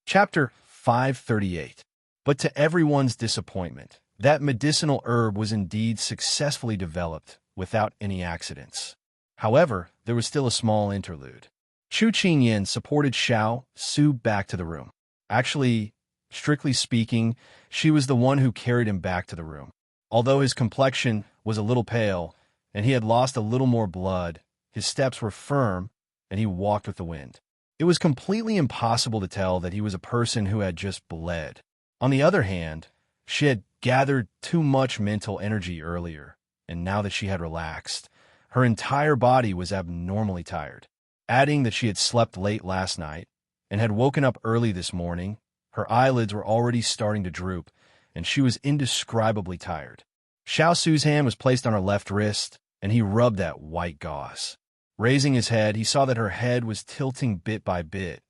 Chapter 538. But to everyone's disappointment, that medicinal herb was indeed successfully developed without any accidents. However, there was still a small interlude. Chu Qingyin supported Xiao Su back to the room. Actually, strictly speaking, she was the one who carried him back to the room. Although his complexion was a little pale and he had lost a little more blood, his steps were firm and he walked with the wind. It was completely impossible to tell that he was a person who had just bled. On the other hand, she had gathered too much mental energy earlier, and now that she had relaxed, her entire body was abnormally tired. Adding that she had slept late last night and had woken up early this morning, her eyelids were already starting to droop, and she was indescribably tired. Xiao Su's hand was placed on her left wrist, and he rubbed that white gauze. Raising his head, he saw that her head was tilting bit by bit,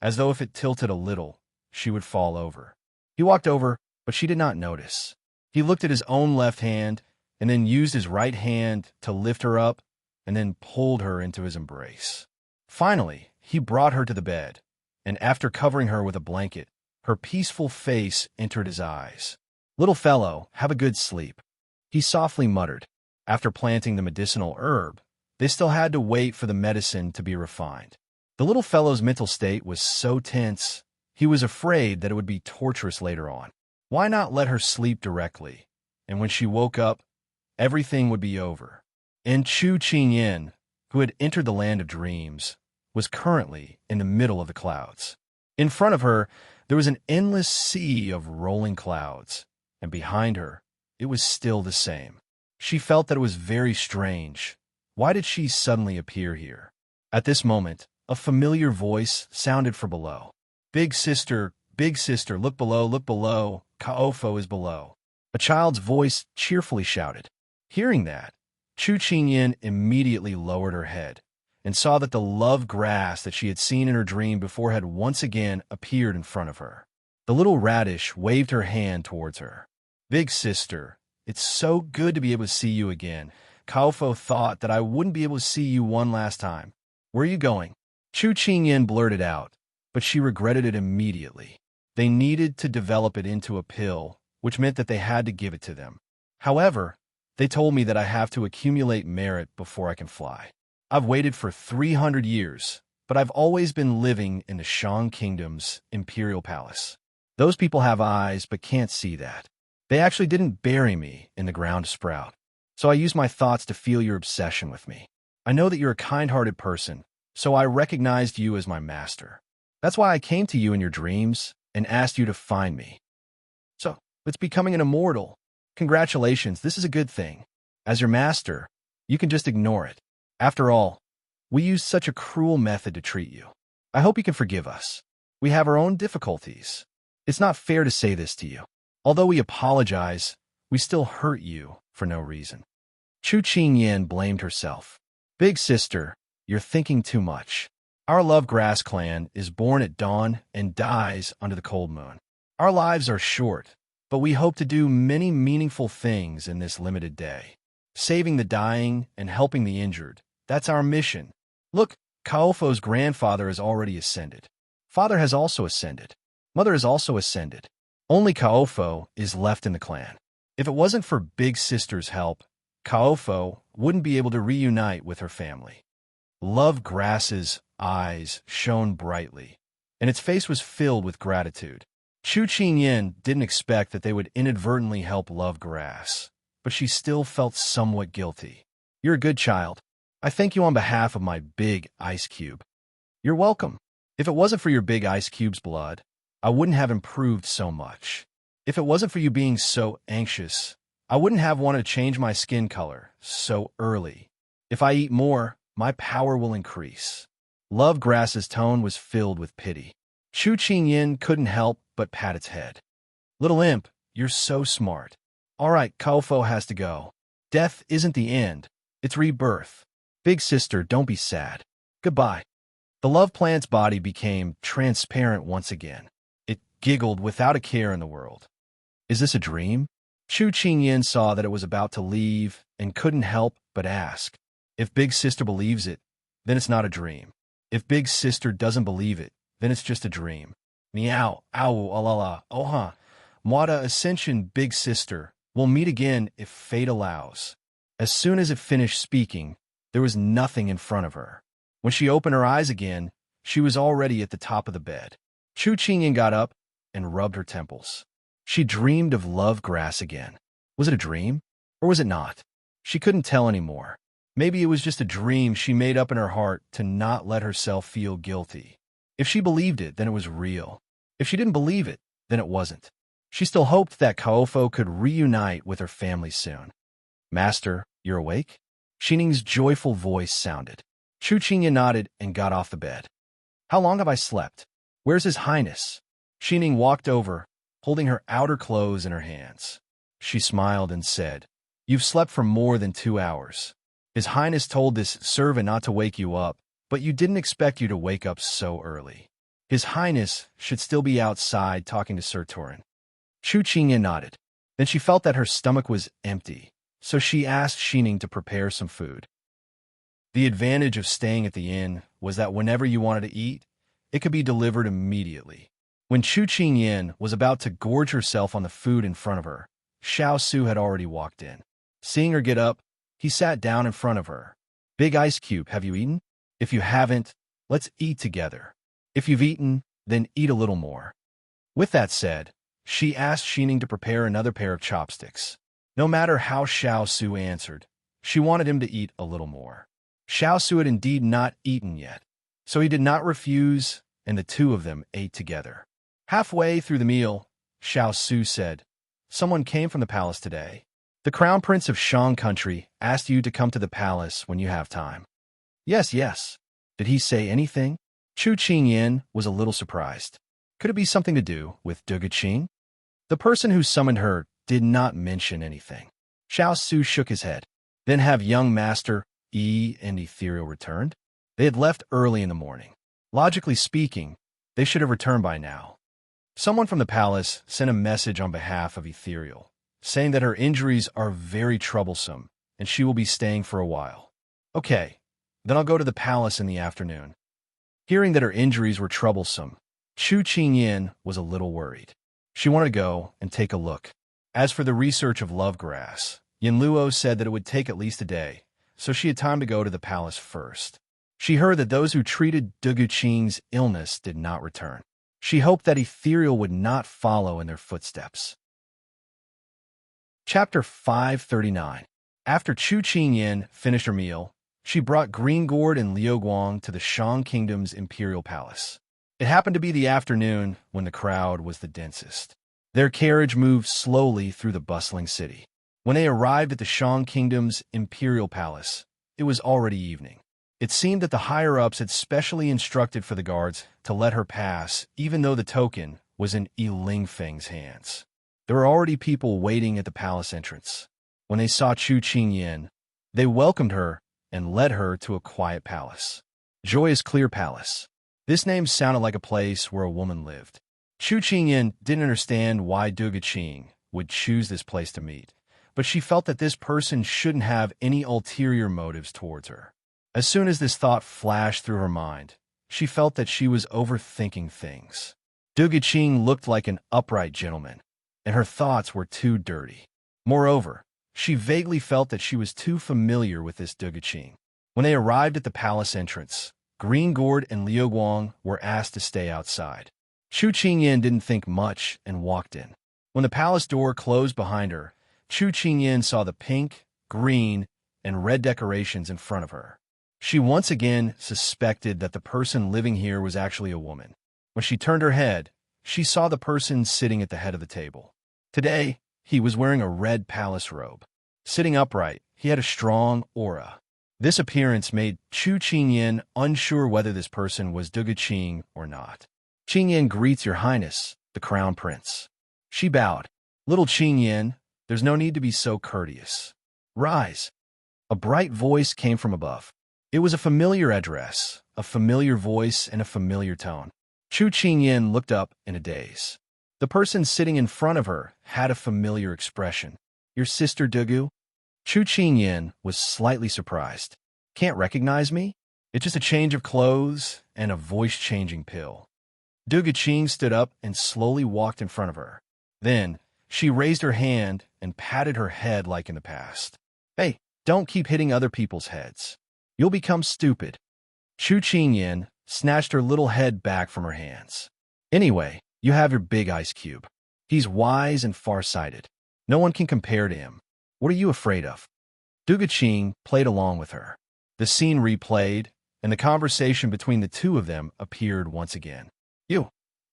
as though if it tilted a little, she would fall over. He walked over, but she did not notice. He looked at his own left hand, and then used his right hand to lift her up, and then pulled her into his embrace. Finally, he brought her to the bed, and after covering her with a blanket, her peaceful face entered his eyes. "Little fellow, have a good sleep," he softly muttered. After planting the medicinal herb, they still had to wait for the medicine to be refined. The little fellow's mental state was so tense, he was afraid that it would be torturous later on. Why not let her sleep directly? And when she woke up, everything would be over. And Chu Qingyin, who had entered the land of dreams, was currently in the middle of the clouds. In front of her, there was an endless sea of rolling clouds, and behind her, it was still the same. She felt that it was very strange. Why did she suddenly appear here? At this moment, a familiar voice sounded from below. Big sister, look below, Kaofo is below." A child's voice cheerfully shouted. Hearing that, Chu Qingyin immediately lowered her head and saw that the love grass that she had seen in her dream before had once again appeared in front of her. The little radish waved her hand towards her. "Big sister, it's so good to be able to see you again. Kaofo thought that I wouldn't be able to see you one last time. Where are you going?" Chu Qingyin blurted out, but she regretted it immediately. They needed to develop it into a pill, which meant that they had to give it to them. "However, they told me that I have to accumulate merit before I can fly. I've waited for 300 years, but I've always been living in the Shang Kingdom's imperial palace. Those people have eyes but can't see that. They actually didn't bury me in the ground to sprout. So I use my thoughts to feel your obsession with me. I know that you're a kind-hearted person, so I recognized you as my master. That's why I came to you in your dreams and asked you to find me. So, it's becoming an immortal. Congratulations, this is a good thing. As your master, you can just ignore it. After all, we used such a cruel method to treat you. I hope you can forgive us. We have our own difficulties. It's not fair to say this to you. Although we apologize, we still hurt you for no reason." Chu Qingyin blamed herself. "Big sister, you're thinking too much. Our Love Grass clan is born at dawn and dies under the cold moon. Our lives are short, but we hope to do many meaningful things in this limited day. Saving the dying and helping the injured, that's our mission. Look, Kaofo's grandfather has already ascended. Father has also ascended. Mother has also ascended. Only Kaofo is left in the clan. If it wasn't for Big Sister's help, Kaofo wouldn't be able to reunite with her family." Love Grass's eyes shone brightly, and its face was filled with gratitude. Chu Qingyin didn't expect that they would inadvertently help Love Grass, but she still felt somewhat guilty. "You're a good child. I thank you on behalf of my big ice cube." "You're welcome. If it wasn't for your big ice cube's blood, I wouldn't have improved so much. If it wasn't for you being so anxious, I wouldn't have wanted to change my skin color so early. If I eat more, my power will increase." Love Grass's tone was filled with pity. Chu Qingyin couldn't help but pat its head. "Little imp, you're so smart. All right, Kaofo has to go. Death isn't the end, it's rebirth. Big sister, don't be sad. Goodbye." The love plant's body became transparent once again. It giggled without a care in the world. "Is this a dream?" Chu Qingyin saw that it was about to leave and couldn't help but ask. If Big Sister believes it, then it's not a dream. If Big Sister doesn't believe it, then it's just a dream. Meow, ow, alala, oha. Mwada Ascension, big sister. We'll meet again if fate allows. As soon as it finished speaking, there was nothing in front of her. When she opened her eyes again, she was already at the top of the bed. Chu Qingyan got up and rubbed her temples. She dreamed of love grass again. Was it a dream? Or was it not? She couldn't tell anymore. Maybe it was just a dream she made up in her heart to not let herself feel guilty. If she believed it, then it was real. If she didn't believe it, then it wasn't. She still hoped that Kaofo could reunite with her family soon. Master, you're awake? Xining's joyful voice sounded. Chu Qingyan nodded and got off the bed. How long have I slept? Where's His Highness? Xining walked over, holding her outer clothes in her hands. She smiled and said, You've slept for more than 2 hours. His Highness told this servant not to wake you up, but you didn't expect you to wake up so early. His Highness should still be outside talking to Sir Turin. Chu Qingyan nodded. Then she felt that her stomach was empty, so she asked Xining to prepare some food. The advantage of staying at the inn was that whenever you wanted to eat, it could be delivered immediately. When Chu Qingyan was about to gorge herself on the food in front of her, Xiao Su had already walked in. Seeing her get up, he sat down in front of her. Big Ice Cube, have you eaten? If you haven't, let's eat together. If you've eaten, then eat a little more. With that said, she asked Xining to prepare another pair of chopsticks. No matter how Xiao Su answered, she wanted him to eat a little more. Xiao Su had indeed not eaten yet, so he did not refuse, and the two of them ate together. Halfway through the meal, Xiao Su said, Someone came from the palace today. The Crown Prince of Shang Country asked you to come to the palace when you have time. Yes. Did he say anything? Chu Qingyan was a little surprised. Could it be something to do with Dugu Qing? The person who summoned her did not mention anything. Xiao Su shook his head. Then have young Master E and Ethereal returned? They had left early in the morning. Logically speaking, they should have returned by now. Someone from the palace sent a message on behalf of Ethereal, saying that her injuries are very troublesome and she will be staying for a while. Okay, then I'll go to the palace in the afternoon. Hearing that her injuries were troublesome, Chu Qingyan was a little worried. She wanted to go and take a look. As for the research of love grass, Yin Luo said that it would take at least a day, so she had time to go to the palace first. She heard that those who treated Dugu Qing's illness did not return. She hoped that Ethereal would not follow in their footsteps. Chapter 539. After Chu Qingyan finished her meal, she brought Green Gourd and Liu Guang to the Shang Kingdom's imperial palace. It happened to be the afternoon when the crowd was the densest. Their carriage moved slowly through the bustling city. When they arrived at the Shang Kingdom's imperial palace, it was already evening. It seemed that the higher-ups had specially instructed for the guards to let her pass, even though the token was in Yi Lingfeng's hands. There were already people waiting at the palace entrance. When they saw Chu Qingyan, they welcomed her and led her to a quiet palace. Joyous Clear Palace. This name sounded like a place where a woman lived. Chu Qingyan didn't understand why Dugu Qing would choose this place to meet, but she felt that this person shouldn't have any ulterior motives towards her. As soon as this thought flashed through her mind, she felt that she was overthinking things. Dugu Qing looked like an upright gentleman, and her thoughts were too dirty. Moreover, she vaguely felt that she was too familiar with this Dugu Qing. When they arrived at the palace entrance, Green Gourd and Liu Guang were asked to stay outside. Chu Qingyan didn't think much and walked in. When the palace door closed behind her, Chu Qingyan saw the pink, green, and red decorations in front of her. She once again suspected that the person living here was actually a woman. When she turned her head, she saw the person sitting at the head of the table. Today, he was wearing a red palace robe. Sitting upright, he had a strong aura. This appearance made Chu Qingyan unsure whether this person was Dugu Qing or not. Qingyan greets your highness, the crown prince. She bowed. Little Qingyan, there's no need to be so courteous. Rise. A bright voice came from above. It was a familiar address, a familiar voice, and a familiar tone. Chu Qingyan looked up in a daze. The person sitting in front of her had a familiar expression. Your sister Dugu? Chu Qingyan was slightly surprised. Can't recognize me? It's just a change of clothes and a voice-changing pill. Duguqing stood up and slowly walked in front of her. Then, she raised her hand and patted her head like in the past. Hey, don't keep hitting other people's heads. You'll become stupid. Chu Qingyan snatched her little head back from her hands. Anyway, you have your big ice cube. He's wise and far-sighted. No one can compare to him. What are you afraid of? Duguqing played along with her. The scene replayed, and the conversation between the two of them appeared once again.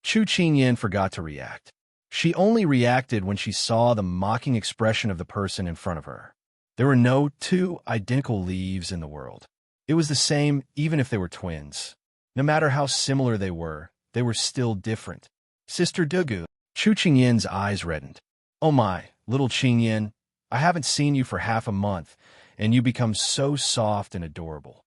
Chu Qingyan forgot to react. She only reacted when she saw the mocking expression of the person in front of her. There were no two identical leaves in the world. It was the same even if they were twins. No matter how similar they were still different. Sister Dugu. Chu Qingyan's eyes reddened. Oh my, little Qingyan, I haven't seen you for half a month, and you become so soft and adorable.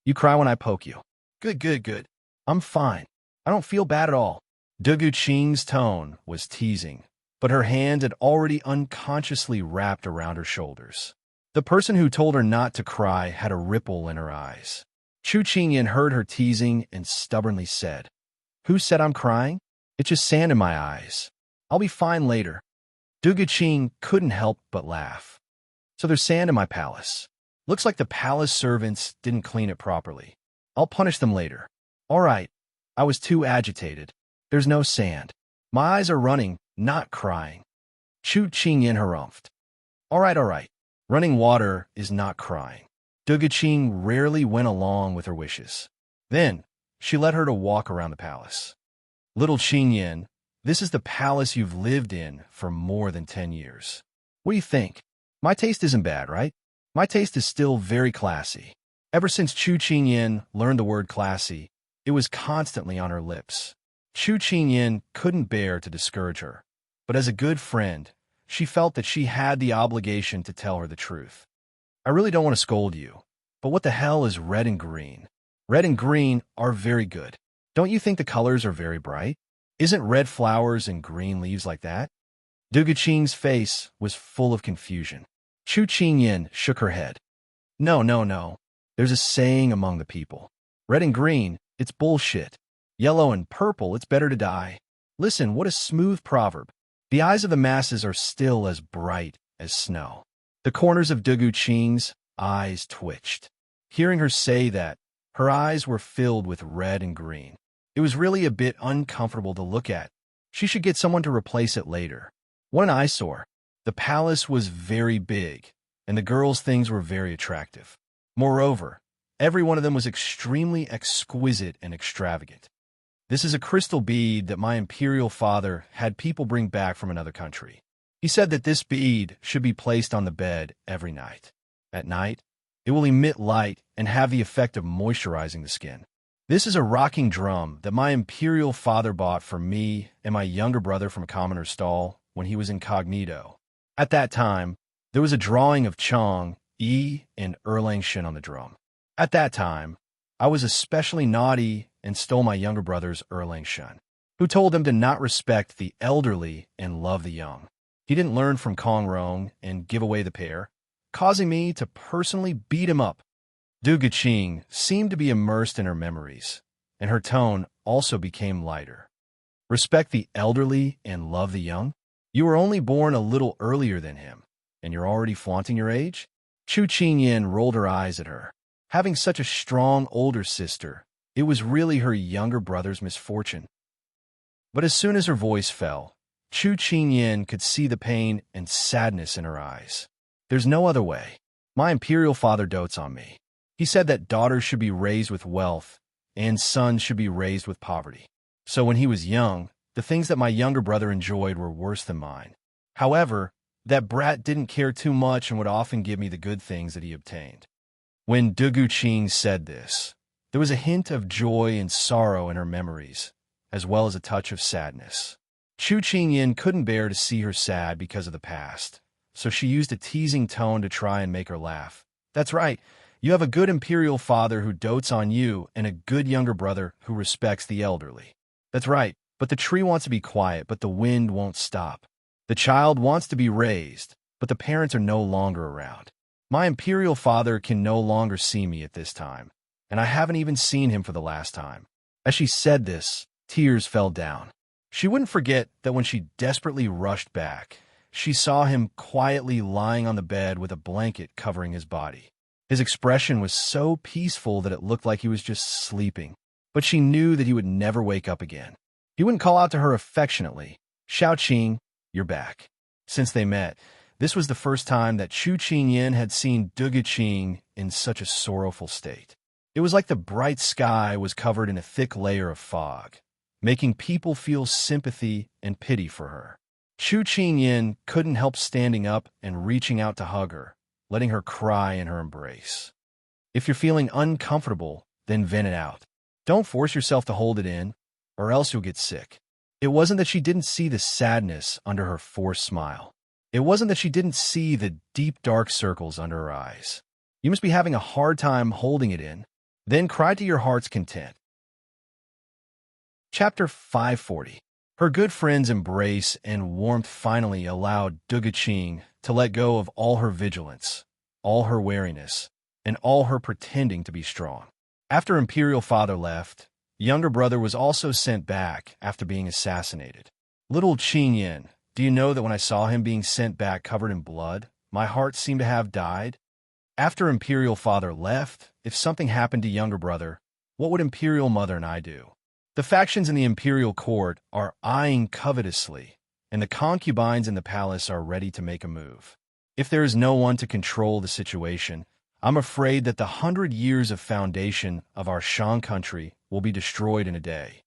You cry when I poke you. Good. I'm fine. I don't feel bad at all. Duguqing's tone was teasing, but her hand had already unconsciously wrapped around her shoulders. The person who told her not to cry had a ripple in her eyes. Chu Qingyan heard her teasing and stubbornly said, Who said I'm crying? It's just sand in my eyes. I'll be fine later. Duguqing couldn't help but laugh. So there's sand in my palace. Looks like the palace servants didn't clean it properly. I'll punish them later. All right. I was too agitated. There's no sand. My eyes are running, not crying. Chu Qingyan harumphed. All right. Running water is not crying. Duguqing rarely went along with her wishes. Then, she led her to walk around the palace. Little Qingyan, this is the palace you've lived in for more than 10 years. What do you think? My taste isn't bad, right? My taste is still very classy. Ever since Chu Qingyan learned the word classy, it was constantly on her lips. Chu Qingyan couldn't bear to discourage her, but as a good friend, she felt that she had the obligation to tell her the truth. I really don't want to scold you, but what the hell is red and green? Red and green are very good. Don't you think the colors are very bright? Isn't red flowers and green leaves like that? Duguqing's face was full of confusion. Chu Qingyan shook her head. No. There's a saying among the people. Red and green, it's bullshit. Yellow and purple, it's better to die. Listen, what a smooth proverb. The eyes of the masses are still as bright as snow. The corners of Duguqing's eyes twitched. Hearing her say that, her eyes were filled with red and green. It was really a bit uncomfortable to look at. She should get someone to replace it later. What an eyesore. The palace was very big, and the girls' things were very attractive. Moreover, every one of them was extremely exquisite and extravagant. This is a crystal bead that my imperial father had people bring back from another country. He said that this bead should be placed on the bed every night. At night, it will emit light and have the effect of moisturizing the skin. This is a rocking drum that my imperial father bought for me and my younger brother from a commoner's stall when he was incognito. At that time, there was a drawing of Chong, Yi, and Erlangshan on the drum. At that time, I was especially naughty and stole my younger brother's Erlangshan, who told him to not respect the elderly and love the young. He didn't learn from Kong Rong and give away the pair, causing me to personally beat him up. Duguqing seemed to be immersed in her memories, and her tone also became lighter. Respect the elderly and love the young? You were only born a little earlier than him, and you're already flaunting your age? Chu Qingyan rolled her eyes at her. Having such a strong older sister, it was really her younger brother's misfortune. But as soon as her voice fell, Chu Qingyan could see the pain and sadness in her eyes. There's no other way. My imperial father dotes on me. He said that daughters should be raised with wealth, and sons should be raised with poverty. So when he was young, the things that my younger brother enjoyed were worse than mine. However, that brat didn't care too much and would often give me the good things that he obtained. When Duguqing said this, there was a hint of joy and sorrow in her memories, as well as a touch of sadness. Chu Qingyan couldn't bear to see her sad because of the past, so she used a teasing tone to try and make her laugh. That's right, you have a good imperial father who dotes on you and a good younger brother who respects the elderly. That's right, but the tree wants to be quiet, but the wind won't stop. The child wants to be raised, but the parents are no longer around. My imperial father can no longer see me at this time, and I haven't even seen him for the last time. As she said this, Tears fell down. She wouldn't forget that when she desperately rushed back, she saw him quietly lying on the bed with a blanket covering his body. His expression was so peaceful that it looked like he was just sleeping, but she knew that he would never wake up again. He wouldn't call out to her affectionately, "Xiao Qing, you're back." Since they met, this was the first time that Chu Qingyan had seen Duge Qing in such a sorrowful state. It was like the bright sky was covered in a thick layer of fog, making people feel sympathy and pity for her. Chu Qingyan couldn't help standing up and reaching out to hug her, letting her cry in her embrace. If you're feeling uncomfortable, then vent it out. Don't force yourself to hold it in, or else you'll get sick. It wasn't that she didn't see the sadness under her forced smile. It wasn't that she didn't see the deep dark circles under her eyes. You must be having a hard time holding it in. Then cry to your heart's content. Chapter 540. Her good friend's embrace and warmth finally allowed Duge Qing to let go of all her vigilance, all her wariness, and all her pretending to be strong. After Imperial Father left, younger brother was also sent back after being assassinated. Little Qingyan, do you know that when I saw him being sent back covered in blood, my heart seemed to have died? After Imperial Father left, if something happened to younger brother, what would Imperial Mother and I do? The factions in the Imperial Court are eyeing covetously, and the concubines in the palace are ready to make a move. If there is no one to control the situation, I'm afraid that the 100 years of foundation of our Shan country will be destroyed in a day.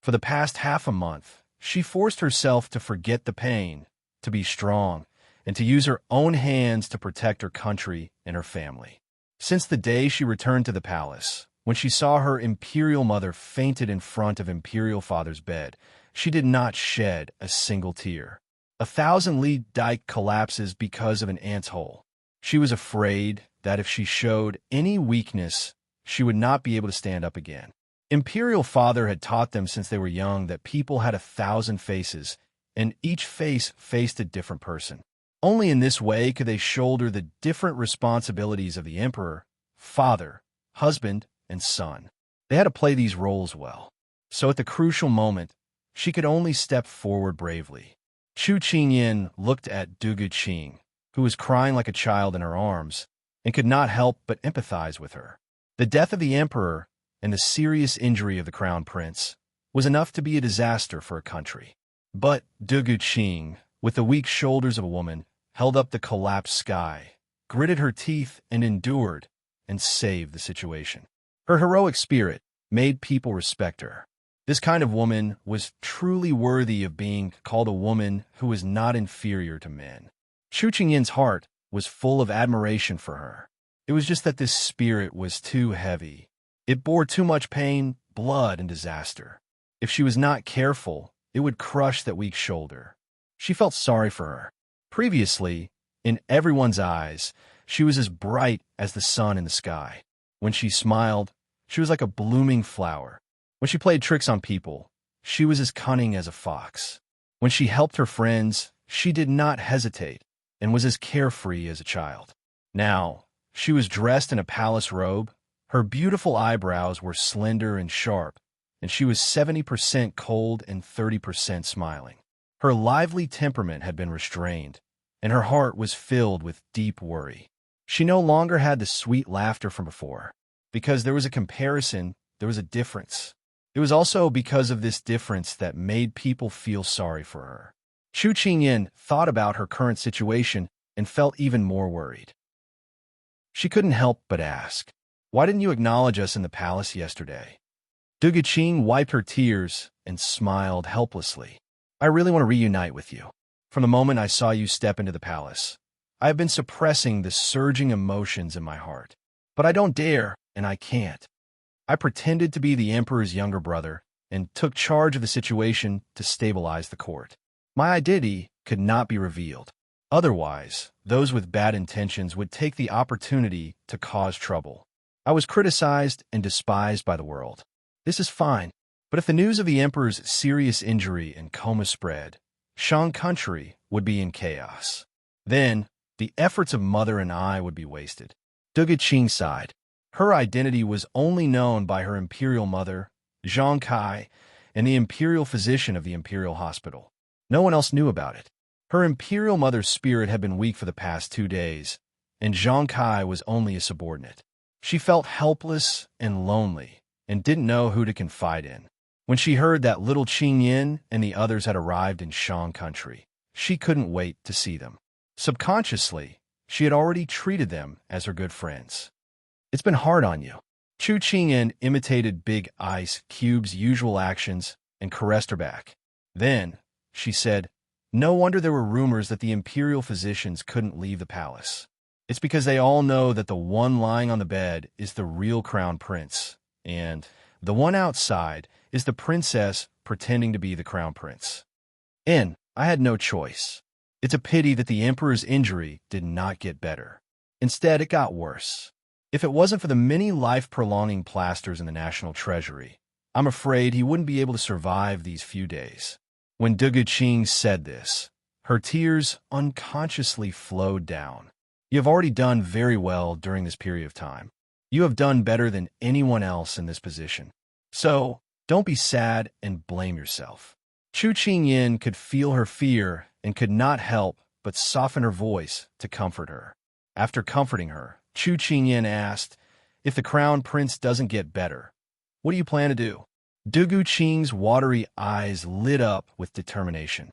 For the past half a month, she forced herself to forget the pain, to be strong, and to use her own hands to protect her country and her family. Since the day she returned to the palace, when she saw her Imperial Mother fainted in front of Imperial Father's bed, she did not shed a single tear. 1,000-li dike collapses because of an ant's hole. She was afraid that if she showed any weakness, she would not be able to stand up again. Imperial Father had taught them since they were young that people had 1,000 faces, and each face faced a different person. Only in this way could they shoulder the different responsibilities of the emperor, father, husband, and son. They had to play these roles well. So at the crucial moment, she could only step forward bravely. Chu Qingyan looked at Duge Qing, who was crying like a child in her arms, and could not help but empathize with her. The death of the emperor and the serious injury of the crown prince was enough to be a disaster for a country. But Duge Qing, with the weak shoulders of a woman, held up the collapsed sky, gritted her teeth and endured, and saved the situation. Her heroic spirit made people respect her. This kind of woman was truly worthy of being called a woman who was not inferior to men. Chu Qingyan's heart was full of admiration for her. It was just that this spirit was too heavy. It bore too much pain, blood, and disaster. If she was not careful, it would crush that weak shoulder. She felt sorry for her. Previously, in everyone's eyes, she was as bright as the sun in the sky. When she smiled, she was like a blooming flower. When she played tricks on people, she was as cunning as a fox. When she helped her friends, she did not hesitate and was as carefree as a child. Now, she was dressed in a palace robe. Her beautiful eyebrows were slender and sharp, and she was 70% cold and 30% smiling. Her lively temperament had been restrained, and her heart was filled with deep worry. She no longer had the sweet laughter from before. Because there was a comparison, there was a difference. It was also because of this difference that made people feel sorry for her. Chu Qingyan thought about her current situation and felt even more worried. She couldn't help but ask, "Why didn't you acknowledge us in the palace yesterday?" Duge Qing wiped her tears and smiled helplessly. "I really want to reunite with you. From the moment I saw you step into the palace, I have been suppressing the surging emotions in my heart. But I don't dare, and I can't. I pretended to be the emperor's younger brother and took charge of the situation to stabilize the court. My identity could not be revealed. Otherwise, those with bad intentions would take the opportunity to cause trouble. I was criticized and despised by the world. This is fine, but if the news of the emperor's serious injury and coma spread, Shan country would be in chaos. Then, the efforts of mother and I would be wasted." Duge Qing sighed. Her identity was only known by her imperial mother, Zhang Kai, and the imperial physician of the imperial hospital. No one else knew about it. Her imperial mother's spirit had been weak for the past 2 days, and Zhang Kai was only a subordinate. She felt helpless and lonely, and didn't know who to confide in. When she heard that little Qing Yin and the others had arrived in Shang country, she couldn't wait to see them. Subconsciously, she had already treated them as her good friends. It's been hard on you. Chu Qingyan imitated Big Ice Cube's usual actions and caressed her back. Then, she said, no wonder there were rumors that the imperial physicians couldn't leave the palace. It's because they all know that the one lying on the bed is the real crown prince, and the one outside is the princess pretending to be the crown prince. And I had no choice. It's a pity that the emperor's injury did not get better. Instead, it got worse. If it wasn't for the many life-prolonging plasters in the national treasury, I'm afraid he wouldn't be able to survive these few days. When Du Guqing said this, her tears unconsciously flowed down. You have already done very well during this period of time. You have done better than anyone else in this position. So, don't be sad and blame yourself. Chu Qingyin could feel her fear and could not help but soften her voice to comfort her. After comforting her, Chu Qingyin asked, if the crown prince doesn't get better, what do you plan to do? Du Guqing's watery eyes lit up with determination.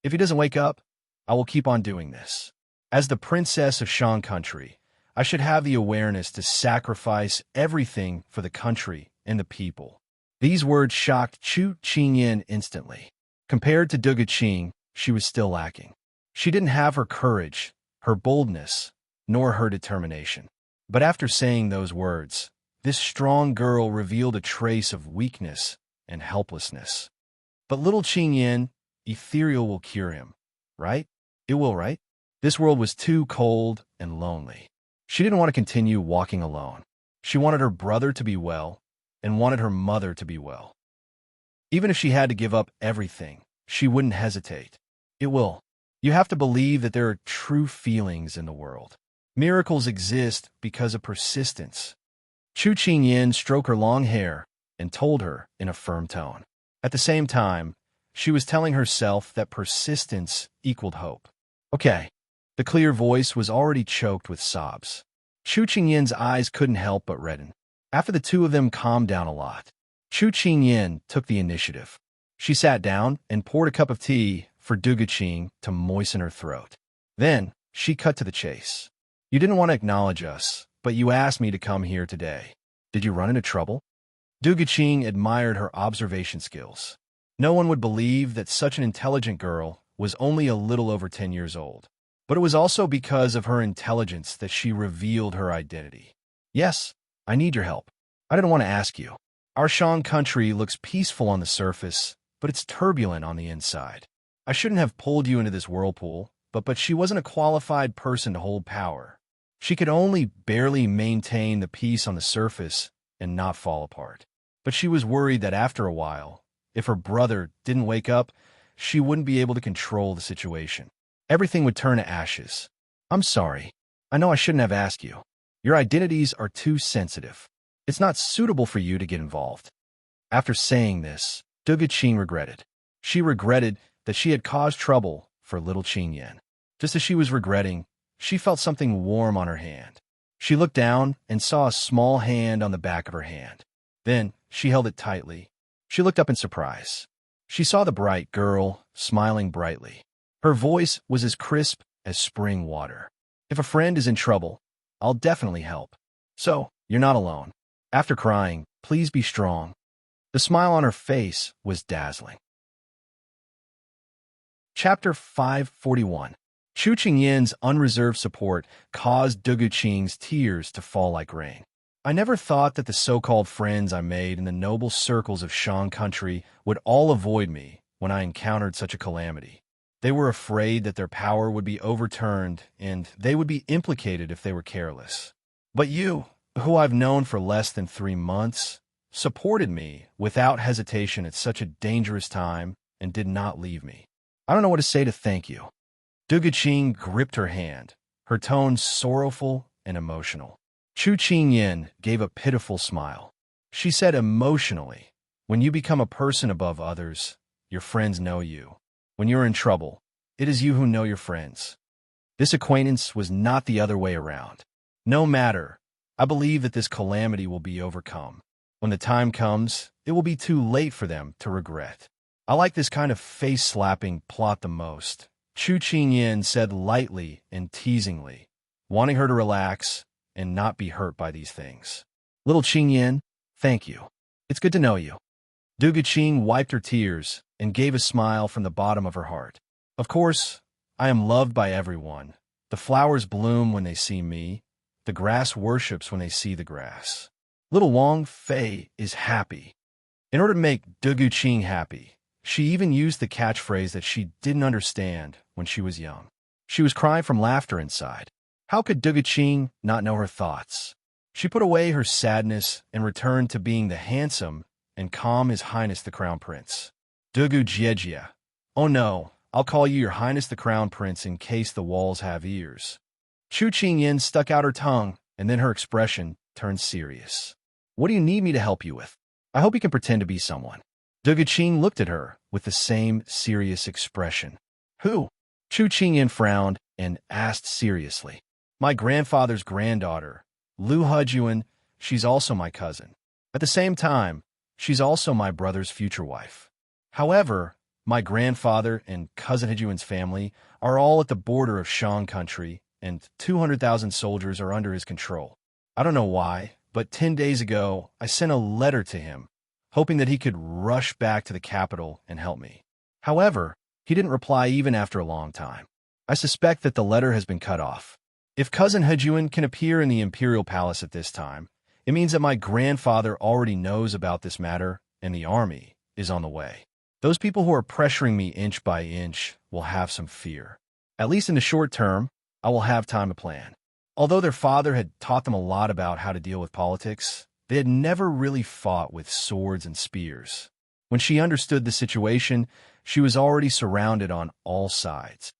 If he doesn't wake up, I will keep on doing this. As the princess of Shang country, I should have the awareness to sacrifice everything for the country and the people. These words shocked Chu Qingyin instantly. Compared to Du Guqing, she was still lacking. She didn't have her courage, her boldness, nor her determination. But after saying those words, this strong girl revealed a trace of weakness and helplessness. But little Qingyin, ethereal will cure him, right? It will, right? This world was too cold and lonely. She didn't want to continue walking alone. She wanted her brother to be well and wanted her mother to be well. Even if she had to give up everything, she wouldn't hesitate. It will. You have to believe that there are true feelings in the world. Miracles exist because of persistence. Chu Qingyin stroked her long hair and told her in a firm tone. At the same time, she was telling herself that persistence equaled hope. Okay. The clear voice was already choked with sobs. Chu Qingyin's eyes couldn't help but redden. After the two of them calmed down a lot, Chu Qingyin took the initiative. She sat down and poured a cup of tea for Du Guqing to moisten her throat. Then, she cut to the chase. You didn't want to acknowledge us, but you asked me to come here today. Did you run into trouble? Du Guqing admired her observation skills. No one would believe that such an intelligent girl was only a little over 10 years old. But it was also because of her intelligence that she revealed her identity. Yes, I need your help. I didn't want to ask you. Our Shang country looks peaceful on the surface, but it's turbulent on the inside. I shouldn't have pulled you into this whirlpool, but she wasn't a qualified person to hold power. She could only barely maintain the peace on the surface and not fall apart. But she was worried that after a while, if her brother didn't wake up, she wouldn't be able to control the situation. Everything would turn to ashes. I'm sorry. I know I shouldn't have asked you. Your identities are too sensitive. It's not suitable for you to get involved. After saying this, Du Guqing regretted. She regretted that she had caused trouble for little Qingyan. Just as she was regretting, she felt something warm on her hand. She looked down and saw a small hand on the back of her hand. Then, she held it tightly. She looked up in surprise. She saw the bright girl smiling brightly. Her voice was as crisp as spring water. If a friend is in trouble, I'll definitely help. So, you're not alone. After crying, please be strong. The smile on her face was dazzling. Chapter 541. Chu Qingyin's unreserved support caused Du Guqing's tears to fall like rain. I never thought that the so-called friends I made in the noble circles of Shang country would all avoid me when I encountered such a calamity. They were afraid that their power would be overturned and they would be implicated if they were careless. But you, who I've known for less than 3 months, supported me without hesitation at such a dangerous time and did not leave me. I don't know what to say to thank you. Du Guqing gripped her hand, her tone sorrowful and emotional. Chu Qingyin gave a pitiful smile. She said emotionally, When you become a person above others, your friends know you. When you're in trouble, it is you who know your friends. This acquaintance was not the other way around. No matter, I believe that this calamity will be overcome. When the time comes, it will be too late for them to regret. I like this kind of face-slapping plot the most, Chu Qingyan said lightly and teasingly, wanting her to relax and not be hurt by these things. Little Qingyan, thank you. It's good to know you. Du Guqing wiped her tears and gave a smile from the bottom of her heart. Of course, I am loved by everyone. The flowers bloom when they see me. The grass worships when they see the grass. Little Wang Fei is happy. In order to make Du Guqing happy, she even used the catchphrase that she didn't understand when she was young. She was crying from laughter inside. How could Du Guqing not know her thoughts? She put away her sadness and returned to being the handsome and calm His Highness the Crown Prince. Du Gujiejia. Oh no, I'll call you Your Highness the Crown Prince in case the walls have ears. Chu Qingyan stuck out her tongue, and then her expression turned serious. What do you need me to help you with? I hope you can pretend to be someone. Du Guqing looked at her with the same serious expression. Who? Chu Qingyan frowned and asked seriously. My grandfather's granddaughter, Lu Hejuan. She's also my cousin. At the same time, she's also my brother's future wife. However, my grandfather and cousin Hejuan's family are all at the border of Shang country, and 200,000 soldiers are under his control. I don't know why, but 10 days ago, I sent a letter to him, hoping that he could rush back to the capital and help me. However, he didn't reply even after a long time. I suspect that the letter has been cut off. If cousin Hejuan can appear in the imperial palace at this time, it means that my grandfather already knows about this matter and the army is on the way. Those people who are pressuring me inch by inch will have some fear. At least in the short term, I will have time to plan. Although their father had taught them a lot about how to deal with politics, they had never really fought with swords and spears. When she understood the situation, she was already surrounded on all sides.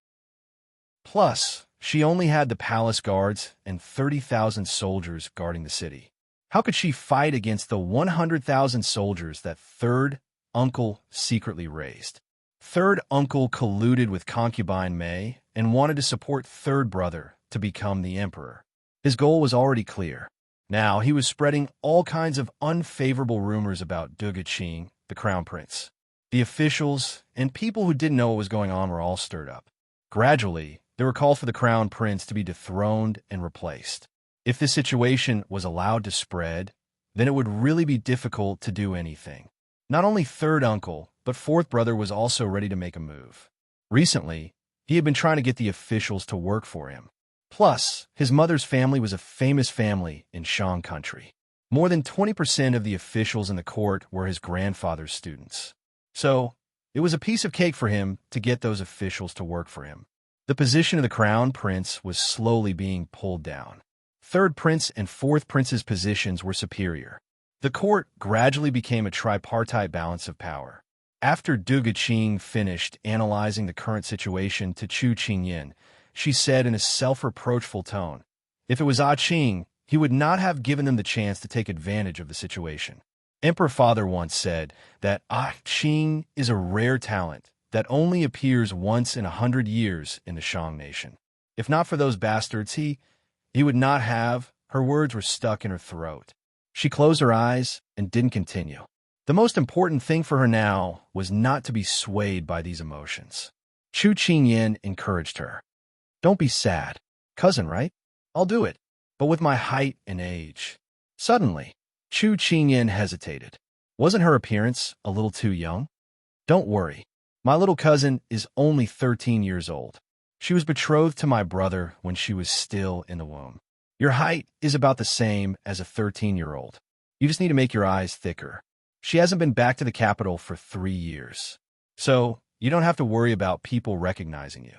Plus, she only had the palace guards and 30,000 soldiers guarding the city. How could she fight against the 100,000 soldiers that third uncle secretly raised? Third uncle colluded with concubine Mei and wanted to support third brother to become the emperor. His goal was already clear. Now he was spreading all kinds of unfavorable rumors about Du Guqing, the crown prince. The officials and people who didn't know what was going on were all stirred up. Gradually, there were calls for the crown prince to be dethroned and replaced. If this situation was allowed to spread, then it would really be difficult to do anything. Not only third uncle, but fourth brother was also ready to make a move. Recently, he had been trying to get the officials to work for him. Plus, his mother's family was a famous family in Shang country. More than 20% of the officials in the court were his grandfather's students. So, it was a piece of cake for him to get those officials to work for him. The position of the crown prince was slowly being pulled down. Third prince and fourth prince's positions were superior. The court gradually became a tripartite balance of power. After Du Guqing finished analyzing the current situation to Chu Qingyan, she said in a self-reproachful tone, if it was Ah Qing, he would not have given them the chance to take advantage of the situation. Emperor Father once said that Ah Qing is a rare talent that only appears once in 100 years in the Shang nation. If not for those bastards, he would not have. Her words were stuck in her throat. She closed her eyes and didn't continue. The most important thing for her now was not to be swayed by these emotions. Chu Qingyan encouraged her. Don't be sad. Cousin, right? I'll do it, but with my height and age. Suddenly, Chu Qingyan hesitated. Wasn't her appearance a little too young? Don't worry. My little cousin is only 13 years old. She was betrothed to my brother when she was still in the womb. Your height is about the same as a 13-year-old. You just need to make your eyes thicker. She hasn't been back to the capital for 3 years. So, you don't have to worry about people recognizing you.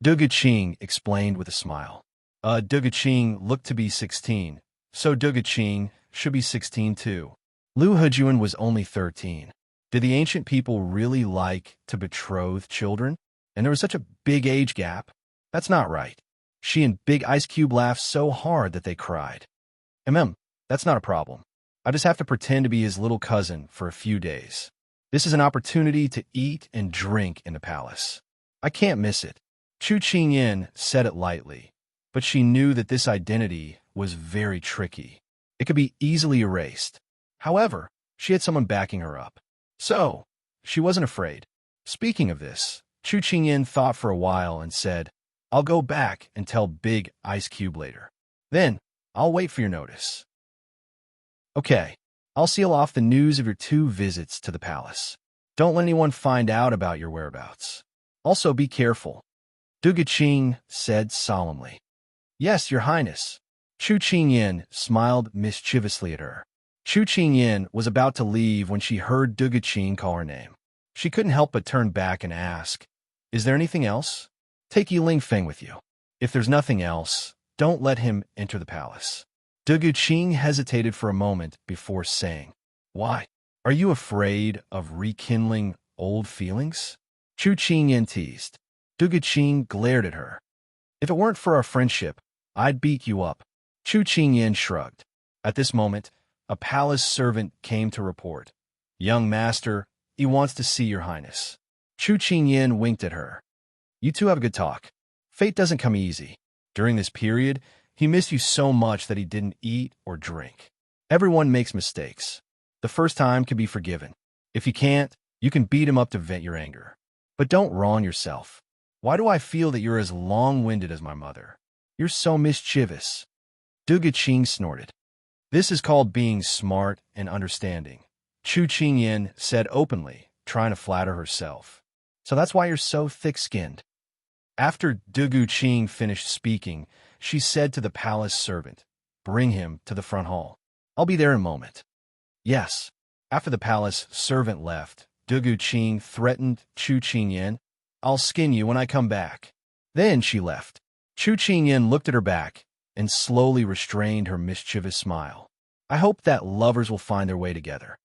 Du Guqing explained with a smile. Du Guqing looked to be 16, so Du Guqing should be 16 too. Lu Hejuan was only 13. Did the ancient people really like to betroth children? And there was such a big age gap? That's not right. She and Big Ice Cube laughed so hard that they cried. That's not a problem. I just have to pretend to be his little cousin for a few days. This is an opportunity to eat and drink in the palace. I can't miss it. Chu Qingyan said it lightly, but she knew that this identity was very tricky. It could be easily erased. However, she had someone backing her up. So, she wasn't afraid. Speaking of this, Chu Qingyan thought for a while and said, I'll go back and tell Big Ice Cube later. Then, I'll wait for your notice. Okay, I'll seal off the news of your 2 visits to the palace. Don't let anyone find out about your whereabouts. Also, be careful. Du Guqing said solemnly. Yes, Your Highness. Chu Qingyan smiled mischievously at her. Chu Qingyan was about to leave when she heard Du Guqing call her name. She couldn't help but turn back and ask, Is there anything else? Take Yi Lingfeng with you. If there's nothing else, don't let him enter the palace. Du Guqing hesitated for a moment before saying, Why? Are you afraid of rekindling old feelings? Chu Qingyan teased. Du Guqing glared at her. If it weren't for our friendship, I'd beat you up. Chu Qingyan shrugged. At this moment, a palace servant came to report. Young master, he wants to see your highness. Chu Qingyan winked at her. You two have a good talk. Fate doesn't come easy. During this period, he missed you so much that he didn't eat or drink. Everyone makes mistakes. The first time can be forgiven. If you can't, you can beat him up to vent your anger. But don't wrong yourself. Why do I feel that you're as long-winded as my mother? You're so mischievous. Du Guqing snorted. This is called being smart and understanding. Chu Qingyan said openly, trying to flatter herself. So that's why you're so thick-skinned. After Du Guqing finished speaking, she said to the palace servant, Bring him to the front hall. I'll be there in a moment. Yes. After the palace servant left, Du Guqing threatened Chu Qingyan, I'll skin you when I come back. Then she left. Chu Qingyan looked at her back and slowly restrained her mischievous smile. I hope that lovers will find their way together.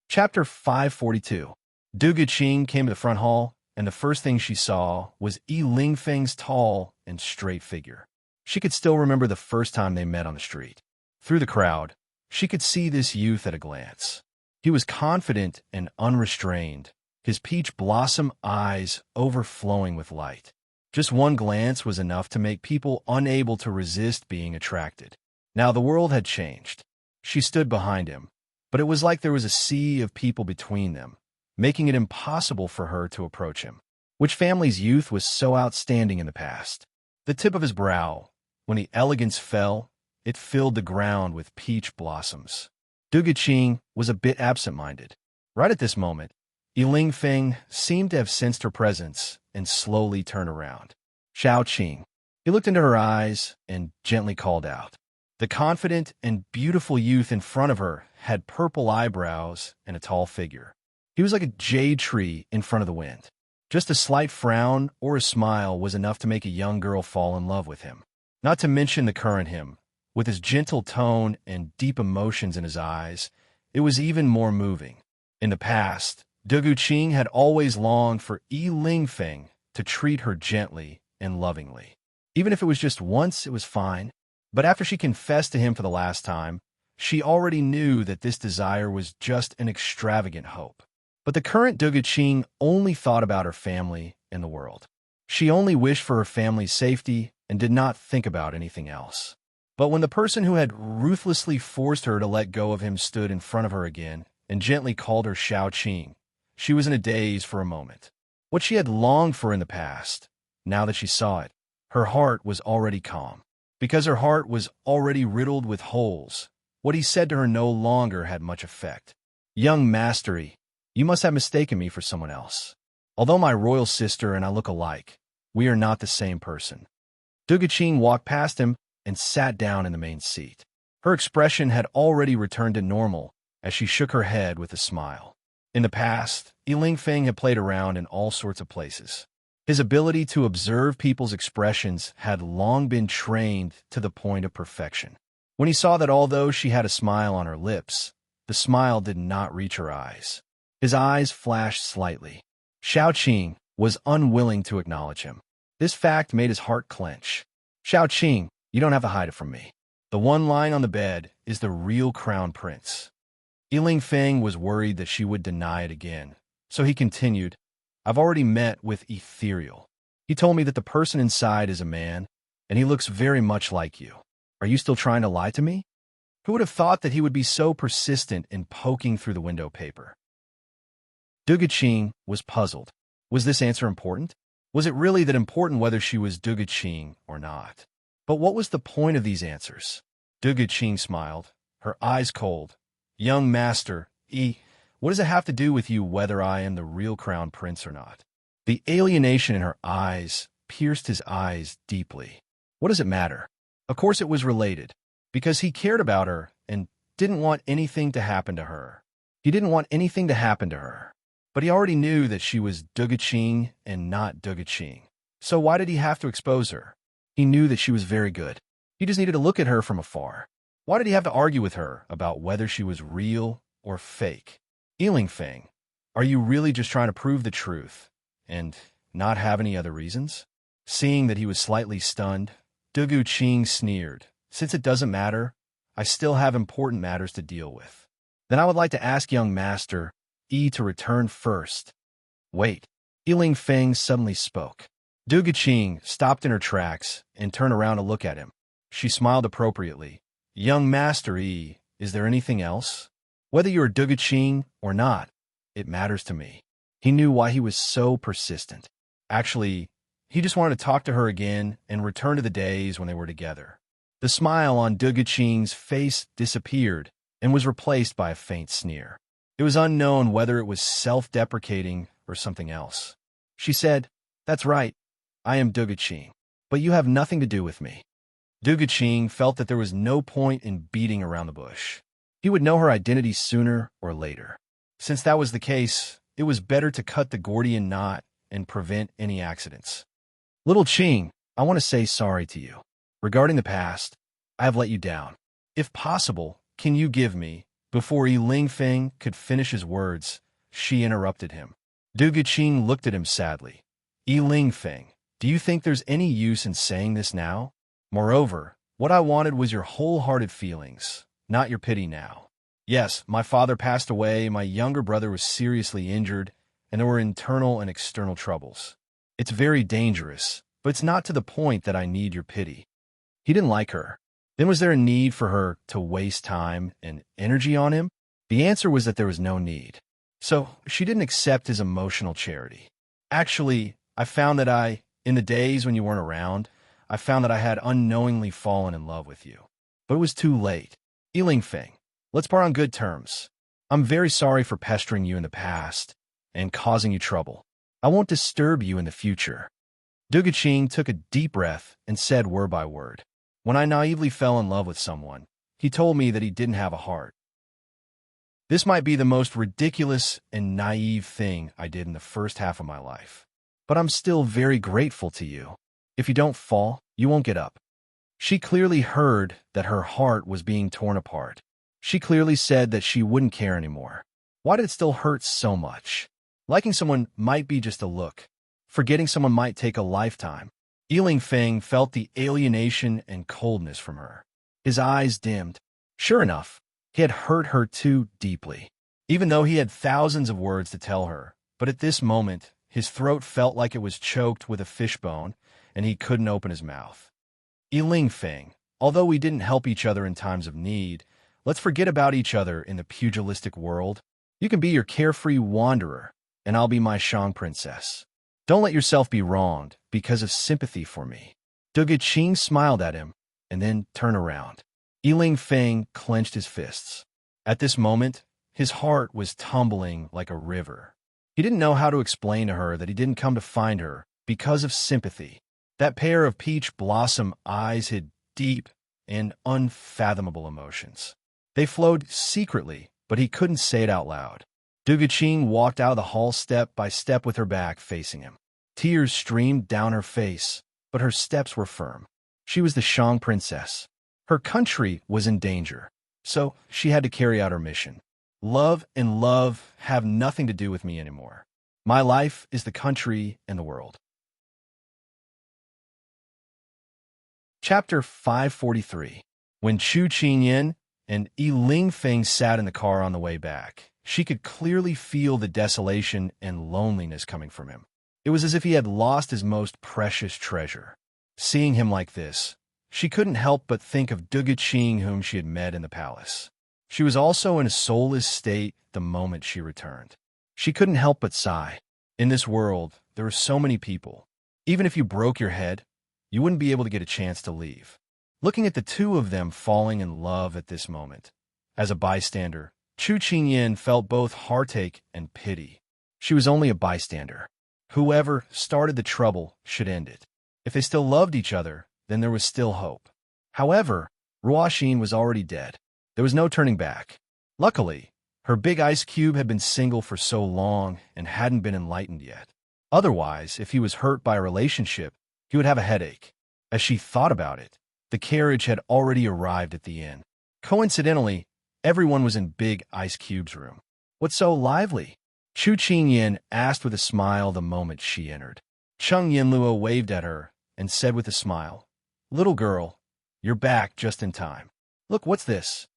Chapter 542. Du Guqing came to the front hall, and the first thing she saw was Yi Lingfeng's tall and straight figure. She could still remember the first time they met on the street. Through the crowd, she could see this youth at a glance. He was confident and unrestrained, his peach blossom eyes overflowing with light. Just one glance was enough to make people unable to resist being attracted. Now the world had changed. She stood behind him, but it was like there was a sea of people between them, making it impossible for her to approach him. Which family's youth was so outstanding in the past? The tip of his brow, when the elegance fell, it filled the ground with peach blossoms. Du Guqing was a bit absent-minded. Right at this moment, Yi Lingfeng seemed to have sensed her presence and slowly turned around. Xiao Qing. He looked into her eyes and gently called out. The confident and beautiful youth in front of her had purple eyebrows and a tall figure. He was like a jade tree in front of the wind. Just a slight frown or a smile was enough to make a young girl fall in love with him. Not to mention the current him. With his gentle tone and deep emotions in his eyes, it was even more moving. In the past, Du Guqing had always longed for Yi Lingfeng to treat her gently and lovingly. Even if it was just once, it was fine. But after she confessed to him for the last time, she already knew that this desire was just an extravagant hope. But the current Du Guqing only thought about her family and the world. She only wished for her family's safety and did not think about anything else. But when the person who had ruthlessly forced her to let go of him stood in front of her again and gently called her Xiao Qing, she was in a daze for a moment. What she had longed for in the past, now that she saw it, her heart was already calm. Because her heart was already riddled with holes, what he said to her no longer had much effect. Young mastery, you must have mistaken me for someone else. Although my royal sister and I look alike, we are not the same person. Du Guqing walked past him and sat down in the main seat. Her expression had already returned to normal as she shook her head with a smile. In the past, Yi Lingfeng had played around in all sorts of places. His ability to observe people's expressions had long been trained to the point of perfection. When he saw that although she had a smile on her lips, the smile did not reach her eyes, his eyes flashed slightly. Xiao Qing was unwilling to acknowledge him. This fact made his heart clench. Xiao Qing, you don't have to hide it from me. The one lying on the bed is the real crown prince. Yiling Feng was worried that she would deny it again, so he continued, I've already met with Ethereal. He told me that the person inside is a man, and he looks very much like you. Are you still trying to lie to me? Who would have thought that he would be so persistent in poking through the window paper? Duguqing was puzzled. Was this answer important? Was it really that important whether she was Duguqing or not? But what was the point of these answers? Duguqing smiled, her eyes cold. Young master, what does it have to do with you whether I am the real crown prince or not? The alienation in her eyes pierced his eyes deeply. What does it matter? Of course it was related, because he cared about her and didn't want anything to happen to her. He didn't want anything to happen to her. But he already knew that she was Duguqing and not Duguqing. So why did he have to expose her? He knew that she was very good. He just needed to look at her from afar. Why did he have to argue with her about whether she was real or fake? Yiling Feng, are you really just trying to prove the truth and not have any other reasons? Seeing that he was slightly stunned, Duguqing sneered. Since it doesn't matter, I still have important matters to deal with. Then I would like to ask young master to return first. Wait. Yiling Feng suddenly spoke. Duguqing stopped in her tracks and turned around to look at him. She smiled appropriately. Young master is there anything else? Whether you are Duguqing or not, it matters to me. He knew why he was so persistent. Actually, he just wanted to talk to her again and return to the days when they were together. The smile on Duguqing's face disappeared and was replaced by a faint sneer. It was unknown whether it was self-deprecating or something else. She said, That's right, I am Duguqing, but you have nothing to do with me. Duguqing felt that there was no point in beating around the bush. He would know her identity sooner or later. Since that was the case, it was better to cut the Gordian knot and prevent any accidents. Little Qing, I want to say sorry to you. Regarding the past, I have let you down. If possible, can you give me... Before Yiling Feng could finish his words, she interrupted him. Duguqing looked at him sadly. Yiling Feng, do you think there's any use in saying this now? Moreover, what I wanted was your wholehearted feelings, not your pity now. Yes, my father passed away, my younger brother was seriously injured, and there were internal and external troubles. It's very dangerous, but it's not to the point that I need your pity. He didn't like her. Then was there a need for her to waste time and energy on him? The answer was that there was no need. So she didn't accept his emotional charity. Actually, I found that in the days when you weren't around, I found that I had unknowingly fallen in love with you. But it was too late. Yiling Feng, let's part on good terms. I'm very sorry for pestering you in the past and causing you trouble. I won't disturb you in the future. Duguqing took a deep breath and said word by word. When I naively fell in love with someone, he told me that he didn't have a heart. This might be the most ridiculous and naive thing I did in the first half of my life. But I'm still very grateful to you. If you don't fall, you won't get up. She clearly heard that her heart was being torn apart. She clearly said that she wouldn't care anymore. Why did it still hurt so much? Liking someone might be just a look. Forgetting someone might take a lifetime. Yiling Feng felt the alienation and coldness from her. His eyes dimmed. Sure enough, he had hurt her too deeply. Even though he had thousands of words to tell her, but at this moment, his throat felt like it was choked with a fishbone, and he couldn't open his mouth. Yiling Feng, although we didn't help each other in times of need, let's forget about each other in the pugilistic world. You can be your carefree wanderer, and I'll be my Shang princess. Don't let yourself be wronged because of sympathy for me. Duguqing smiled at him and then turned around. Yiling Feng clenched his fists. At this moment, his heart was tumbling like a river. He didn't know how to explain to her that he didn't come to find her because of sympathy. That pair of peach blossom eyes hid deep and unfathomable emotions. They flowed secretly, but he couldn't say it out loud. Duguqing walked out of the hall step by step with her back facing him. Tears streamed down her face, but her steps were firm. She was the Shang princess. Her country was in danger, so she had to carry out her mission. Love and love have nothing to do with me anymore. My life is the country and the world. Chapter 543. When Chu Qingyan and Yi Lingfeng sat in the car on the way back, she could clearly feel the desolation and loneliness coming from him. It was as if he had lost his most precious treasure. Seeing him like this, she couldn't help but think of Duga Qing, whom she had met in the palace. She was also in a soulless state the moment she returned. She couldn't help but sigh. In this world, there are so many people. Even if you broke your head, you wouldn't be able to get a chance to leave. Looking at the two of them falling in love at this moment, as a bystander, Chu Qingyan felt both heartache and pity. She was only a bystander. Whoever started the trouble should end it. If they still loved each other, then there was still hope. However, Ruoxin was already dead. There was no turning back. Luckily, her big ice cube had been single for so long and hadn't been enlightened yet. Otherwise, if he was hurt by a relationship, he would have a headache. As she thought about it, the carriage had already arrived at the inn. Coincidentally, everyone was in Big Ice Cube's room. "What's so lively?" Chu Qingyan asked with a smile the moment she entered. Cheng Yinluo waved at her and said with a smile, "Little girl, you're back just in time. Look, what's this?"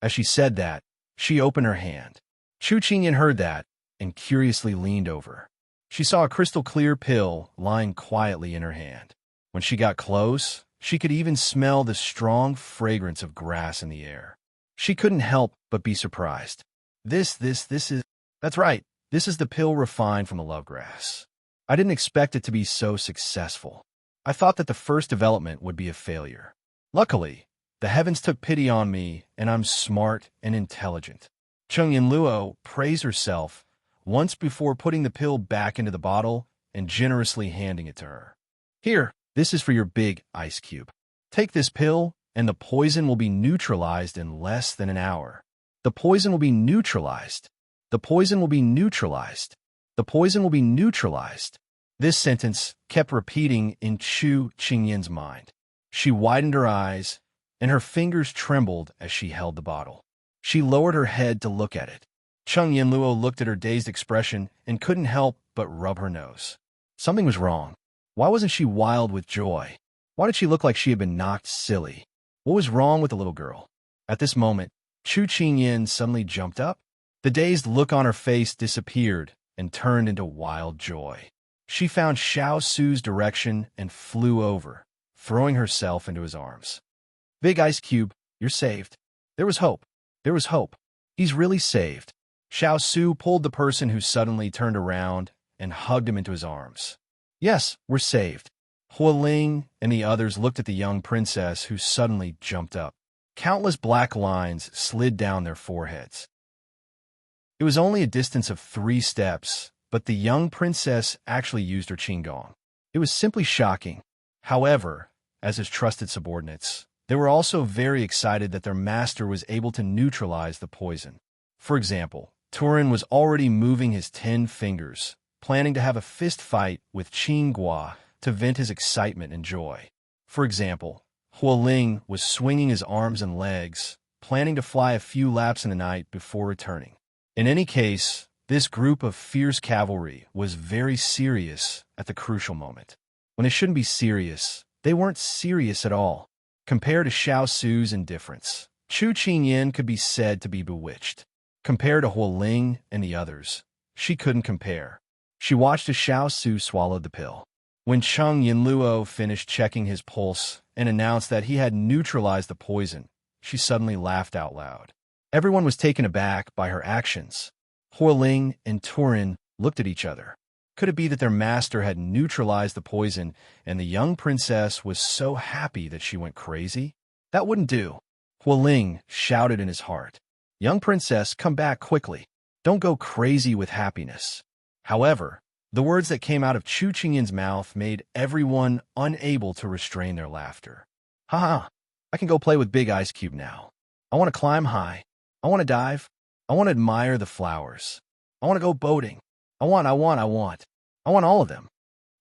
As she said that, she opened her hand. Chu Qingyan heard that and curiously leaned over. She saw a crystal-clear pill lying quietly in her hand. When she got close, she could even smell the strong fragrance of grass in the air. She couldn't help but be surprised. This is... That's right, this is the pill refined from the love grass. I didn't expect it to be so successful. I thought that the first development would be a failure. Luckily, the heavens took pity on me, and I'm smart and intelligent. Cheng Yinluo praised herself once before putting the pill back into the bottle and generously handing it to her. "Here, this is for your big ice cube. Take this pill, and the poison will be neutralized in less than an hour. The poison will be neutralized. The poison will be neutralized. The poison will be neutralized." This sentence kept repeating in Chu Qingyan's mind. She widened her eyes, and her fingers trembled as she held the bottle. She lowered her head to look at it. Cheng Yinluo looked at her dazed expression and couldn't help but rub her nose. Something was wrong. Why wasn't she wild with joy? Why did she look like she had been knocked silly? What was wrong with the little girl? At this moment, Chu Qingyan suddenly jumped up. The dazed look on her face disappeared and turned into wild joy. She found Xiao Su's direction and flew over, throwing herself into his arms. "Big Ice Cube, you're saved. There was hope. There was hope. He's really saved." Xiao Su pulled the person who suddenly turned around and hugged him into his arms. "Yes, we're saved." Hua Ling and the others looked at the young princess who suddenly jumped up. Countless black lines slid down their foreheads. It was only a distance of 3 steps, but the young princess actually used her qinggong. It was simply shocking. However, as his trusted subordinates, they were also very excited that their master was able to neutralize the poison. For example, Turin was already moving his 10 fingers, planning to have a fist fight with Qinghua to vent his excitement and joy. For example, Hua Ling was swinging his arms and legs, planning to fly a few laps in the night before returning. In any case, this group of fierce cavalry was very serious at the crucial moment. When they shouldn't be serious, they weren't serious at all. Compared to Xiao Su's indifference, Chu Qingyan could be said to be bewitched. Compared to Hua Ling and the others, she couldn't compare. She watched as Xiao Su swallowed the pill. When Cheng Yinluo finished checking his pulse and announced that he had neutralized the poison, she suddenly laughed out loud. Everyone was taken aback by her actions. Hua Ling and Turin looked at each other. Could it be that their master had neutralized the poison and the young princess was so happy that she went crazy? That wouldn't do. Hua Ling shouted in his heart. "Young princess, come back quickly. Don't go crazy with happiness." However, the words that came out of Chu Qingyan's mouth made everyone unable to restrain their laughter. "Ha! I can go play with Big Ice Cube now. I want to climb high. I want to dive. I want to admire the flowers. I want to go boating. I want all of them."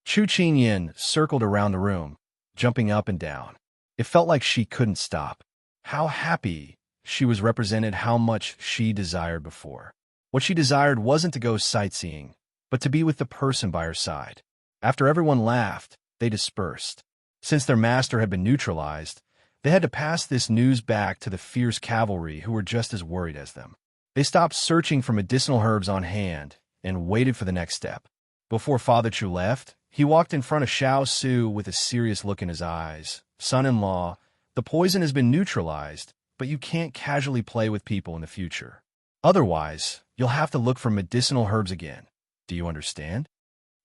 Chu Qingyan circled around the room, jumping up and down. It felt like she couldn't stop. How happy she was represented how much she desired before. What she desired wasn't to go sightseeing, but to be with the person by her side. After everyone laughed, they dispersed. Since their master had been neutralized, They had to pass this news back to the fierce cavalry who were just as worried as them. They stopped searching for medicinal herbs on hand and waited for the next step. Before Father Chu left, he walked in front of Xiao Su with a serious look in his eyes. Son-in-law, the poison has been neutralized, but you can't casually play with people in the future. Otherwise, you'll have to look for medicinal herbs again. Do you understand?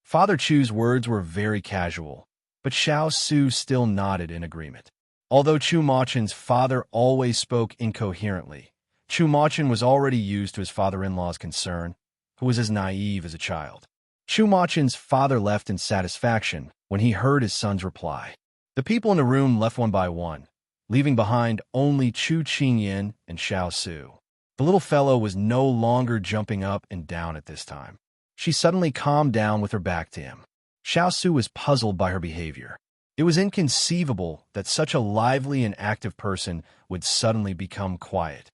Father Chu's words were very casual, but Xiao Su still nodded in agreement. Although Chu Machen's father always spoke incoherently, Chu Machen was already used to his father-in-law's concern, who was as naive as a child. Chu Machen's father left in satisfaction when he heard his son's reply. The people in the room left one by one, leaving behind only Chu Qingyan and Xiao Su. The little fellow was no longer jumping up and down at this time. She suddenly calmed down with her back to him. Xiao Su was puzzled by her behavior. It was inconceivable that such a lively and active person would suddenly become quiet.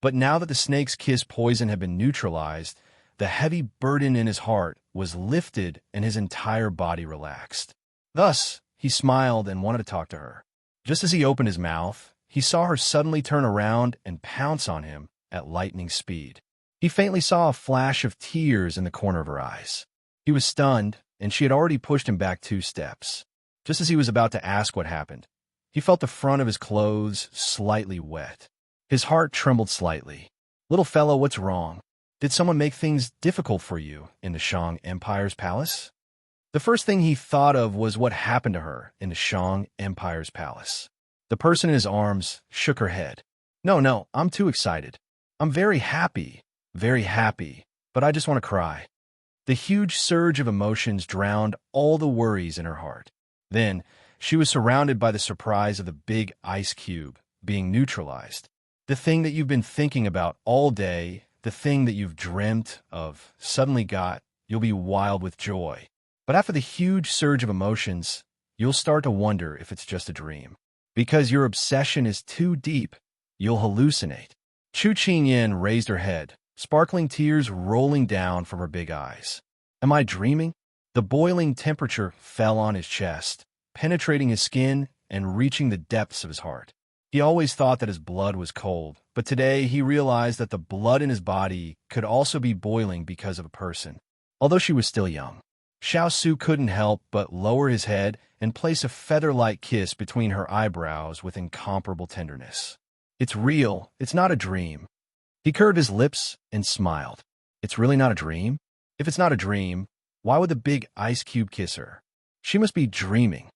But now that the snake's kiss poison had been neutralized, the heavy burden in his heart was lifted and his entire body relaxed. Thus, he smiled and wanted to talk to her. Just as he opened his mouth, he saw her suddenly turn around and pounce on him at lightning speed. He faintly saw a flash of tears in the corner of her eyes. He was stunned, and she had already pushed him back 2 steps. Just as he was about to ask what happened, he felt the front of his clothes slightly wet. His heart trembled slightly. "Little fellow, what's wrong? Did someone make things difficult for you in the Shang Empire's palace?" The first thing he thought of was what happened to her in the Shang Empire's palace. The person in his arms shook her head. No, I'm too excited. I'm very happy, but I just want to cry." The huge surge of emotions drowned all the worries in her heart. Then, she was surrounded by the surprise of the big ice cube being neutralized. The thing that you've been thinking about all day, the thing that you've dreamt of, suddenly you'll be wild with joy. But after the huge surge of emotions, you'll start to wonder if it's just a dream. Because your obsession is too deep, you'll hallucinate. Chu Qingyan raised her head, sparkling tears rolling down from her big eyes. "Am I dreaming?" The boiling temperature fell on his chest, penetrating his skin and reaching the depths of his heart. He always thought that his blood was cold, but today he realized that the blood in his body could also be boiling because of a person. Although she was still young, Xiao Su couldn't help but lower his head and place a feather-like kiss between her eyebrows with incomparable tenderness. "It's real. It's not a dream." He curved his lips and smiled. "It's really not a dream? If it's not a dream, why would the big ice cube kiss her? She must be dreaming."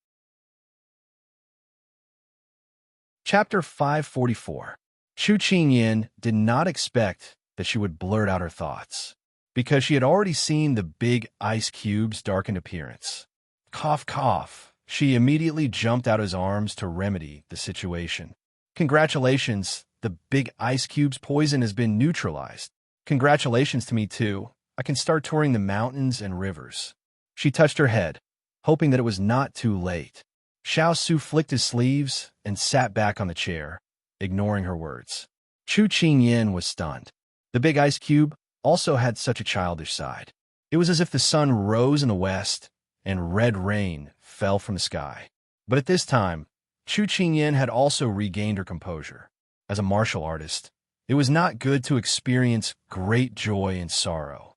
Chapter 544. Chu Qingyan did not expect that she would blurt out her thoughts, because she had already seen the big ice cube's darkened appearance. Cough, cough. She immediately jumped out of his arms to remedy the situation. "Congratulations, the big ice cube's poison has been neutralized. Congratulations to me too. I can start touring the mountains and rivers." She touched her head, hoping that it was not too late. Xiao Su flicked his sleeves and sat back on the chair, ignoring her words. Chu Qingyan was stunned. The big ice cube also had such a childish side. It was as if the sun rose in the west and red rain fell from the sky. But at this time, Chu Qingyan had also regained her composure. As a martial artist, it was not good to experience great joy and sorrow.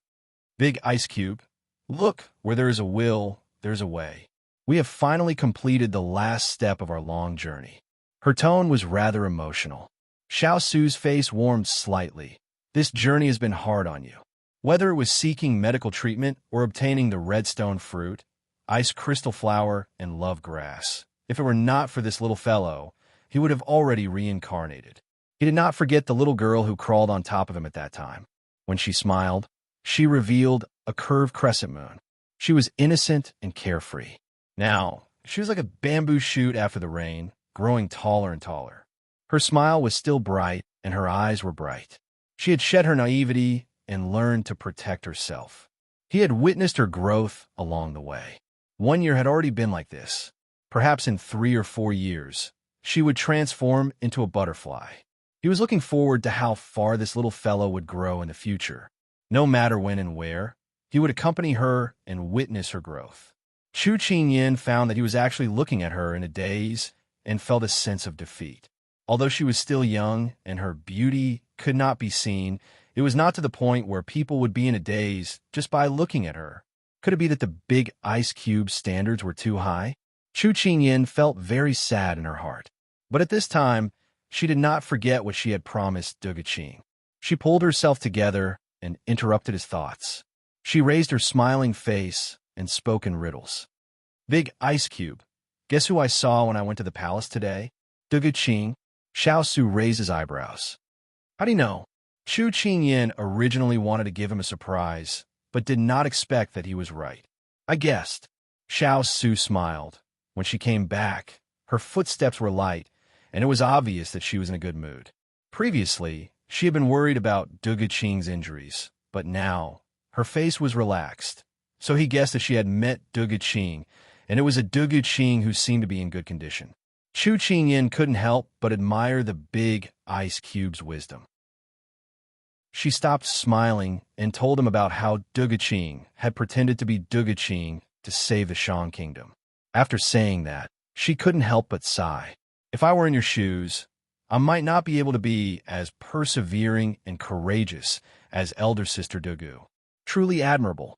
"Big ice cube, look, where there is a will, there's a way. We have finally completed the last step of our long journey." Her tone was rather emotional. Xiao Su's face warmed slightly. "This journey has been hard on you. Whether it was seeking medical treatment or obtaining the redstone fruit, ice crystal flower, and love grass. If it were not for this little fellow, he would have already reincarnated." He did not forget the little girl who crawled on top of him at that time. When she smiled, she revealed a curved crescent moon. She was innocent and carefree. Now, she was like a bamboo shoot after the rain, growing taller and taller. Her smile was still bright, and her eyes were bright. She had shed her naivety and learned to protect herself. He had witnessed her growth along the way. 1 year had already been like this. Perhaps in 3 or 4 years, she would transform into a butterfly. He was looking forward to how far this little fellow would grow in the future. No matter when and where, he would accompany her and witness her growth. Chu Qingyan found that he was actually looking at her in a daze and felt a sense of defeat. Although she was still young and her beauty could not be seen, it was not to the point where people would be in a daze just by looking at her. Could it be that the big ice cube standards were too high? Chu Qingyin felt very sad in her heart. But at this time, she did not forget what she had promised Duguqing. She pulled herself together and interrupted his thoughts. She raised her smiling face and spoke in riddles. Big ice cube. Guess who I saw when I went to the palace today? Duguqing. Xiao Su raised his eyebrows. How do you know? Chu Qingyin originally wanted to give him a surprise, but did not expect that he was right. I guessed. Xiao Su smiled. When she came back, her footsteps were light, and it was obvious that she was in a good mood. Previously, she had been worried about Duguqing's injuries, but now, her face was relaxed. So he guessed that she had met Duguqing, and it was a Duguqing who seemed to be in good condition. Chu Qingyin couldn't help but admire the big ice cube's wisdom. She stopped smiling and told him about how Duguqing had pretended to be Duguqing to save the Shang kingdom. After saying that, she couldn't help but sigh. If I were in your shoes, I might not be able to be as persevering and courageous as elder sister Dugu. Truly admirable.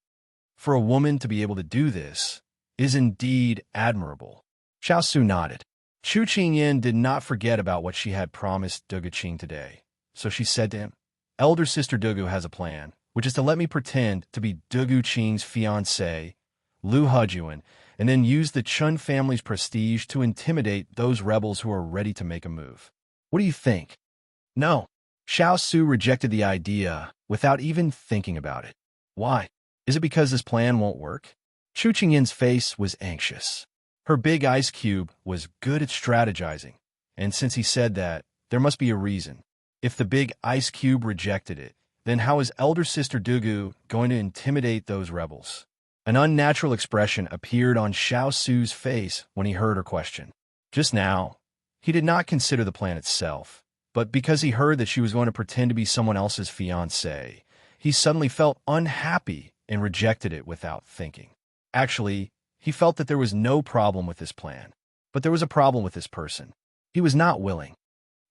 For a woman to be able to do this is indeed admirable. Xiao Su nodded. Chu Qingyin did not forget about what she had promised Duguqing today, so she said to him, Elder sister Dugu has a plan, which is to let me pretend to be Duguqing's fiancé, Lu Hejuan, and then use the Chun family's prestige to intimidate those rebels who are ready to make a move. What do you think? No. Xiao Su rejected the idea without even thinking about it. Why? Is it because this plan won't work? Chu Qingyin's face was anxious. Her big ice cube was good at strategizing, and since he said that, there must be a reason. If the big ice cube rejected it, then how is elder sister Dugu going to intimidate those rebels? An unnatural expression appeared on Xiao Su's face when he heard her question. Just now, he did not consider the plan itself, but because he heard that she was going to pretend to be someone else's fiancé, he suddenly felt unhappy and rejected it without thinking. Actually, he felt that there was no problem with this plan, but there was a problem with this person. He was not willing.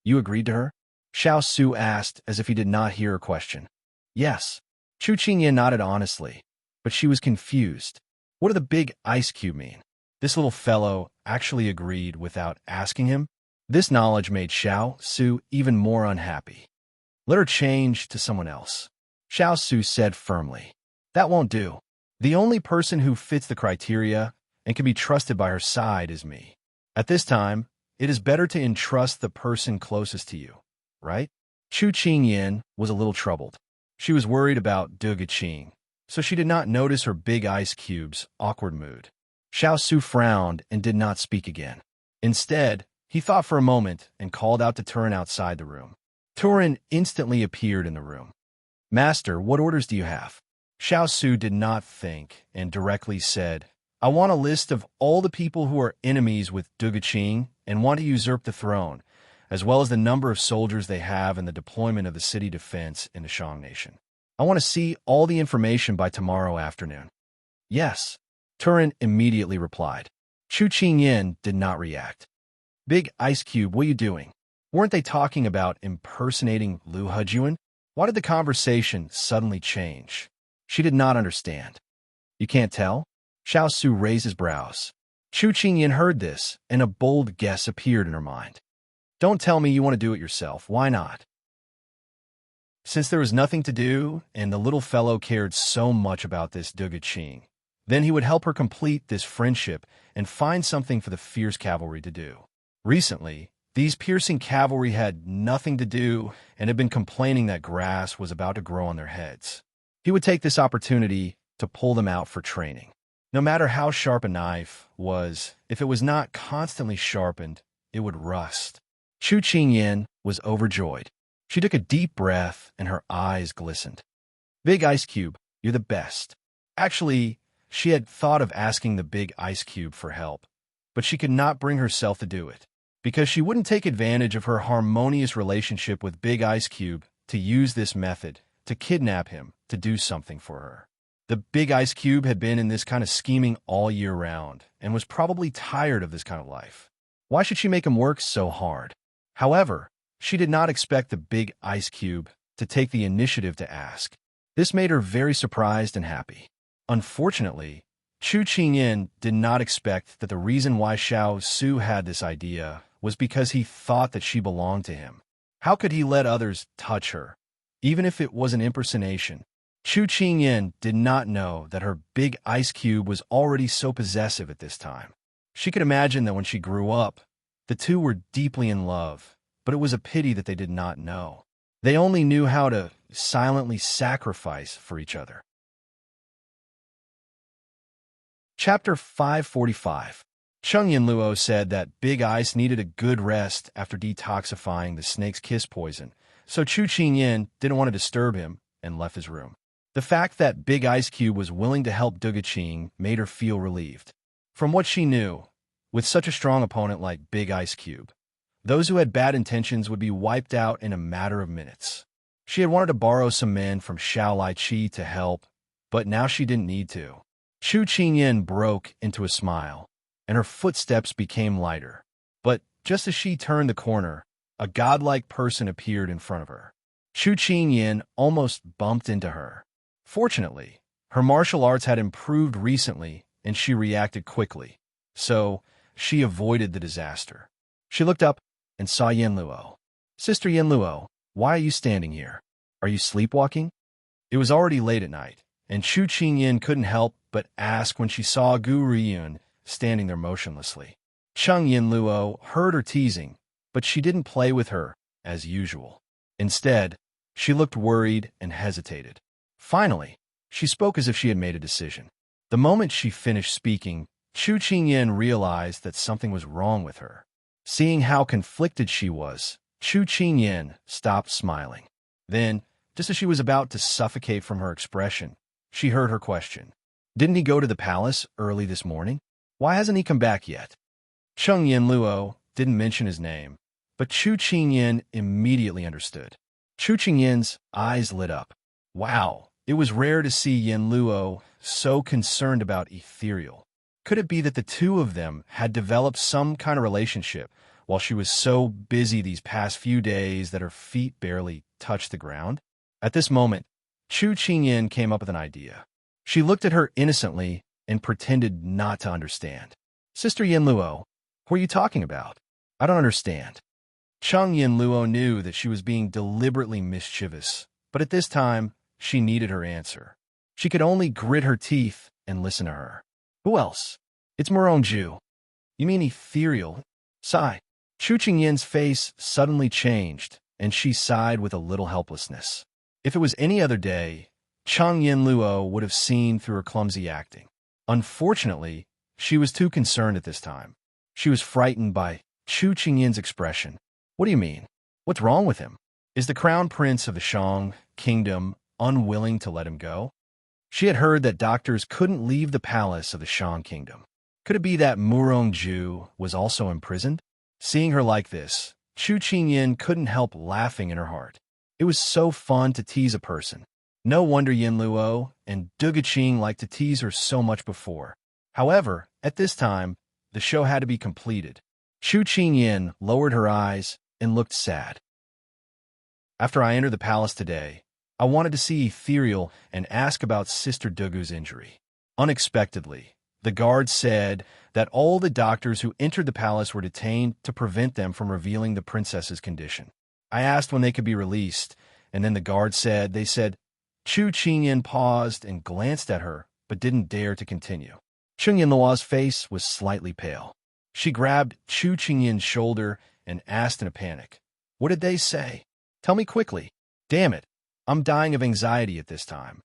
You agreed to her? Xiao Su asked as if he did not hear her question. Yes. Chu Qingyin nodded honestly, but she was confused. What did the big ice cube mean? This little fellow actually agreed without asking him? This knowledge made Xiao Su even more unhappy. Let her change to someone else. Xiao Su said firmly. That won't do. The only person who fits the criteria and can be trusted by her side is me. At this time, it is better to entrust the person closest to you, right? Chu Qingyin was a little troubled. She was worried about Duguqing, so she did not notice her big ice cube's awkward mood. Xiao Su frowned and did not speak again. Instead, he thought for a moment and called out to Turin outside the room. Turin instantly appeared in the room. Master, what orders do you have? Xiao Su did not think and directly said, I want a list of all the people who are enemies with Duguqing and want to usurp the throne, as well as the number of soldiers they have and the deployment of the city defense in the Shang nation. I want to see all the information by tomorrow afternoon. Yes, Turin immediately replied. Chu Qingyin did not react. Big Ice Cube, what are you doing? Weren't they talking about impersonating Lu Hejuan? Why did the conversation suddenly change? She did not understand. You can't tell? Xiao Su raised his brows. Chu Qingyin heard this, and a bold guess appeared in her mind. Don't tell me you want to do it yourself. Why not? Since there was nothing to do, and the little fellow cared so much about this Duguqing, then he would help her complete this friendship and find something for the fierce cavalry to do. Recently, these piercing cavalry had nothing to do and had been complaining that grass was about to grow on their heads. He would take this opportunity to pull them out for training. No matter how sharp a knife was, if it was not constantly sharpened, it would rust. Chu Qingyin was overjoyed. She took a deep breath and her eyes glistened. Big Ice Cube, you're the best. Actually, she had thought of asking the Big Ice Cube for help, but she could not bring herself to do it, because she wouldn't take advantage of her harmonious relationship with Big Ice Cube to use this method to kidnap him to do something for her. The Big Ice Cube had been in this kind of scheming all year round and was probably tired of this kind of life. Why should she make him work so hard? However, she did not expect the big ice cube to take the initiative to ask. This made her very surprised and happy. Unfortunately, Chu Qingyin did not expect that the reason why Xiao Su had this idea was because he thought that she belonged to him. How could he let others touch her, even if it was an impersonation? Chu Qingyin did not know that her big ice cube was already so possessive at this time. She could imagine that when she grew up, the two were deeply in love, but it was a pity that they did not know. They only knew how to silently sacrifice for each other. Chapter 545. Cheng Yinluo said that Big Ice needed a good rest after detoxifying the snake's kiss poison, so Chu Qingyin didn't want to disturb him and left his room. The fact that Big Ice Cube was willing to help Dugaching made her feel relieved. From what she knew, with such a strong opponent like Big Ice Cube, those who had bad intentions would be wiped out in a matter of minutes. She had wanted to borrow some men from Xiao Lai Chi to help, but now she didn't need to. Chu Qingyin broke into a smile, and her footsteps became lighter. But just as she turned the corner, a godlike person appeared in front of her. Chu Qingyin almost bumped into her. Fortunately, her martial arts had improved recently, and she reacted quickly, so she avoided the disaster. She looked up and saw Yinluo. "Sister Yinluo, why are you standing here? Are you sleepwalking?" It was already late at night, and Chu Qingyin couldn't help but ask when she saw Gu Riyun standing there motionlessly. Cheng Yinluo heard her teasing, but she didn't play with her as usual. Instead, she looked worried and hesitated. Finally, she spoke as if she had made a decision. The moment she finished speaking, Chu Qingyin realized that something was wrong with her. Seeing how conflicted she was, Chu Qingyin stopped smiling. Then, just as she was about to suffocate from her expression, she heard her question. "Didn't he go to the palace early this morning? Why hasn't he come back yet?" Cheng Yinluo didn't mention his name, but Chu Qingyin immediately understood. Chu Qingyin's eyes lit up. Wow, it was rare to see Yinluo so concerned about Ethereal. Could it be that the two of them had developed some kind of relationship while she was so busy these past few days that her feet barely touched the ground? At this moment, Chu Qingyin came up with an idea. She looked at her innocently and pretended not to understand. "Sister Yinluo, what are you talking about? I don't understand." Cheng Yinluo knew that she was being deliberately mischievous, but at this time, she needed her answer. She could only grit her teeth and listen to her. "Who else? It's Morongju." "You mean Ethereal?" Sigh. Chu Qingyin's face suddenly changed, and she sighed with a little helplessness. If it was any other day, Cheng Yinluo would have seen through her clumsy acting. Unfortunately, she was too concerned at this time. She was frightened by Chu Qingyin's expression. "What do you mean? What's wrong with him? Is the crown prince of the Shang kingdom unwilling to let him go?" She had heard that doctors couldn't leave the palace of the Shang kingdom. Could it be that Murongju was also imprisoned? Seeing her like this, Chu Qingyin couldn't help laughing in her heart. It was so fun to tease a person. No wonder Yinluo and Dugaching liked to tease her so much before. However, at this time, the show had to be completed. Chu Qingyin lowered her eyes and looked sad. "After I entered the palace today, I wanted to see Ethereal and ask about Sister Dugu's injury. Unexpectedly, the guard said that all the doctors who entered the palace were detained to prevent them from revealing the princess's condition. I asked when they could be released, and then the guard said, Chu Qingyin paused and glanced at her, but didn't dare to continue. Cheng Yinluo's face was slightly pale. She grabbed Chu Qingyin's shoulder and asked in a panic, "What did they say? Tell me quickly. Damn it, I'm dying of anxiety at this time."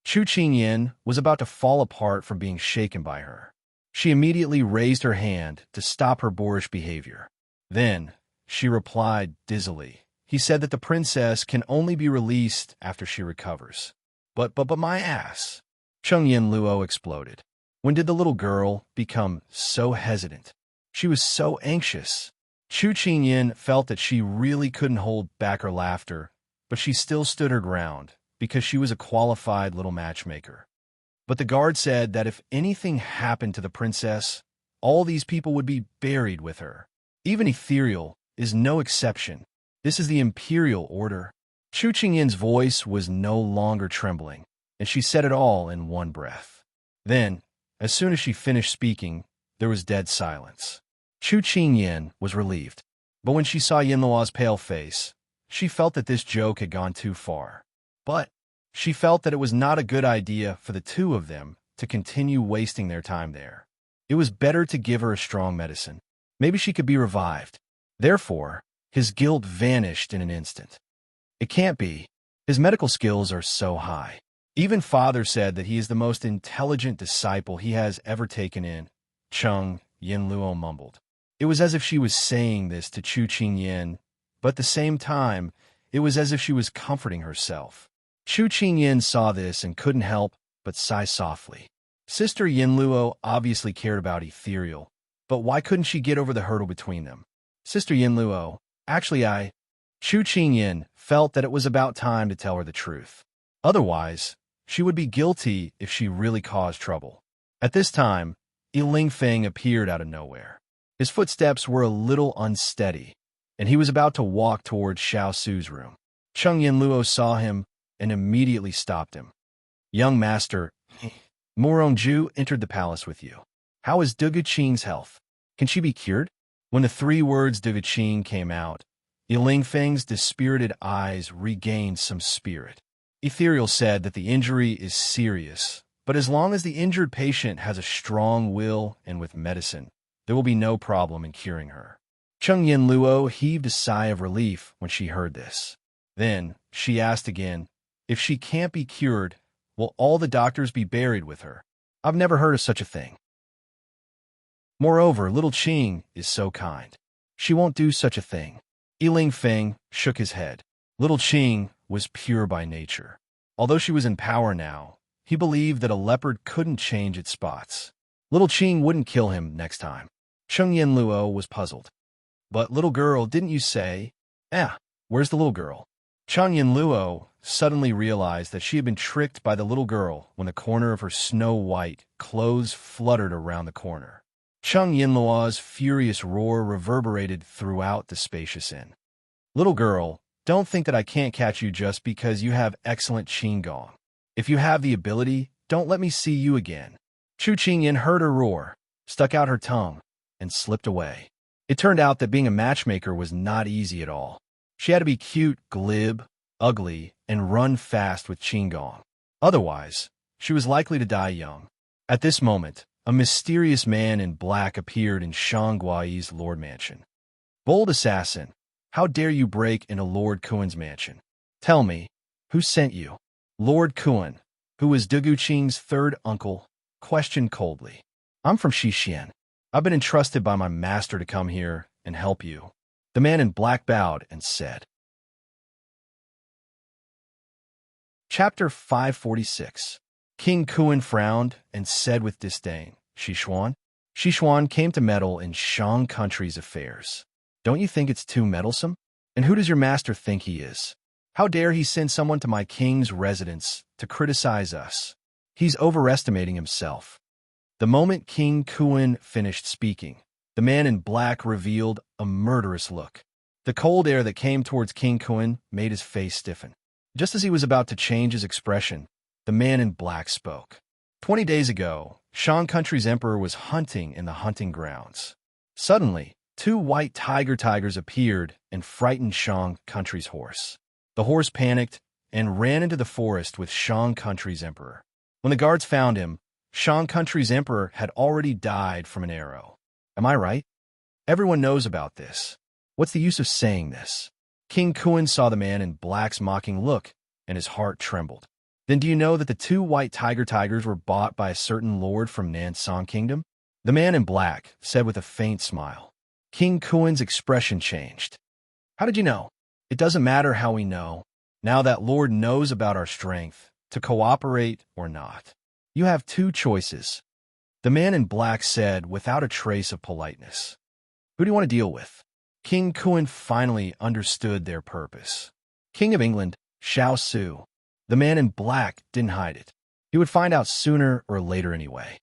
Chu Qingyin was about to fall apart from being shaken by her. She immediately raised her hand to stop her boorish behavior. Then, she replied dizzily. He said that the princess can only be released after she recovers. But my ass. Cheng Yinluo exploded. When did the little girl become so hesitant? She was so anxious. Chu Qingyin felt that she really couldn't hold back her laughter, but she still stood her ground because she was a qualified little matchmaker. But the guard said that if anything happened to the princess, all these people would be buried with her. Even ethereal is no exception. This is the imperial order. Chu Qingyin's voice was no longer trembling, and she said it all in one breath. Then, as soon as she finished speaking, there was dead silence. Chu Qingyin was relieved, but when she saw Yinluo's pale face, she felt that this joke had gone too far. But she felt that it was not a good idea for the two of them to continue wasting their time there. It was better to give her a strong medicine. Maybe she could be revived. Therefore, his guilt vanished in an instant. It can't be. His medical skills are so high. Even father said that he is the most intelligent disciple he has ever taken in. Chung, Yinluo mumbled. It was as if she was saying this to Chu Qingyin, but at the same time, it was as if she was comforting herself. Chu Qingyin saw this and couldn't help but sigh softly. Sister Yinluo obviously cared about ethereal, but why couldn't she get over the hurdle between them? Sister Yinluo, actually Chu Qingyin felt that it was about time to tell her the truth. Otherwise, she would be guilty if she really caused trouble. At this time, Ling Feng appeared out of nowhere. His footsteps were a little unsteady, and he was about to walk towards Xiao Su's room. Chung Yinluo saw him and immediately stopped him. Young master, Morongju entered the palace with you. How is Dugu Qing's health? Can she be cured? When the three words Dugu Qing came out, Ling Feng's dispirited eyes regained some spirit. Ethereal said that the injury is serious, but as long as the injured patient has a strong will and with medicine, there will be no problem in curing her. Chung Yinluo heaved a sigh of relief when she heard this. Then she asked again, if she can't be cured, will all the doctors be buried with her? I've never heard of such a thing. Moreover, little Qing is so kind. She won't do such a thing. Ling Feng shook his head. Little Qing was pure by nature. Although she was in power now, he believed that a leopard couldn't change its spots. Little Qing wouldn't kill him next time. Chung Yinluo was puzzled. But little girl, didn't you say? Where's the little girl? Chung Yinluo suddenly realized that she had been tricked by the little girl when the corner of her snow-white clothes fluttered around the corner. Chung Yinluo's furious roar reverberated throughout the spacious inn. Little girl, don't think that I can't catch you just because you have excellent qinggong. If you have the ability, don't let me see you again. Chu Qingyin heard her roar, stuck out her tongue, and slipped away. It turned out that being a matchmaker was not easy at all. She had to be cute, glib, ugly, and run fast with qinggong. Otherwise, she was likely to die young. At this moment, a mysterious man in black appeared in Shang Guai's lord mansion. Bold assassin, how dare you break into Lord Kuan's mansion? Tell me, who sent you? Lord Kuan, who was Dugu Qing's third uncle, questioned coldly. I'm from Xixian. I've been entrusted by my master to come here and help you. The man in black bowed and said. Chapter 546. King Kuan frowned and said with disdain, Xishuan? Xishuan came to meddle in Shang country's affairs. Don't you think it's too meddlesome? And who does your master think he is? How dare he send someone to my king's residence to criticize us? He's overestimating himself. The moment King Kuan finished speaking, the man in black revealed a murderous look. The cold air that came towards King Kuan made his face stiffen. Just as he was about to change his expression, the man in black spoke. 20 days ago, Shang country's emperor was hunting in the hunting grounds. Suddenly, two white tigers appeared and frightened Shang country's horse. The horse panicked and ran into the forest with Shang country's emperor. When the guards found him, Shang country's emperor had already died from an arrow. Am I right? Everyone knows about this. What's the use of saying this? King Kuan saw the man in black's mocking look, and his heart trembled. Then do you know that the two white tigers were bought by a certain lord from Nansong Kingdom? The man in black said with a faint smile. King Kuan's expression changed. How did you know? It doesn't matter how we know. Now that lord knows about our strength, to cooperate or not. You have two choices. The man in black said without a trace of politeness. Who do you want to deal with? King Kuan finally understood their purpose. King of England, Xiao Su. The man in black didn't hide it. He would find out sooner or later anyway.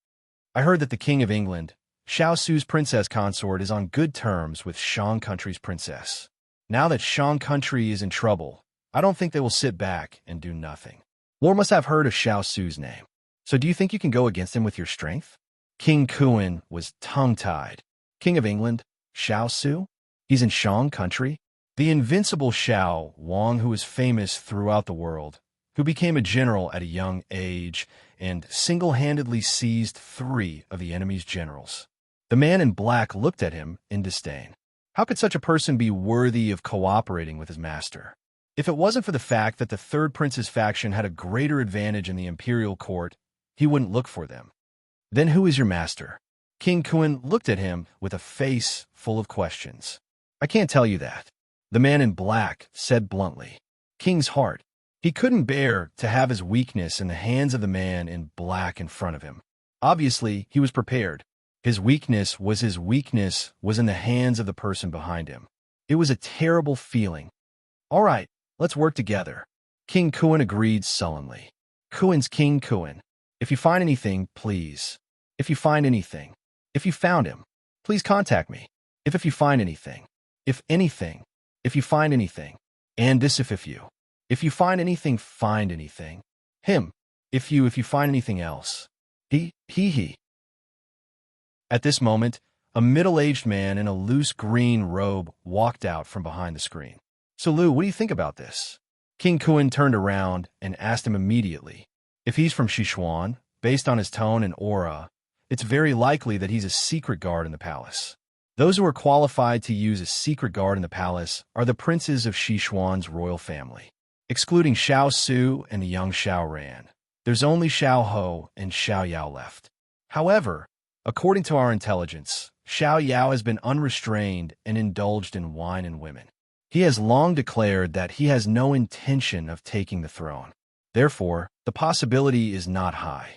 I heard that the King of England, Xiao Su's princess consort is on good terms with Shang Country's princess. Now that Shang Country is in trouble, I don't think they will sit back and do nothing. Lord must have heard of Xiao Su's name. So do you think you can go against him with your strength? King Kuan was tongue-tied. King of England, Xiao Su? He's in Shang Country? The invincible Xiao Wang, who is famous throughout the world, who became a general at a young age and single-handedly seized 3 of the enemy's generals. The man in black looked at him in disdain. How could such a person be worthy of cooperating with his master? If it wasn't for the fact that the third prince's faction had a greater advantage in the imperial court, he wouldn't look for them. Then who is your master? King Kuan looked at him with a face full of questions. I can't tell you that. The man in black said bluntly. King's heart. He couldn't bear to have his weakness in the hands of the man in black in front of him. Obviously, he was prepared. His weakness was in the hands of the person behind him. It was a terrible feeling. All right, let's work together. King Kuan agreed sullenly. Kuan's King Kuan. If you find anything, please. If you find anything. If you found him, please contact me. If you find anything. If anything. If you find anything. And this if you. If you find anything, find anything. Him. If you find anything else. He. At this moment, a middle-aged man in a loose green robe walked out from behind the screen. So Lu, what do you think about this? King Kuan turned around and asked him immediately. If he's from Sichuan, based on his tone and aura, it's very likely that he's a secret guard in the palace. Those who are qualified to use a secret guard in the palace are the princes of Sichuan's royal family. Excluding Xiao Su and the young Xiao Ran, there's only Xiao Ho and Xiao Yao left. However, according to our intelligence, Xiao Yao has been unrestrained and indulged in wine and women. He has long declared that he has no intention of taking the throne. Therefore, the possibility is not high.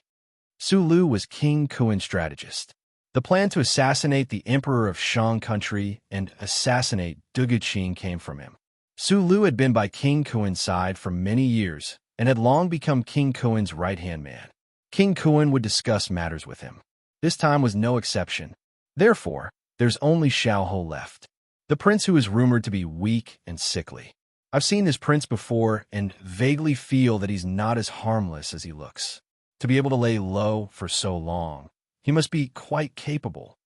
Su Lu was King Kuan's strategist. The plan to assassinate the emperor of Shang Country and assassinate Duge Qing came from him. Su Lu had been by King Kuan's side for many years and had long become King Kuan's right-hand man. King Kuan would discuss matters with him. This time was no exception. Therefore, there's only Xiao Ho left, the prince who is rumored to be weak and sickly. I've seen this prince before and vaguely feel that he's not as harmless as he looks. To be able to lay low for so long, he must be quite capable.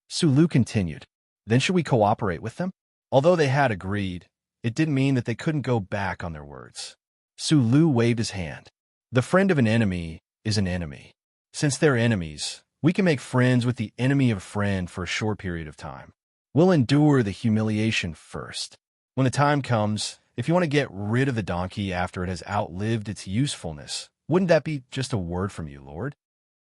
Su Lu continued. Then should we cooperate with them? Although they had agreed, it didn't mean that they couldn't go back on their words. Su Lu waved his hand. The friend of an enemy is an enemy. Since they're enemies, we can make friends with the enemy of a friend for a short period of time. We'll endure the humiliation first. When the time comes, if you want to get rid of the donkey after it has outlived its usefulness, wouldn't that be just a word from you, Lord?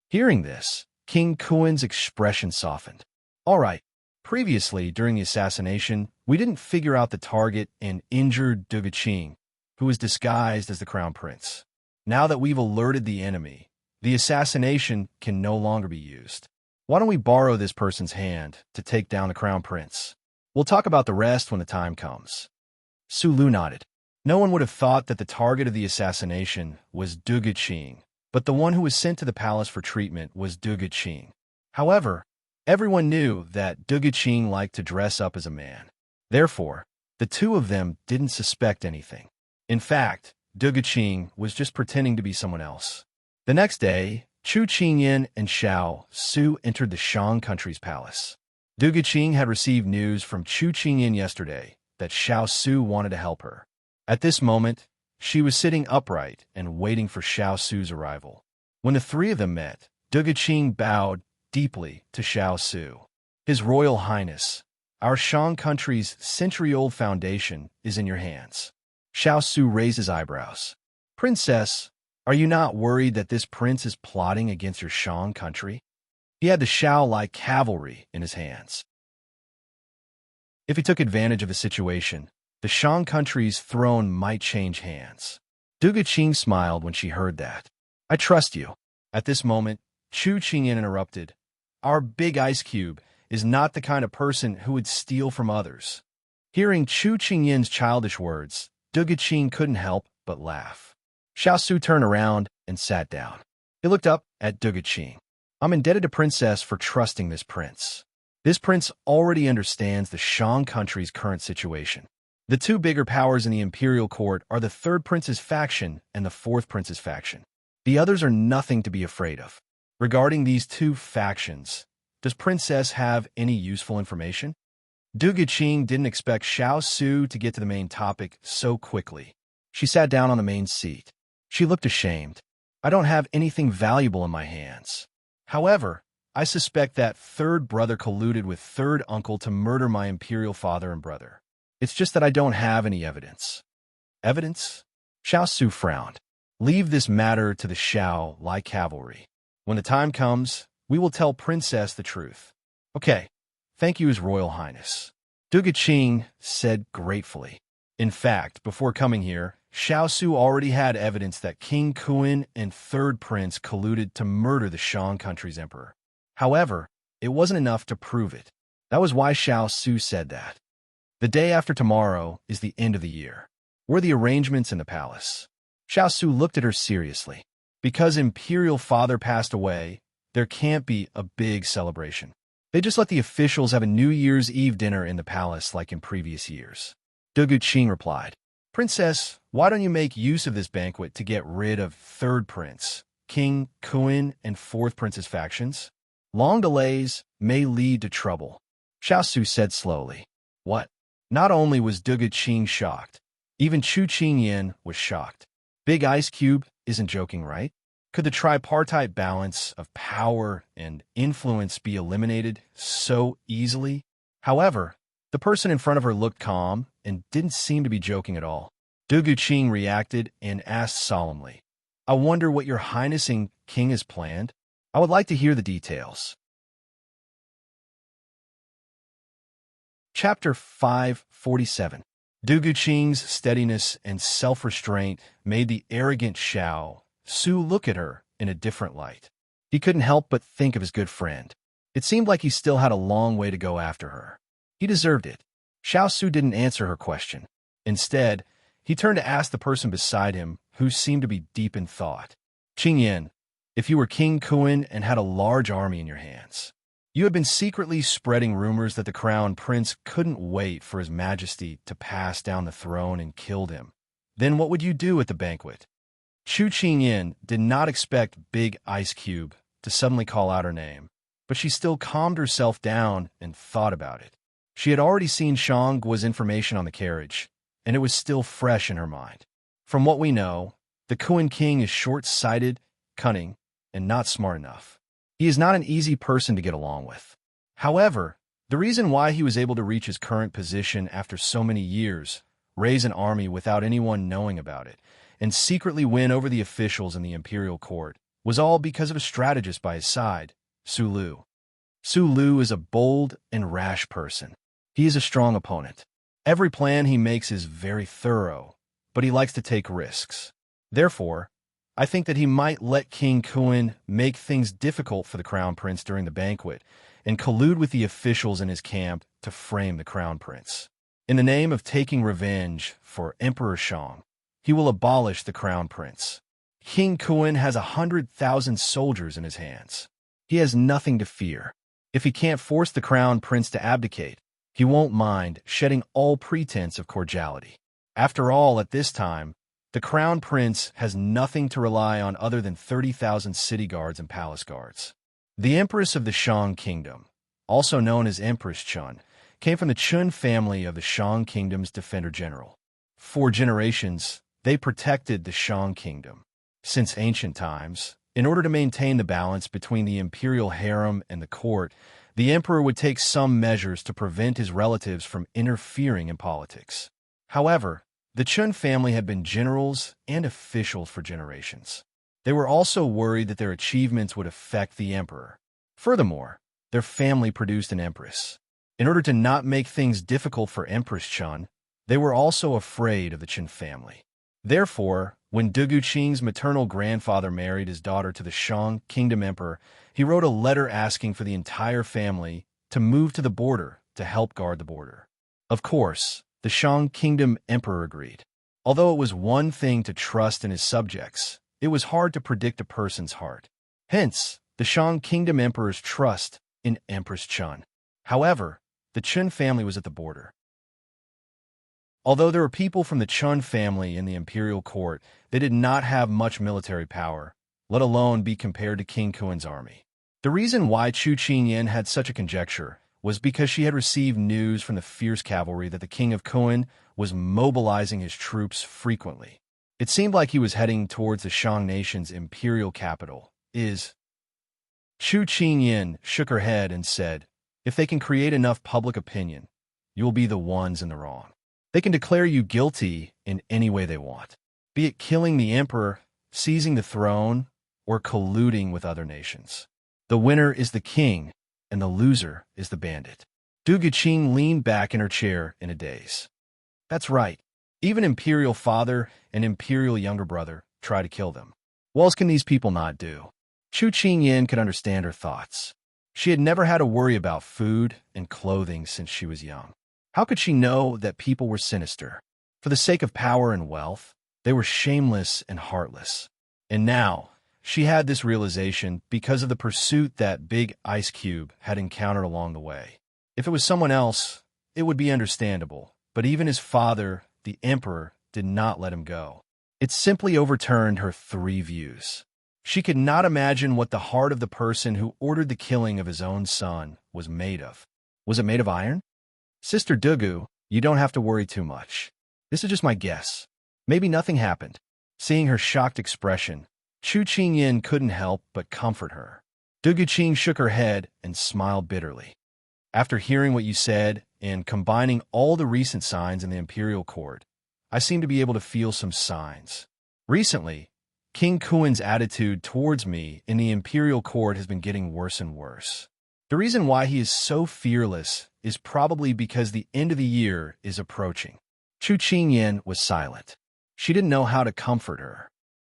Hearing this, King Kuan's expression softened. All right, previously during the assassination, we didn't figure out the target and injured Duge Qing, who was disguised as the crown prince. Now that we've alerted the enemy, the assassination can no longer be used. Why don't we borrow this person's hand to take down the crown prince? We'll talk about the rest when the time comes. Su Lu nodded. No one would have thought that the target of the assassination was Duge Qing, but the one who was sent to the palace for treatment was Duge Qing. However, everyone knew that Duge Qing liked to dress up as a man. Therefore, the two of them didn't suspect anything. In fact, Duge Qing was just pretending to be someone else. The next day, Chu Qingyan and Xiao Su entered the Shang Country's palace. Duge Qing had received news from Chu Qingyan yesterday that Xiao Su wanted to help her. At this moment, she was sitting upright and waiting for Xiao Su's arrival. When the three of them met, Duge Qing bowed deeply to Xiao Su. His Royal Highness, our Shang Country's century-old foundation is in your hands. Xiao Su raised his eyebrows. Princess, are you not worried that this prince is plotting against your Shang Country? He had the Xiao-like cavalry in his hands. If he took advantage of the situation, the Shang Country's throne might change hands. Duge Qing smiled when she heard that. I trust you. At this moment, Chu Qingyan interrupted. Our big ice cube is not the kind of person who would steal from others. Hearing Chu Qingyan's childish words, Duge Qing couldn't help but laugh. Xiao Su turned around and sat down. He looked up at Duge Qing. I'm indebted to Princess for trusting this prince. This prince already understands the Shang country's current situation. The two bigger powers in the imperial court are the third prince's faction and the fourth prince's faction. The others are nothing to be afraid of. Regarding these two factions, does Princess have any useful information? Du Guqing didn't expect Xiao Su to get to the main topic so quickly. She sat down on the main seat. She looked ashamed. I don't have anything valuable in my hands. However, I suspect that third brother colluded with third uncle to murder my imperial father and brother. It's just that I don't have any evidence. Evidence? Xiao Su frowned. Leave this matter to the Xiao Lai cavalry. When the time comes, we will tell Princess the truth. Okay. Thank you, His Royal Highness. Du Guqing said gratefully. In fact, before coming here, Xiao Su already had evidence that King Kuan and Third Prince colluded to murder the Shang country's emperor. However, it wasn't enough to prove it. That was why Xiao Su said that. The day after tomorrow is the end of the year. Were the arrangements in the palace? Xiao Su looked at her seriously. Because Imperial Father passed away, there can't be a big celebration. They just let the officials have a New Year's Eve dinner in the palace like in previous years. Du Guqing replied, Princess, why don't you make use of this banquet to get rid of Third Prince, King Kuan, and Fourth Prince's factions? Long delays may lead to trouble. Xiao Su said slowly. What? Not only was Du Guqing shocked, even Chu Qingyan was shocked. Big Ice Cube isn't joking, right? Could the tripartite balance of power and influence be eliminated so easily? However, the person in front of her looked calm and didn't seem to be joking at all. Du Guqing reacted and asked solemnly, I wonder what your highness and king has planned? I would like to hear the details. Chapter 547. Du Guqing's steadiness and self-restraint made the arrogant Xiao Su look at her in a different light. He couldn't help but think of his good friend. It seemed like he still had a long way to go after her. He deserved it. Xiao Su didn't answer her question. Instead, he turned to ask the person beside him, who seemed to be deep in thought. Qingyan, if you were King Kuan and had a large army in your hands, you had been secretly spreading rumors that the crown prince couldn't wait for his majesty to pass down the throne and killed him, then what would you do at the banquet? Chu Qingyan did not expect Big Ice Cube to suddenly call out her name, but she still calmed herself down and thought about it. She had already seen Shangguo's information on the carriage, and it was still fresh in her mind. From what we know, the Kuan king is short-sighted, cunning, and not smart enough. He is not an easy person to get along with. However, the reason why he was able to reach his current position after so many years, raise an army without anyone knowing about it, and secretly win over the officials in the imperial court, was all because of a strategist by his side, Su Lu. Su Lu is a bold and rash person. He is a strong opponent. Every plan he makes is very thorough, but he likes to take risks. Therefore, I think that he might let King Kuan make things difficult for the crown prince during the banquet and collude with the officials in his camp to frame the crown prince. In the name of taking revenge for Emperor Shang, he will abolish the crown prince. King Kuan has 100,000 soldiers in his hands. He has nothing to fear. If he can't force the crown prince to abdicate, he won't mind shedding all pretense of cordiality. After all, at this time, the crown prince has nothing to rely on other than 30,000 city guards and palace guards. The empress of the Shang kingdom, also known as Empress Chun, came from the Chun family of the Shang kingdom's defender general. For generations, they protected the Shang kingdom. Since ancient times, in order to maintain the balance between the imperial harem and the court, the emperor would take some measures to prevent his relatives from interfering in politics. However, the Chun family had been generals and officials for generations. They were also worried that their achievements would affect the emperor. Furthermore, their family produced an empress. In order to not make things difficult for Empress Chun, they were also afraid of the Chun family. Therefore, when Du Guqing's maternal grandfather married his daughter to the Shang kingdom emperor, he wrote a letter asking for the entire family to move to the border to help guard the border. Of course, the Shang kingdom emperor agreed. Although it was one thing to trust in his subjects, it was hard to predict a person's heart. Hence, the Shang Kingdom Emperor's trust in Empress Chun. However, the Chun family was at the border. Although there were people from the Chun family in the imperial court, they did not have much military power, let alone be compared to King Kuan's army. The reason why Chu Qingyan had such a conjecture was because she had received news from the fierce cavalry that the King of Kuan was mobilizing his troops frequently. It seemed like he was heading towards the Shang nation's imperial capital. Chu Qingyan shook her head and said, "If they can create enough public opinion, you will be the ones in the wrong. They can declare you guilty in any way they want, be it killing the emperor, seizing the throne, or colluding with other nations. The winner is the king, and the loser is the bandit." Du Guqing leaned back in her chair in a daze. That's right. Even imperial father and imperial younger brother try to kill them. What else can these people not do? Chu Qingyan could understand her thoughts. She had never had to worry about food and clothing since she was young. How could she know that people were sinister? For the sake of power and wealth, they were shameless and heartless. And now, she had this realization because of the pursuit that Big Ice Cube had encountered along the way. If it was someone else, it would be understandable, but even his father, the emperor, did not let him go. It simply overturned her three views. She could not imagine what the heart of the person who ordered the killing of his own son was made of. Was it made of iron? Sister Dugu, you don't have to worry too much. This is just my guess. Maybe nothing happened. Seeing her shocked expression, Chu Qingyan couldn't help but comfort her. Du Guqing shook her head and smiled bitterly. After hearing what you said and combining all the recent signs in the imperial court, I seem to be able to feel some signs. Recently, King Kuan's attitude towards me in the imperial court has been getting worse and worse. The reason why he is so fearless is probably because the end of the year is approaching. Chu Qingyan was silent. She didn't know how to comfort her.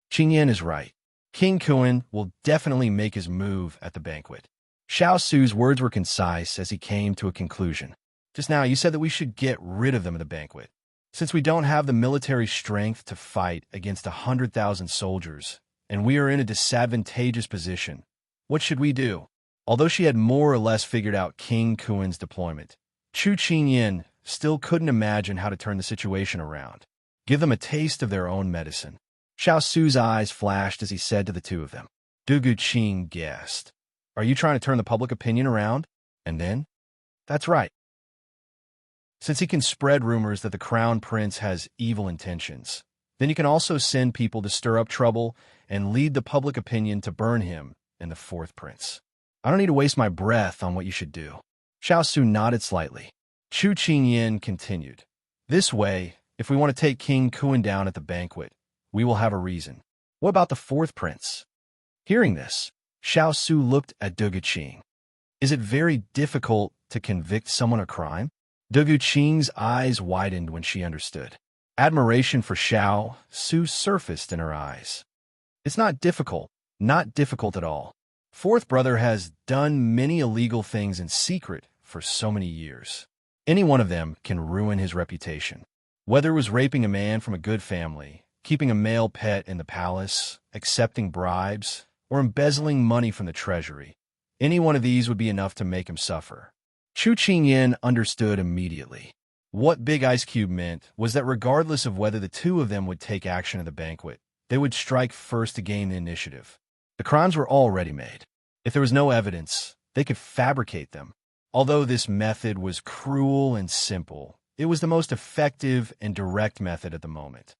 Qingyan is right. King Kuan will definitely make his move at the banquet. Xiao Su's words were concise as he came to a conclusion. Just now, you said that we should get rid of them at the banquet. Since we don't have the military strength to fight against 100,000 soldiers, and we are in a disadvantageous position, what should we do? Although she had more or less figured out King Kuan's deployment, Chu Qingyan still couldn't imagine how to turn the situation around. Give them a taste of their own medicine. Xiao Su's eyes flashed as he said to the two of them. Du Guqing guessed. Are you trying to turn the public opinion around? And then? That's right. Since he can spread rumors that the crown prince has evil intentions, then you can also send people to stir up trouble and lead the public opinion to burn him and the fourth prince. I don't need to waste my breath on what you should do. Xiao Su nodded slightly. Chu Qingyan continued. This way, if we want to take King Kuan down at the banquet, we will have a reason. What about the fourth prince? Hearing this, Xiao Su looked at Du Guqing. Is it very difficult to convict someone of crime? Du Guqing's eyes widened when she understood. Admiration for Xiao Su surfaced in her eyes. It's not difficult at all. Fourth brother has done many illegal things in secret for so many years. Any one of them can ruin his reputation. Whether it was raping a man from a good family, keeping a male pet in the palace, accepting bribes, or embezzling money from the treasury, any one of these would be enough to make him suffer. Chu Qingyan understood immediately. What Big Ice Cube meant was that regardless of whether the two of them would take action at the banquet, they would strike first to gain the initiative. The crimes were already made. If there was no evidence, they could fabricate them. Although this method was cruel and simple, it was the most effective and direct method at the moment.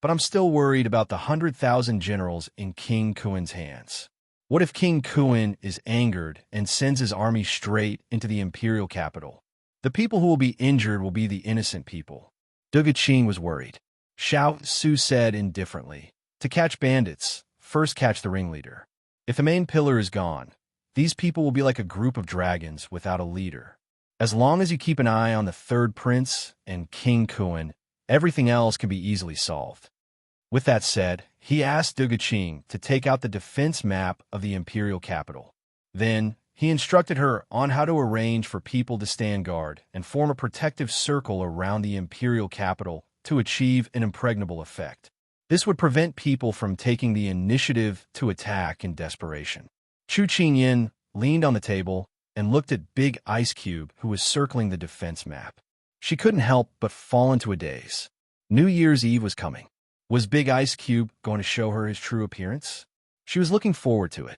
But I'm still worried about the 100,000 generals in King Kuan's hands. What if King Kuan is angered and sends his army straight into the imperial capital? The people who will be injured will be the innocent people. Du Guqing was worried. Xiao Su said indifferently, to catch bandits, first catch the ringleader. If the main pillar is gone, these people will be like a group of dragons without a leader. As long as you keep an eye on the third prince and King Kuan, everything else can be easily solved. With that said, he asked Du Guqing to take out the defense map of the imperial capital. Then, he instructed her on how to arrange for people to stand guard and form a protective circle around the imperial capital to achieve an impregnable effect. This would prevent people from taking the initiative to attack in desperation. Chu Qingyin leaned on the table and looked at Big Ice Cube, who was circling the defense map. She couldn't help but fall into a daze. New Year's Eve was coming. Was Big Ice Cube going to show her his true appearance? She was looking forward to it.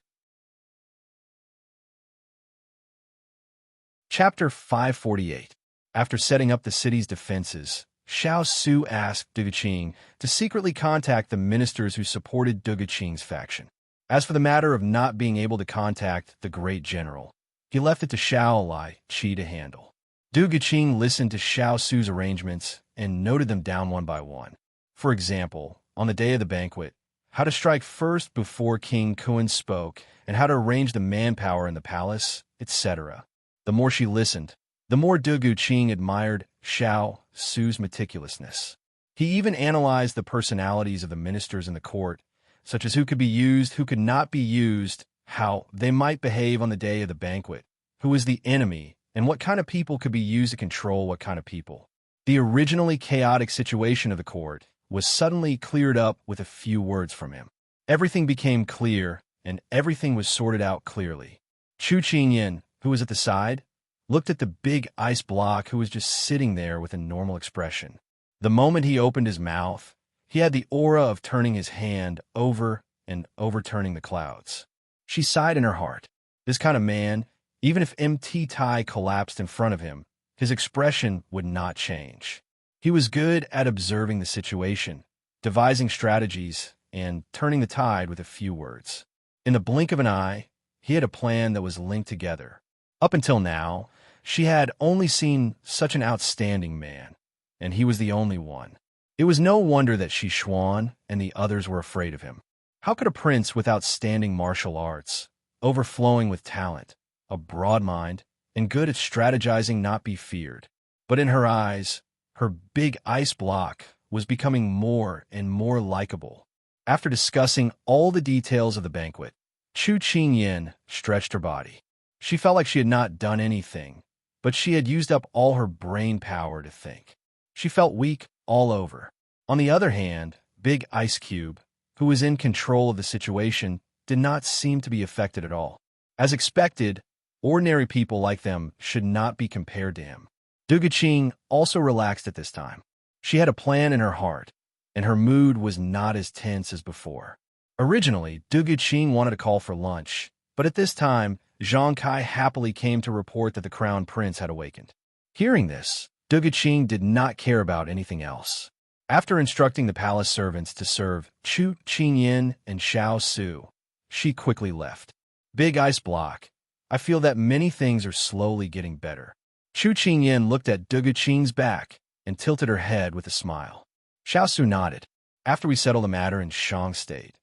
Chapter 548. After setting up the city's defenses, Xiao Su asked Duguqing to secretly contact the ministers who supported Duguqing's faction. As for the matter of not being able to contact the great general, he left it to Xiao Lai Qi to handle. Duguqing listened to Xiao Su's arrangements and noted them down one by one. For example, on the day of the banquet, how to strike first before King Kun spoke, and how to arrange the manpower in the palace, etc. The more she listened, the more Duguqing admired Xiao Su's meticulousness. He even analyzed the personalities of the ministers in the court, such as who could be used, who could not be used, how they might behave on the day of the banquet, who was the enemy, and what kind of people could be used to control what kind of people. The originally chaotic situation of the court was suddenly cleared up with a few words from him. Everything became clear, and everything was sorted out clearly. Chu Qingyin, who was at the side, looked at the big ice block who was just sitting there with a normal expression. The moment he opened his mouth, he had the aura of turning his hand over and overturning the clouds. She sighed in her heart. This kind of man, even if MT Tai collapsed in front of him, his expression would not change. He was good at observing the situation, devising strategies, and turning the tide with a few words. In the blink of an eye, he had a plan that was linked together. Up until now, she had only seen such an outstanding man, and he was the only one. It was no wonder that Shi Xuan and the others were afraid of him. How could a prince with outstanding martial arts, overflowing with talent, a broad mind, and good at strategizing not be feared? But in her eyes, her big ice block was becoming more and more likable. After discussing all the details of the banquet, Chu Qingyin stretched her body. She felt like she had not done anything, but she had used up all her brain power to think. She felt weak all over. On the other hand, Big Ice Cube, who was in control of the situation, did not seem to be affected at all. As expected, ordinary people like them should not be compared to him. Duguqing also relaxed at this time. She had a plan in her heart, and her mood was not as tense as before. Originally, Duguqing wanted to call for lunch, but at this time, Zhang Kai happily came to report that the crown prince had awakened. Hearing this, Duguqing did not care about anything else. After instructing the palace servants to serve Chu Qingyin and Xiao Su, she quickly left. Big ice block. I feel that many things are slowly getting better. Chu Qingyin looked at Duguqing's back and tilted her head with a smile. Xiao Su nodded. After we settle the matter in Shang State,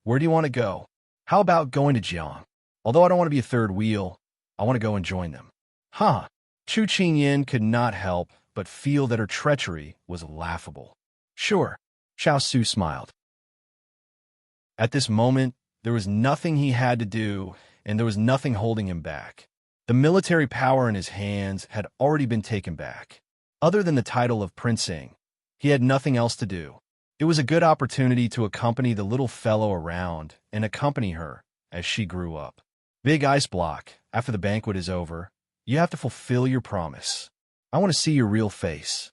where do you want to go? How about going to Jiang? Although I don't want to be a third wheel, I want to go and join them. Huh. Chu Qingyin could not help but feel that her treachery was laughable. Sure, Xiao Su smiled. At this moment, there was nothing he had to do, and there was nothing holding him back. The military power in his hands had already been taken back. Other than the title of Princing, he had nothing else to do. It was a good opportunity to accompany the little fellow around and accompany her as she grew up. Big ice block, after the banquet is over, you have to fulfill your promise. I want to see your real face.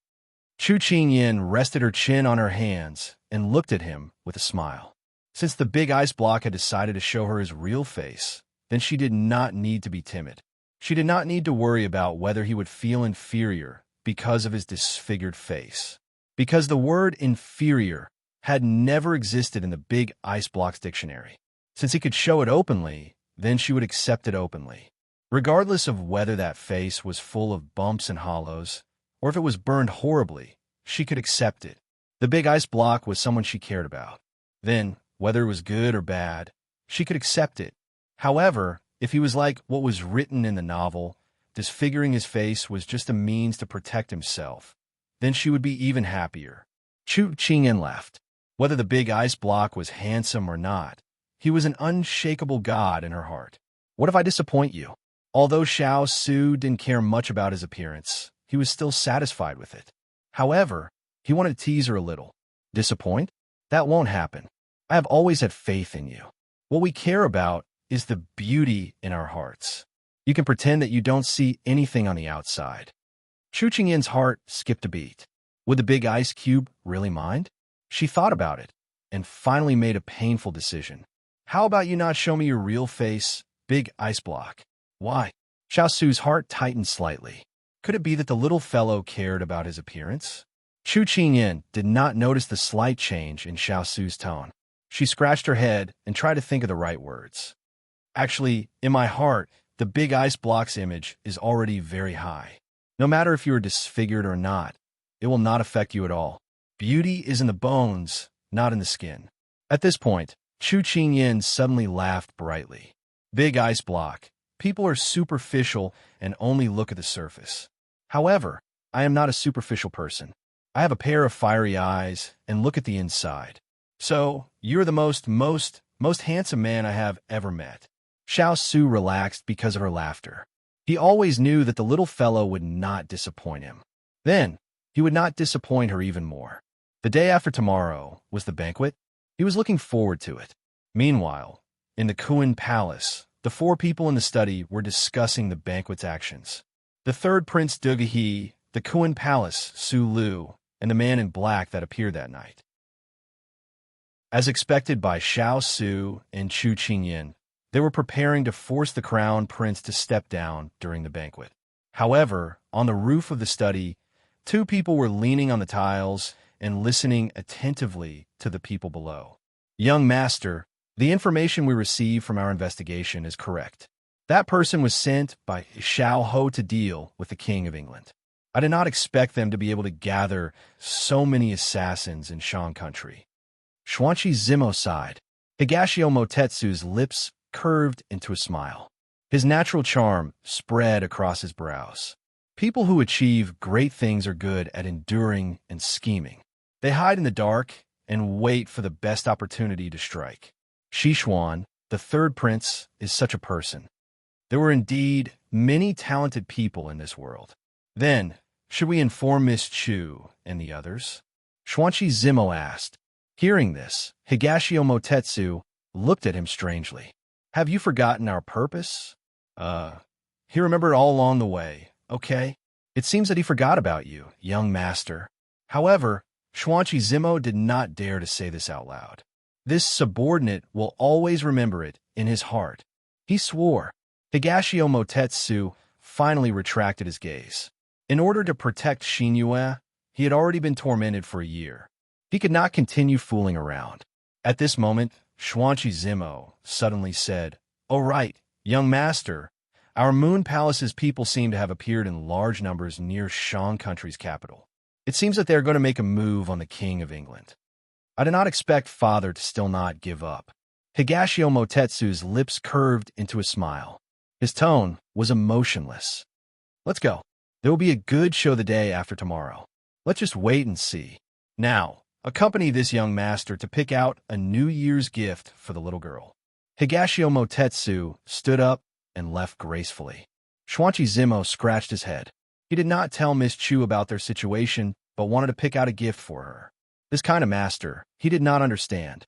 Chu Qingyin rested her chin on her hands and looked at him with a smile. Since the big ice block had decided to show her his real face, then she did not need to be timid. She did not need to worry about whether he would feel inferior because of his disfigured face. Because the word inferior had never existed in the big ice block's dictionary. Since he could show it openly, then she would accept it openly. Regardless of whether that face was full of bumps and hollows, or if it was burned horribly, she could accept it. The big ice block was someone she cared about. Then, whether it was good or bad, she could accept it. However, if he was like what was written in the novel, disfiguring his face was just a means to protect himself, then she would be even happier. Chu Qingyin laughed. Whether the big ice block was handsome or not, he was an unshakable god in her heart. What if I disappoint you? Although Xiao Su didn't care much about his appearance, he was still satisfied with it. However, he wanted to tease her a little. Disappoint? That won't happen. I have always had faith in you. What we care about is the beauty in our hearts. You can pretend that you don't see anything on the outside. Chu Qingyin's heart skipped a beat. Would the big ice cube really mind? She thought about it, and finally made a painful decision. How about you not show me your real face, big ice block? Why? Xiao Su's heart tightened slightly. Could it be that the little fellow cared about his appearance? Chu Qingyin did not notice the slight change in Xiao Su's tone. She scratched her head and tried to think of the right words. Actually, in my heart, the big ice block's image is already very high. No matter if you are disfigured or not, it will not affect you at all. Beauty is in the bones, not in the skin. At this point, Chu Qingyin suddenly laughed brightly. Big ice block. People are superficial and only look at the surface. However, I am not a superficial person. I have a pair of fiery eyes and look at the inside. So, you're the most handsome man I have ever met. Xiao Su relaxed because of her laughter. He always knew that the little fellow would not disappoint him. Then, he would not disappoint her even more. The day after tomorrow was the banquet. He was looking forward to it. Meanwhile, in the Kuan Palace, the four people in the study were discussing the banquet's actions. The third Prince Dugahe, the Kuan Palace, Su Lu, and the man in black that appeared that night. As expected by Xiao Su and Chu Qingyin, they were preparing to force the crown prince to step down during the banquet. However, on the roof of the study, two people were leaning on the tiles and listening attentively to the people below. Young master, the information we received from our investigation is correct. That person was sent by Xiao Ho to deal with the King of England. I did not expect them to be able to gather so many assassins in Shang country. Xuanqi Zimo sighed. Higashio Motetsu's lips curved into a smile. His natural charm spread across his brows. People who achieve great things are good at enduring and scheming. They hide in the dark and wait for the best opportunity to strike. Xishuan, the third prince, is such a person. There were indeed many talented people in this world. Then, should we inform Miss Chu and the others? Xuanqi Zimo asked. Hearing this, Higashio Motetsu looked at him strangely. Have you forgotten our purpose? He remembered all along the way, okay? It seems that he forgot about you, young master. However, Xuanqi Zimo did not dare to say this out loud. This subordinate will always remember it in his heart. He swore. Higashio Motetsu finally retracted his gaze. In order to protect Xinyue, he had already been tormented for a year. He could not continue fooling around. At this moment, Xuanqi Zimo suddenly said, "Oh right, young master, our Moon Palace's people seem to have appeared in large numbers near Shang country's capital. It seems that they are going to make a move on the King of England. I did not expect father to still not give up." Higashio Motetsu's lips curved into a smile. His tone was emotionless. Let's go. There will be a good show the day after tomorrow. Let's just wait and see. Now, accompany this young master to pick out a New Year's gift for the little girl. Higashio Motetsu stood up and left gracefully. Xuanqi Zimo scratched his head. He did not tell Miss Chu about their situation, but wanted to pick out a gift for her. This kind of master, he did not understand.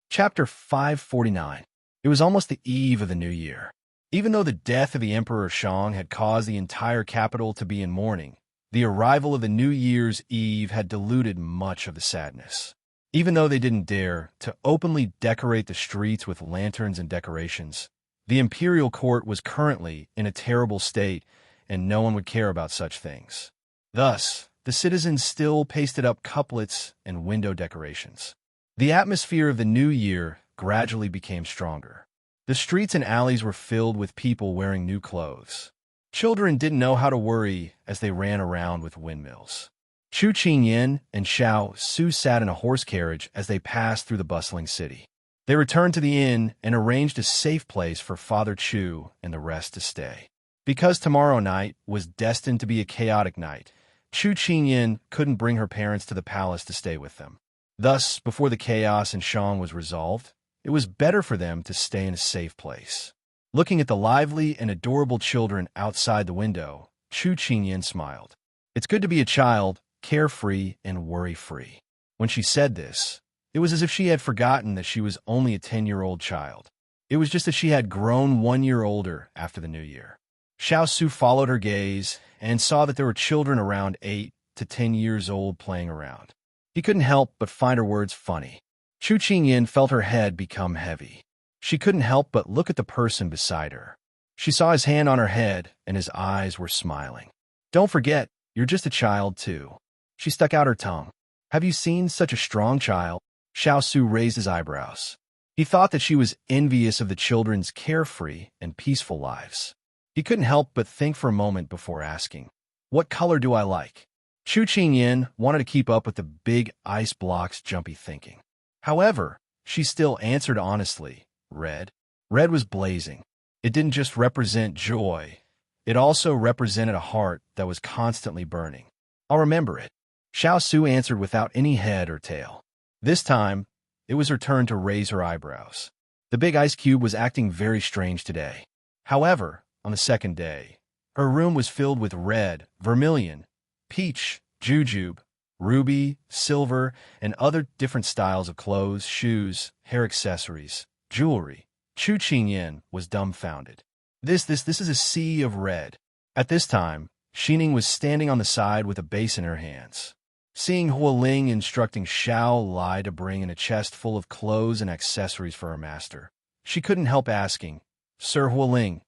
Chapter 549. It was almost the eve of the new year. Even though the death of the Emperor Shang had caused the entire capital to be in mourning, the arrival of the New Year's Eve had diluted much of the sadness. Even though they didn't dare to openly decorate the streets with lanterns and decorations, the imperial court was currently in a terrible state, and no one would care about such things. Thus, the citizens still pasted up couplets and window decorations. The atmosphere of the new year gradually became stronger. The streets and alleys were filled with people wearing new clothes. Children didn't know how to worry as they ran around with windmills. Chu Qingyin and Xiao Su sat in a horse carriage as they passed through the bustling city. They returned to the inn and arranged a safe place for Father Chu and the rest to stay. Because tomorrow night was destined to be a chaotic night, Chu Qingyin couldn't bring her parents to the palace to stay with them. Thus, before the chaos in Shang was resolved, it was better for them to stay in a safe place. Looking at the lively and adorable children outside the window, Chu Qingyin smiled. It's good to be a child, carefree and worry-free. When she said this, It was as if she had forgotten that she was only a 10-year-old child. It was just that she had grown 1 year older after the new year. Xiao Su followed her gaze and saw that there were children around 8 to 10 years old playing around. He couldn't help but find her words funny. Chu Qingyin felt her head become heavy. She couldn't help but look at the person beside her. She saw his hand on her head, and his eyes were smiling. "Don't forget, you're just a child, too." She stuck out her tongue. "Have you seen such a strong child?" Xiao Su raised his eyebrows. He thought that she was envious of the children's carefree and peaceful lives. He couldn't help but think for a moment before asking, "What color do I like?" Chu Qingyin wanted to keep up with the big ice block's jumpy thinking. However, she still answered honestly, "Red." Red was blazing. It didn't just represent joy. It also represented a heart that was constantly burning. "I'll remember it." Xiao Su answered without any head or tail. This time, it was her turn to raise her eyebrows. The big ice cube was acting very strange today. However, on the second day, her room was filled with red, vermilion, peach, jujube, ruby, silver, and other different styles of clothes, shoes, hair accessories, jewelry. Chu Qingyin was dumbfounded. This is a sea of red. At this time, Xining was standing on the side with a base in her hands. Seeing Hualing instructing Xiao Lai to bring in a chest full of clothes and accessories for her master, she couldn't help asking, "Sir Hualing,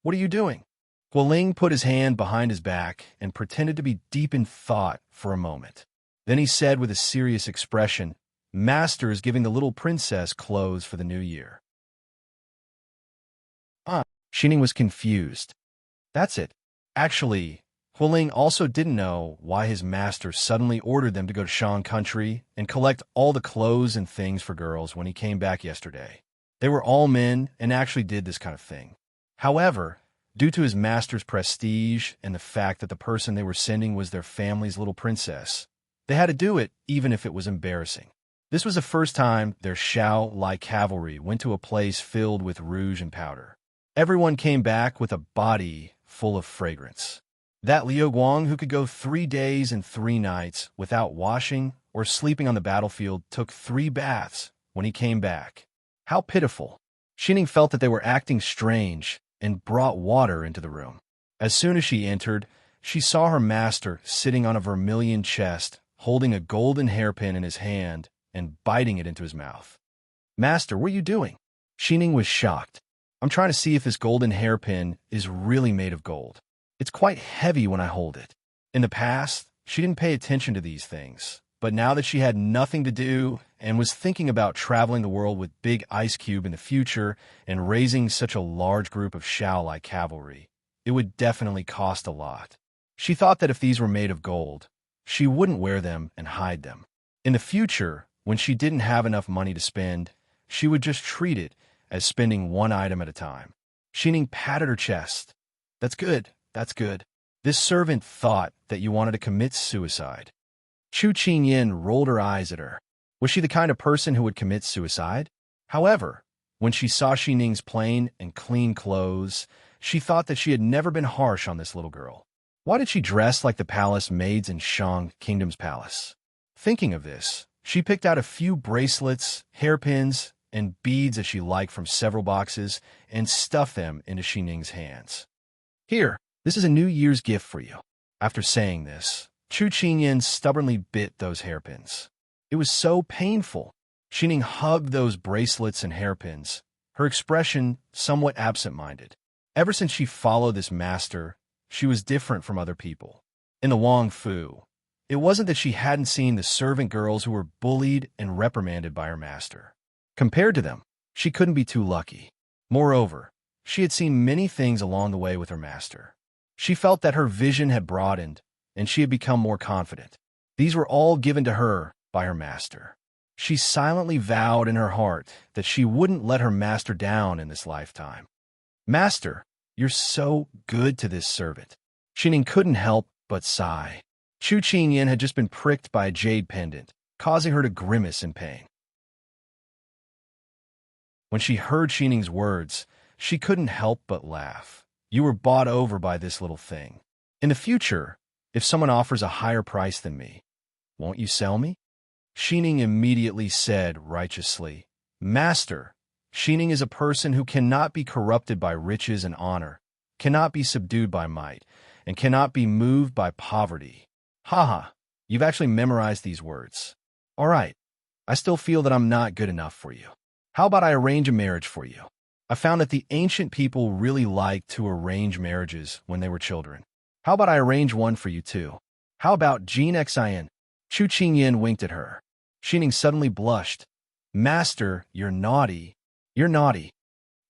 what are you doing?" Hualing put his hand behind his back and pretended to be deep in thought for a moment. Then he said with a serious expression, "Master is giving the little princess clothes for the new year." Xining was confused. That's it. Actually, Hualing also didn't know why his master suddenly ordered them to go to Shan country and collect all the clothes and things for girls when he came back yesterday. They were all men and actually did this kind of thing. However, due to his master's prestige and the fact that the person they were sending was their family's little princess, they had to do it even if it was embarrassing. This was the first time their Xiao Lai cavalry went to a place filled with rouge and powder. Everyone came back with a body full of fragrance. That Liu Guang who could go 3 days and 3 nights without washing or sleeping on the battlefield took 3 baths when he came back. How pitiful. Xining felt that they were acting strange and brought water into the room. As soon as she entered, she saw her master sitting on a vermilion chest, holding a golden hairpin in his hand and biting it into his mouth. "Master, what are you doing?" Xining was shocked. "I'm trying to see if this golden hairpin is really made of gold. It's quite heavy when I hold it." In the past, she didn't pay attention to these things, but now that she had nothing to do and was thinking about traveling the world with Big Ice Cube in the future and raising such a large group of Xiao-like cavalry, it would definitely cost a lot. She thought that if these were made of gold, she wouldn't wear them and hide them. In the future, when she didn't have enough money to spend, she would just treat it as spending one item at a time. Xining patted her chest. "That's good, that's good. This servant thought that you wanted to commit suicide." Chu Qingyin rolled her eyes at her. Was she the kind of person who would commit suicide? However, when she saw Xining's plain and clean clothes, she thought that she had never been harsh on this little girl. Why did she dress like the palace maids in Shang Kingdom's palace? Thinking of this, she picked out a few bracelets, hairpins, and beads that she liked from several boxes and stuffed them into Xining's hands. "Here, this is a New Year's gift for you." After saying this, Chu Qingyin stubbornly bit those hairpins. It was so painful. Xining hugged those bracelets and hairpins, her expression somewhat absent-minded. Ever since she followed this master, she was different from other people. In the Wang Fu, it wasn't that she hadn't seen the servant girls who were bullied and reprimanded by her master. Compared to them, she couldn't be too lucky. Moreover, she had seen many things along the way with her master. She felt that her vision had broadened, and she had become more confident. These were all given to her by her master. She silently vowed in her heart that she wouldn't let her master down in this lifetime. "Master, you're so good to this servant." Xining couldn't help but sigh. Chu Qingyin had just been pricked by a jade pendant, causing her to grimace in pain. When she heard Xining's words, she couldn't help but laugh. "You were bought over by this little thing. In the future, if someone offers a higher price than me, won't you sell me?" Xining immediately said righteously, "Master, Xining is a person who cannot be corrupted by riches and honor, cannot be subdued by might, and cannot be moved by poverty." Haha, you've actually memorized these words. All right, I still feel that I'm not good enough for you. How about I arrange a marriage for you? I found that the ancient people really liked to arrange marriages when they were children. How about I arrange one for you too? How about Jean Xin? Chu Qingyin winked at her. Xining suddenly blushed. "Master, you're naughty. You're naughty."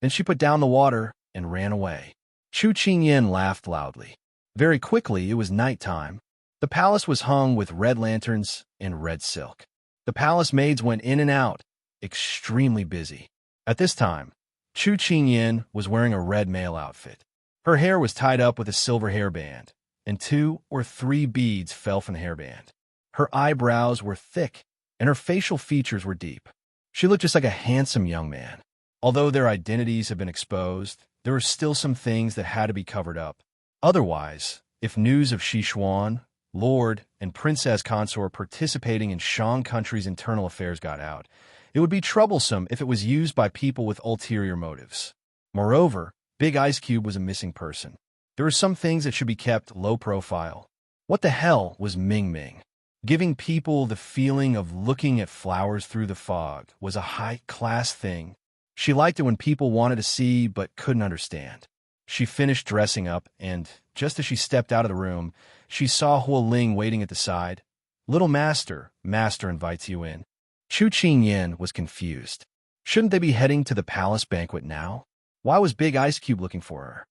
Then she put down the water and ran away. Chu Qingyin laughed loudly. Very quickly, it was nighttime. The palace was hung with red lanterns and red silk. The palace maids went in and out, extremely busy. At this time, Chu Qingyin was wearing a red male outfit. Her hair was tied up with a silver hairband, and 2 or 3 beads fell from the hairband. Her eyebrows were thick, and her facial features were deep. She looked just like a handsome young man. Although their identities have been exposed, there were still some things that had to be covered up. Otherwise, if news of Xishuan, Lord, and Princess Consort participating in Shang country's internal affairs got out, it would be troublesome if it was used by people with ulterior motives. Moreover, Big Ice Cube was a missing person. There were some things that should be kept low profile. What the hell was Ming Ming? Giving people the feeling of looking at flowers through the fog was a high-class thing. She liked it when people wanted to see but couldn't understand. She finished dressing up, and just as she stepped out of the room, she saw Huo Ling waiting at the side. "Little master, master invites you in." Chu Qingyin was confused. Shouldn't they be heading to the palace banquet now? Why was Big Ice Cube looking for her?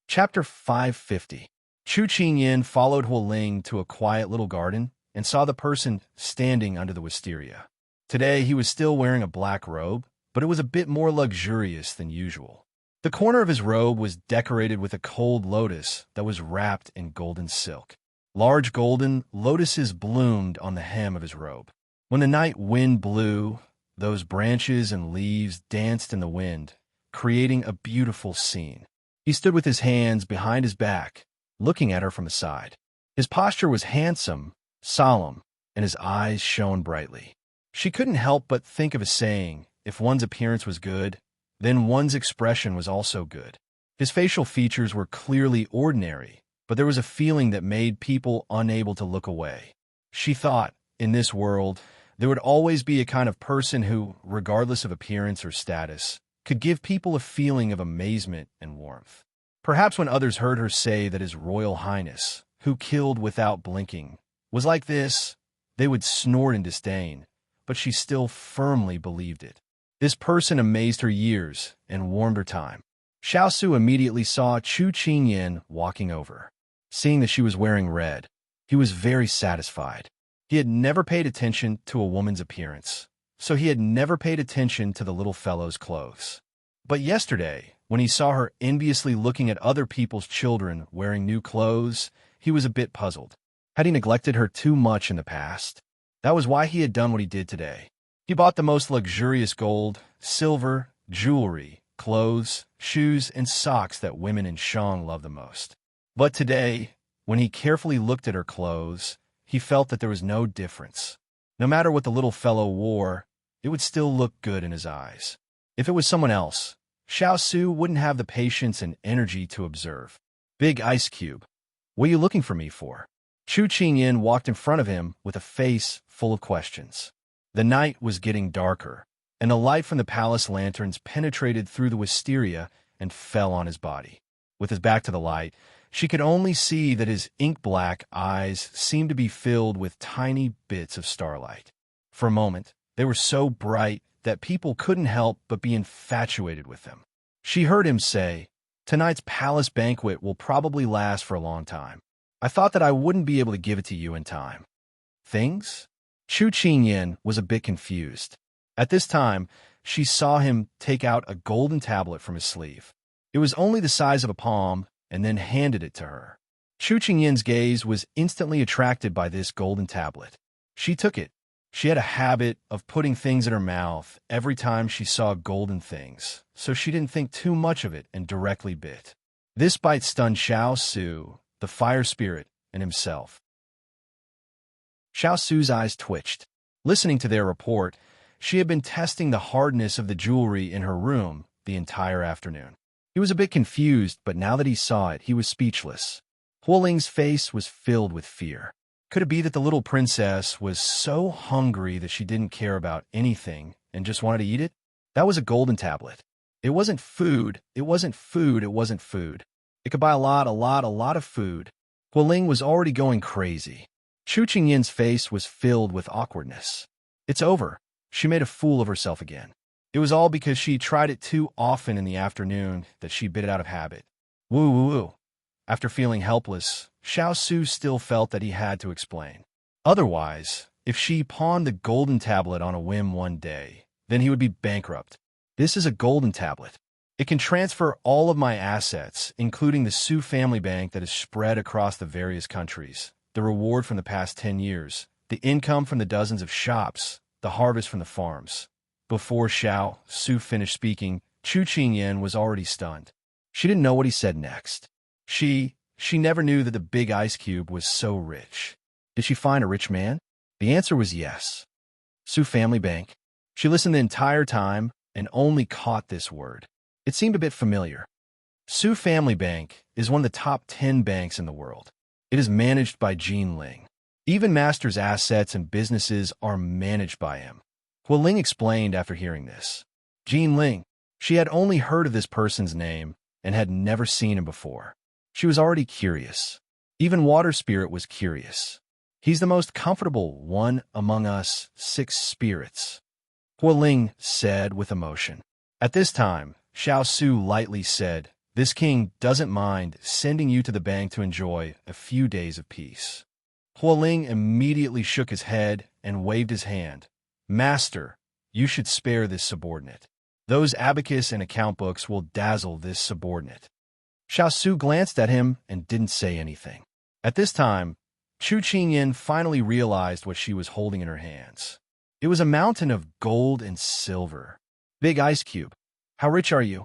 Chapter 550. Chu Qingyin followed Huo Ling to a quiet little garden and saw the person standing under the wisteria. Today, he was still wearing a black robe, but it was a bit more luxurious than usual. The corner of his robe was decorated with a cold lotus that was wrapped in golden silk. Large golden lotuses bloomed on the hem of his robe. When the night wind blew, those branches and leaves danced in the wind, creating a beautiful scene. He stood with his hands behind his back, looking at her from the side. His posture was handsome, solemn, and his eyes shone brightly. She couldn't help but think of a saying, if one's appearance was good, then one's expression was also good. His facial features were clearly ordinary, but there was a feeling that made people unable to look away. She thought, in this world, there would always be a kind of person who, regardless of appearance or status, could give people a feeling of amazement and warmth. Perhaps when others heard her say that His Royal Highness, who killed without blinking, was like this, they would snort in disdain, but she still firmly believed it. This person amazed her years and warmed her time. Xiao Su immediately saw Chu Qingyin walking over. Seeing that she was wearing red, he was very satisfied. He had never paid attention to a woman's appearance, so he had never paid attention to the little fellow's clothes. But yesterday, when he saw her enviously looking at other people's children wearing new clothes, he was a bit puzzled. Had he neglected her too much in the past? That was why he had done what he did today. He bought the most luxurious gold, silver, jewelry, clothes, shoes, and socks that women in Shang love the most. But today, when he carefully looked at her clothes, he felt that there was no difference. No matter what the little fellow wore, it would still look good in his eyes. If it was someone else, Xiao Su wouldn't have the patience and energy to observe. Big Ice Cube, what are you looking for me for? Chu Qingyin walked in front of him with a face full of questions. The night was getting darker, and the light from the palace lanterns penetrated through the wisteria and fell on his body. With his back to the light, she could only see that his ink-black eyes seemed to be filled with tiny bits of starlight. For a moment, they were so bright that people couldn't help but be infatuated with them. She heard him say, "Tonight's palace banquet will probably last for a long time. I thought that I wouldn't be able to give it to you in time." Things? Chu Qingyin was a bit confused. At this time, she saw him take out a golden tablet from his sleeve. It was only the size of a palm, and then handed it to her. Chu Qingyin's gaze was instantly attracted by this golden tablet. She took it. She had a habit of putting things in her mouth every time she saw golden things, so she didn't think too much of it and directly bit. This bite stunned Xiao Su, the fire spirit, and himself. Xiao Su's eyes twitched. Listening to their report, she had been testing the hardness of the jewelry in her room the entire afternoon. He was a bit confused, but now that he saw it, he was speechless. Huoling's face was filled with fear. Could it be that the little princess was so hungry that she didn't care about anything and just wanted to eat it? That was a golden tablet. It wasn't food. It wasn't food. It wasn't food. It could buy a lot of food. Huoling was already going crazy. Chu Qingyin's face was filled with awkwardness. It's over. She made a fool of herself again. It was all because she tried it too often in the afternoon that she bit it out of habit. Woo woo woo. After feeling helpless, Xiao Su still felt that he had to explain. Otherwise, if she pawned the golden tablet on a whim one day, then he would be bankrupt. This is a golden tablet. It can transfer all of my assets, including the Su family bank that is spread across the various countries, the reward from the past 10 years, the income from the dozens of shops, the harvest from the farms. Before Xiao Su finished speaking, Chu Qingyan was already stunned. She didn't know what he said next. She never knew that the big ice cube was so rich. Did she find a rich man? The answer was yes. Su family bank. She listened the entire time and only caught this word. It seemed a bit familiar. Su family bank is one of the top 10 banks in the world. It is managed by Jin Ling. Even Master's assets and businesses are managed by him. Huoling explained after hearing this. Jin Ling. She had only heard of this person's name and had never seen him before. She was already curious. Even Water Spirit was curious. He's the most comfortable one among us 6 spirits, Huoling said with emotion. At this time, Xiao Su lightly said, "This king doesn't mind sending you to the bank to enjoy a few days of peace." Huoling immediately shook his head and waved his hand. "Master, you should spare this subordinate. Those abacus and account books will dazzle this subordinate." Xiao Su glanced at him and didn't say anything. At this time, Chu Qingyan finally realized what she was holding in her hands. It was a mountain of gold and silver. "Big ice cube. How rich are you?"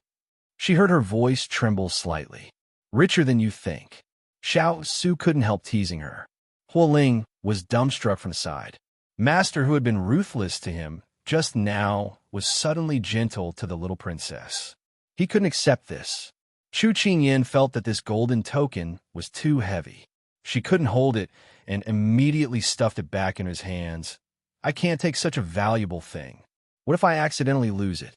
She heard her voice tremble slightly. "Richer than you think." Xiao Su couldn't help teasing her. Huoling was dumbstruck from the side. Master, who had been ruthless to him just now, was suddenly gentle to the little princess. He couldn't accept this. Chu Qingyan felt that this golden token was too heavy. She couldn't hold it and immediately stuffed it back in his hands. "I can't take such a valuable thing. What if I accidentally lose it?"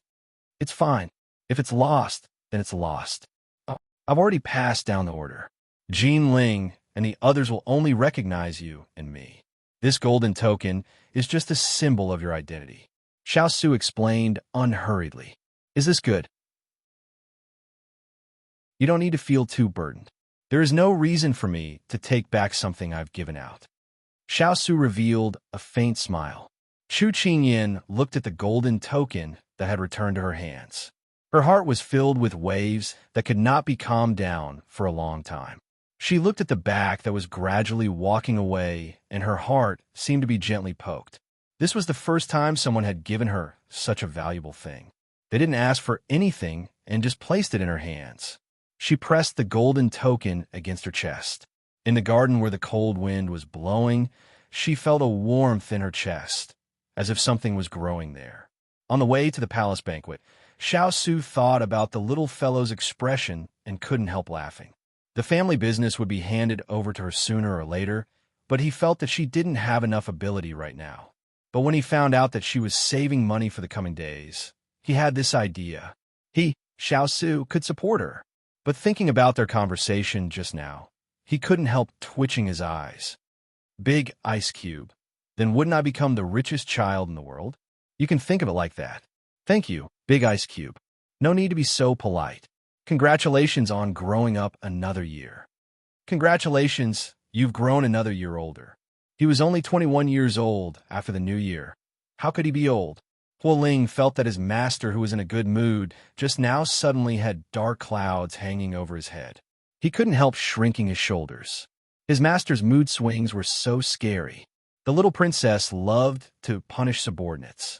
"It's fine. If it's lost, then it's lost. I've already passed down the order. Jin Ling and the others will only recognize you and me. This golden token is just a symbol of your identity." Xiao Su explained unhurriedly. "Is this good? You don't need to feel too burdened. There is no reason for me to take back something I've given out." Xiao Su revealed a faint smile. Chu Qingyan looked at the golden token that had returned to her hands. Her heart was filled with waves that could not be calmed down for a long time. She looked at the back that was gradually walking away, and her heart seemed to be gently poked. This was the first time someone had given her such a valuable thing. They didn't ask for anything and just placed it in her hands. She pressed the golden token against her chest. In the garden where the cold wind was blowing, she felt a warmth in her chest, as if something was growing there. On the way to the palace banquet, Xiao Su thought about the little fellow's expression and couldn't help laughing. The family business would be handed over to her sooner or later, but he felt that she didn't have enough ability right now. But when he found out that she was saving money for the coming days, he had this idea. He, Xiao Su, could support her. But thinking about their conversation just now, he couldn't help twitching his eyes. Big ice cube. Then wouldn't I become the richest child in the world? You can think of it like that. Thank you, Big Ice Cube. No need to be so polite. Congratulations on growing up another year. Congratulations, you've grown another year older. He was only 21 years old after the new year. How could he be old? Huoling felt that his master, who was in a good mood, just now suddenly had dark clouds hanging over his head. He couldn't help shrinking his shoulders. His master's mood swings were so scary. The little princess loved to punish subordinates.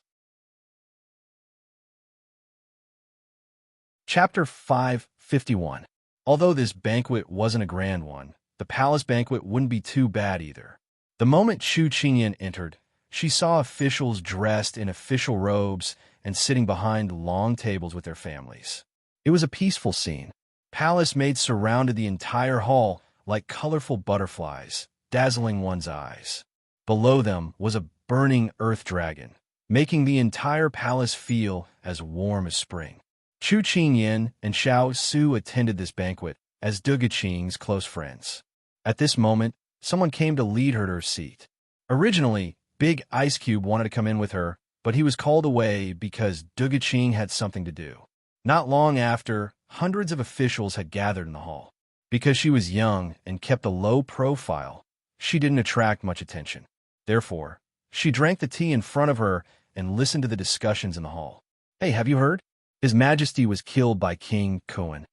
Chapter 551. Although this banquet wasn't a grand one, the palace banquet wouldn't be too bad either. The moment Chu Qingyan entered, she saw officials dressed in official robes and sitting behind long tables with their families. It was a peaceful scene. Palace maids surrounded the entire hall like colorful butterflies, dazzling one's eyes. Below them was a burning earth dragon, making the entire palace feel as warm as spring. Chu Qingyan and Xiao Su attended this banquet as Du Guqing's close friends. At this moment, someone came to lead her to her seat. Originally, Big Ice Cube wanted to come in with her, but he was called away because Du Guqing had something to do. Not long after, hundreds of officials had gathered in the hall. Because she was young and kept a low profile, she didn't attract much attention. Therefore, she drank the tea in front of her and listened to the discussions in the hall. Hey, have you heard? His Majesty was killed by King Kuan.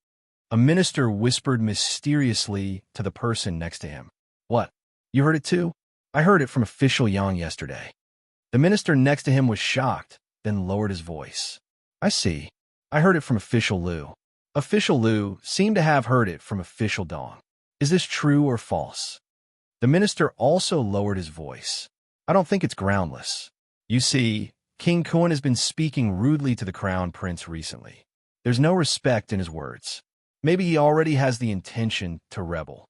A minister whispered mysteriously to the person next to him. What? You heard it too? I heard it from official Yang yesterday. The minister next to him was shocked, then lowered his voice. I see. I heard it from official Liu. Official Liu seemed to have heard it from official Dong. Is this true or false? The minister also lowered his voice. I don't think it's groundless. You see, King Kuan has been speaking rudely to the crown prince recently. There's no respect in his words. Maybe he already has the intention to rebel.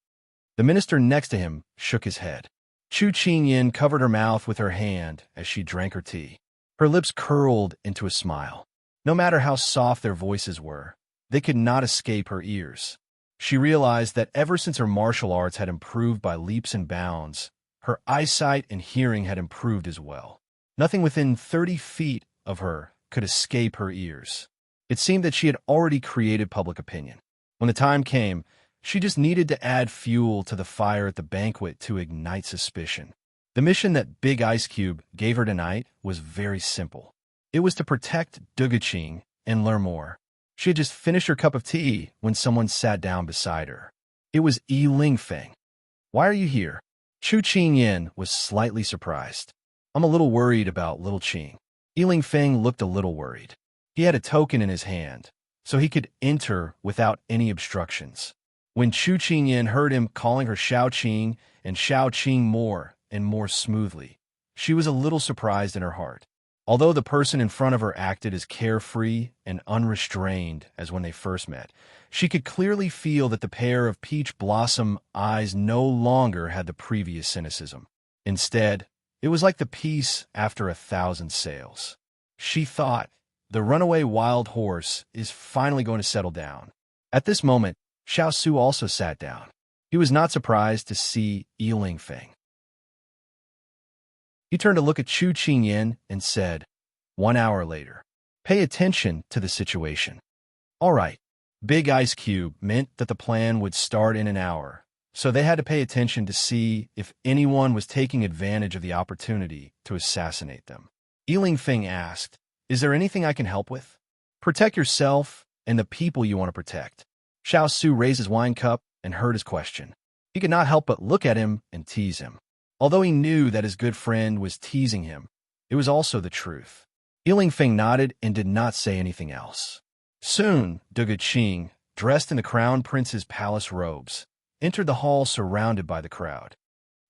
The minister next to him shook his head. Chu Qingyan covered her mouth with her hand as she drank her tea. Her lips curled into a smile. No matter how soft their voices were, they could not escape her ears. She realized that ever since her martial arts had improved by leaps and bounds, her eyesight and hearing had improved as well. Nothing within 30 feet of her could escape her ears. It seemed that she had already created public opinion. When the time came, she just needed to add fuel to the fire at the banquet to ignite suspicion. The mission that Big Ice Cube gave her tonight was very simple. It was to protect Du Guqing and learn more. She had just finished her cup of tea when someone sat down beside her. It was Yi Lingfeng. Why are you here? Chu Qingyan was slightly surprised. I'm a little worried about little Qing. Yi Lingfeng looked a little worried. He had a token in his hand, so he could enter without any obstructions. When Chu Qingyan heard him calling her Xiao Qing and Xiao Qing more and more smoothly, she was a little surprised in her heart. Although the person in front of her acted as carefree and unrestrained as when they first met, she could clearly feel that the pair of peach blossom eyes no longer had the previous cynicism. Instead, it was like the peace after 1,000 sails. She thought, the runaway wild horse is finally going to settle down. At this moment, Xiao Su also sat down. He was not surprised to see Yi Lingfeng. He turned to look at Chu Qingyan and said, 1 hour later, pay attention to the situation. All right, Big Ice Cube meant that the plan would start in an hour, so they had to pay attention to see if anyone was taking advantage of the opportunity to assassinate them. Yi Lingfeng asked, is there anything I can help with? Protect yourself and the people you want to protect. Xiao Su raised his wine cup and heard his question. He could not help but look at him and tease him. Although he knew that his good friend was teasing him, it was also the truth. Yi Lingfeng nodded and did not say anything else. Soon, Du Guqing, dressed in the crown prince's palace robes, entered the hall surrounded by the crowd.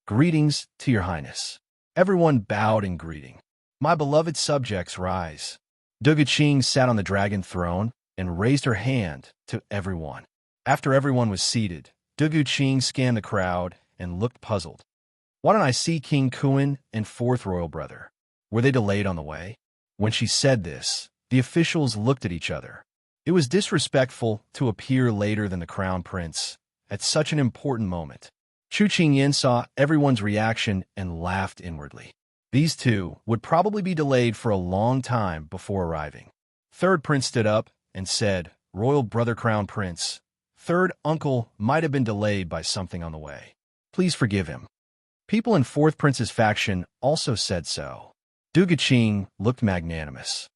Greetings to your highness. Everyone bowed in greeting. My beloved subjects, rise. Du Guqing sat on the dragon throne and raised her hand to everyone. After everyone was seated, Du Guqing scanned the crowd and looked puzzled. Why don't I see King Kuan and fourth royal brother? Were they delayed on the way? When she said this, the officials looked at each other. It was disrespectful to appear later than the crown prince at such an important moment. Chu Qingyan saw everyone's reaction and laughed inwardly. These two would probably be delayed for a long time before arriving. Third prince stood up and said, Royal brother crown prince, third uncle might have been delayed by something on the way. Please forgive him. People in fourth prince's faction also said so. Du Guqing looked magnanimous.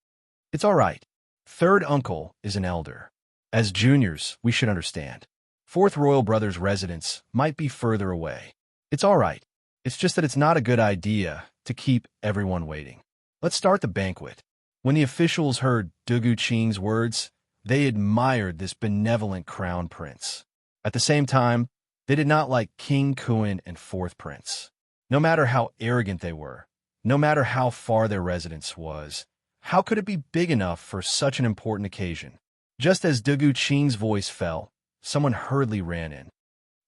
It's all right. Third uncle is an elder. As juniors, we should understand. Fourth royal brother's residence might be further away. It's all right. It's just that it's not a good idea to keep everyone waiting. Let's start the banquet. When the officials heard Du Guqing's words, they admired this benevolent crown prince. At the same time, They did not like King Kuan and Fourth Prince. No matter how arrogant they were, no matter how far their residence was, how could it be big enough for such an important occasion? Just as Dugu Qing's voice fell, someone hurriedly ran in.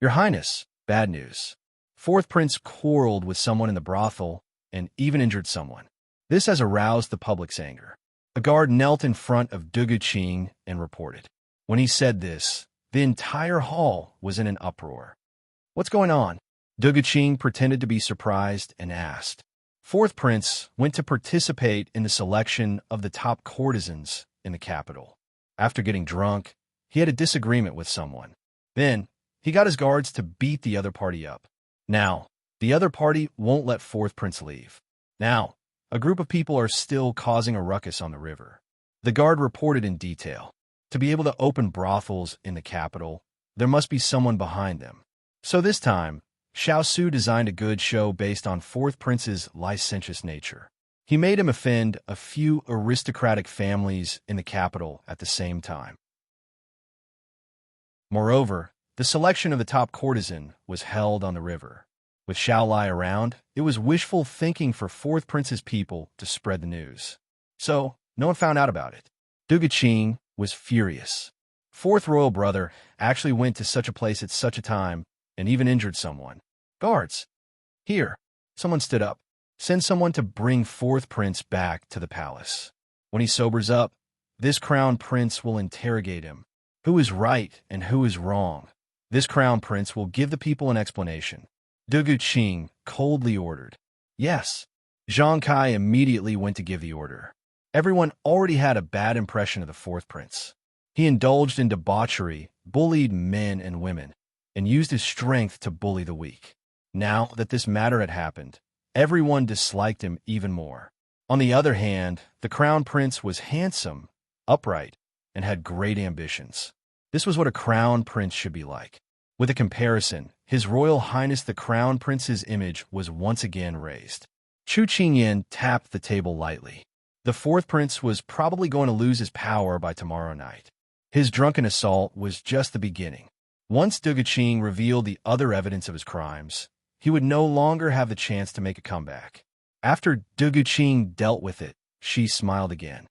Your Highness, bad news. Fourth Prince quarreled with someone in the brothel and even injured someone. This has aroused the public's anger. A guard knelt in front of Dugu Qing and reported. When he said this, the entire hall was in an uproar. What's going on? Dugu Qing pretended to be surprised and asked. Fourth Prince went to participate in the selection of the top courtesans in the capital. After getting drunk, he had a disagreement with someone. Then, he got his guards to beat the other party up. Now, the other party won't let Fourth Prince leave. Now, a group of people are still causing a ruckus on the river. The guard reported in detail. To be able to open brothels in the capital, there must be someone behind them. So this time, Xiao designed a good show based on Fourth Prince's licentious nature. He made him offend a few aristocratic families in the capital at the same time. Moreover, the selection of the top courtesan was held on the river. With Xiao around, it was wishful thinking for Fourth Prince's people to spread the news. So, no one found out about it. Dugu Qing was furious. Fourth royal brother actually went to such a place at such a time and even injured someone. Guards! Here! Someone stood up. Send someone to bring Fourth Prince back to the palace. When he sobers up, this crown prince will interrogate him. Who is right and who is wrong? This crown prince will give the people an explanation. Dugu Qing coldly ordered. Yes. Zhang Kai immediately went to give the order. Everyone already had a bad impression of the Fourth Prince. He indulged in debauchery, bullied men and women, and used his strength to bully the weak. Now that this matter had happened, everyone disliked him even more. On the other hand, the crown prince was handsome, upright, and had great ambitions. This was what a crown prince should be like. With a comparison, His Royal Highness the Crown Prince's image was once again raised. Chu Qingyan tapped the table lightly. The Fourth Prince was probably going to lose his power by tomorrow night. His drunken assault was just the beginning. Once Dugu Qing revealed the other evidence of his crimes, he would no longer have the chance to make a comeback. After Dugu Qing dealt with it, she smiled again.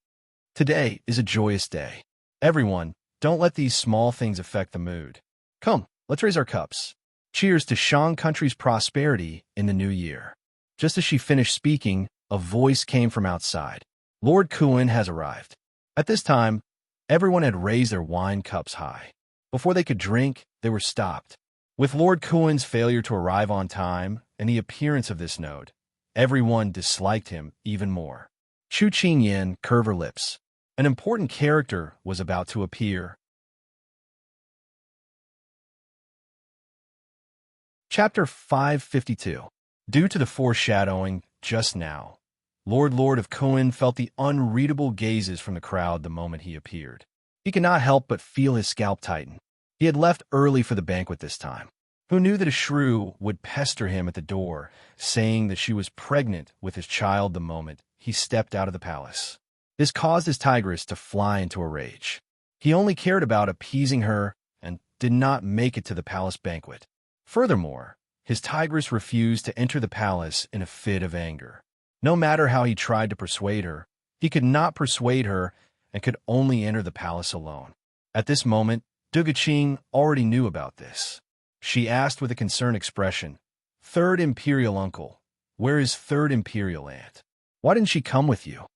Today is a joyous day. Everyone, don't let these small things affect the mood. Come, let's raise our cups. Cheers to Shang country's prosperity in the new year. Just as she finished speaking, a voice came from outside. Lord Kuan has arrived. At this time, everyone had raised their wine cups high. Before they could drink, they were stopped. With Lord Kuan's failure to arrive on time and the appearance of this node, everyone disliked him even more. Chu Qingyan curved her lips. An important character was about to appear. Chapter 552. Due to the foreshadowing just now, Lord of Kuan felt the unreadable gazes from the crowd the moment he appeared. He could not help but feel his scalp tighten. He had left early for the banquet this time. Who knew that a shrew would pester him at the door, saying that she was pregnant with his child the moment he stepped out of the palace. This caused his tigress to fly into a rage. He only cared about appeasing her and did not make it to the palace banquet. Furthermore, his tigress refused to enter the palace in a fit of anger. No matter how he tried to persuade her, he could not persuade her and could only enter the palace alone. At this moment, Dugu Qing already knew about this. She asked with a concerned expression, "Third Imperial Uncle, where is Third Imperial Aunt? Why didn't she come with you?"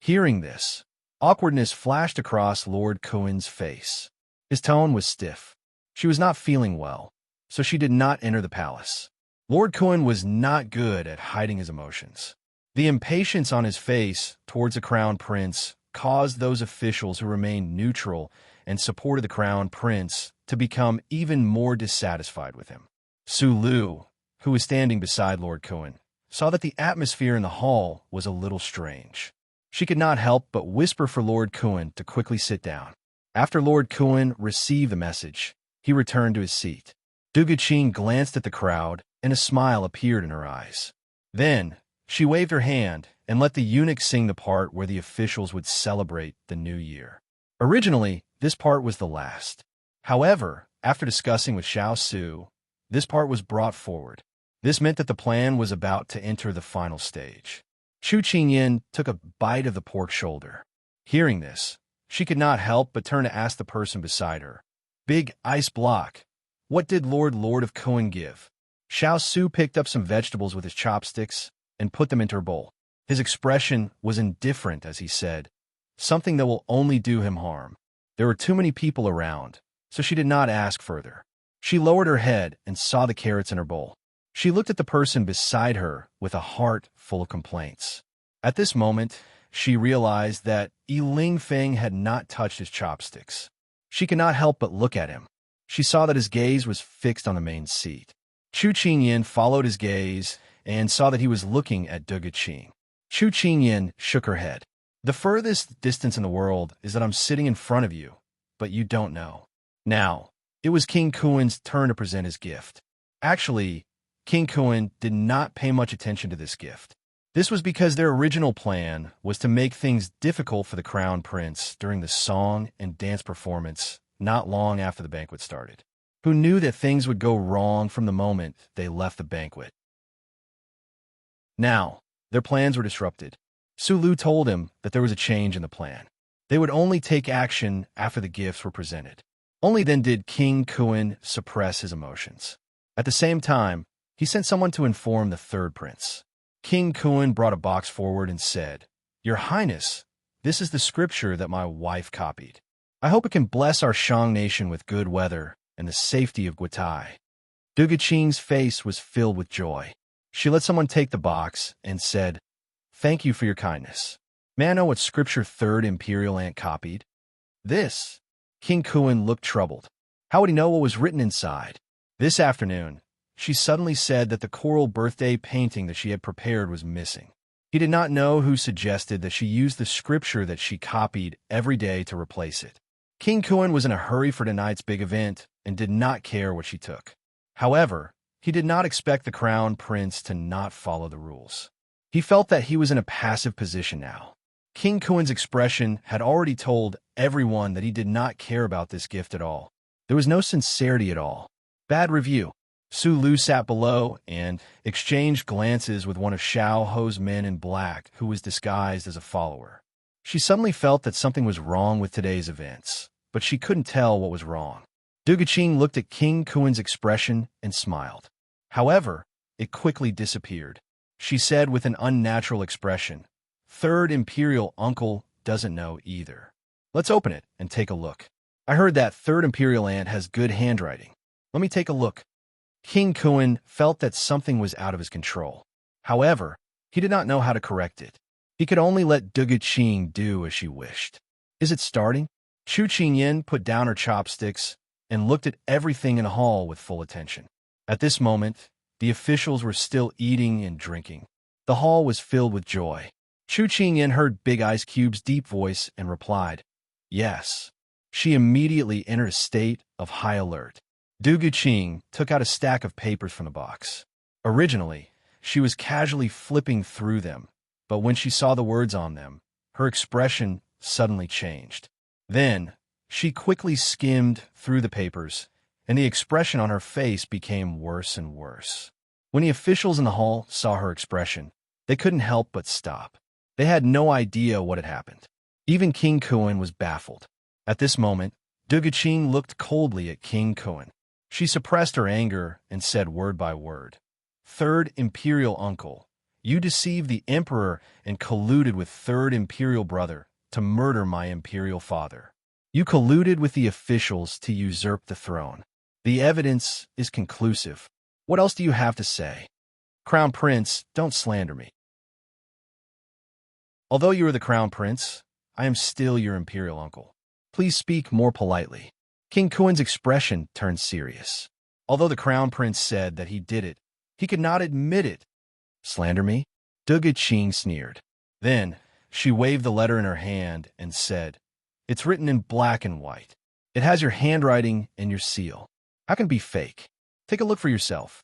Hearing this, awkwardness flashed across Lord Kuan's face. His tone was stiff. She was not feeling well, so she did not enter the palace. Lord Kuan was not good at hiding his emotions. The impatience on his face towards the crown prince caused those officials who remained neutral and supported the crown prince to become even more dissatisfied with him. Su Lu, who was standing beside Lord Kuan, saw that the atmosphere in the hall was a little strange. She could not help but whisper for Lord Kuan to quickly sit down. After Lord Kuan received the message, he returned to his seat. Dugu Qing glanced at the crowd, and a smile appeared in her eyes. Then, she waved her hand and let the eunuch sing the part where the officials would celebrate the new year. Originally, this part was the last. However, after discussing with Xiao, This part was brought forward. This meant that the plan was about to enter the final stage. Chu Qingyin took a bite of the pork shoulder. Hearing this, she could not help but turn to ask the person beside her. Big ice block. What did Lord of Cohen give? Xiao Su picked up some vegetables with his chopsticks and put them into her bowl. His expression was indifferent as he said, something that will only do him harm. There were too many people around, so she did not ask further. She lowered her head and saw the carrots in her bowl. She looked at the person beside her with a heart full of complaints. At this moment, she realized that Yi Lingfeng had not touched his chopsticks. She could not help but look at him. She saw that his gaze was fixed on the main seat. Chu Qingyin followed his gaze and saw that he was looking at Du Guqing. Chu Qingyin shook her head. The furthest distance in the world is that I'm sitting in front of you, but you don't know. Now, it was King Kuen's turn to present his gift. Actually, King Kuen did not pay much attention to this gift. This was because their original plan was to make things difficult for the crown prince during the song and dance performance not long after the banquet started. Who knew that things would go wrong from the moment they left the banquet? Now, their plans were disrupted. Su Lu told him that there was a change in the plan. They would only take action after the gifts were presented. Only then did King Kuen suppress his emotions. At the same time, he sent someone to inform the third prince. King Kuen brought a box forward and said, Your Highness, this is the scripture that my wife copied. I hope it can bless our Shang nation with good weather and the safety of Guitai. Du Guqing's face was filled with joy. She let someone take the box and said, Thank you for your kindness. May I know what scripture third imperial aunt copied? This. King Kuen looked troubled. How would he know what was written inside? This afternoon, she suddenly said that the coral birthday painting that she had prepared was missing. He did not know who suggested that she use the scripture that she copied every day to replace it. King Kuen was in a hurry for tonight's big event and did not care what she took. However, he did not expect the crown prince to not follow the rules. He felt that he was in a passive position now. King Kuen's expression had already told everyone that he did not care about this gift at all. There was no sincerity at all. Bad review. Su Lu sat below and exchanged glances with one of Xiao Ho's men in black who was disguised as a follower. She suddenly felt that something was wrong with today's events, but she couldn't tell what was wrong. Du Guqing looked at King Kuen's expression and smiled. However, it quickly disappeared. She said with an unnatural expression, Third Imperial Uncle doesn't know either. Let's open it and take a look. I heard that Third Imperial Aunt has good handwriting. Let me take a look. King Kuen felt that something was out of his control. However, he did not know how to correct it. He could only let Du Guqing do as she wished. Is it starting? Chu Qingyin put down her chopsticks and looked at everything in the hall with full attention. At this moment, the officials were still eating and drinking. The hall was filled with joy. Chu Qingyin heard Big Ice Cube's deep voice and replied, Yes. She immediately entered a state of high alert. Du Guqing took out a stack of papers from the box. Originally, she was casually flipping through them, but when she saw the words on them, her expression suddenly changed. Then, she quickly skimmed through the papers, and the expression on her face became worse and worse. When the officials in the hall saw her expression, they couldn't help but stop. They had no idea what had happened. Even King Kuen was baffled. At this moment, Du Guqing looked coldly at King Kuen. She suppressed her anger and said word by word, Third Imperial Uncle, you deceived the Emperor and colluded with Third Imperial Brother to murder my Imperial Father. You colluded with the officials to usurp the throne. The evidence is conclusive. What else do you have to say? Crown Prince, don't slander me. Although you are the Crown Prince, I am still your Imperial Uncle. Please speak more politely. King Kuen's expression turned serious. Although the Crown Prince said that he did it, he could not admit it. Slander me? Du Guqing sneered. Then, she waved the letter in her hand and said, It's written in black and white. It has your handwriting and your seal. How can it be fake? Take a look for yourself.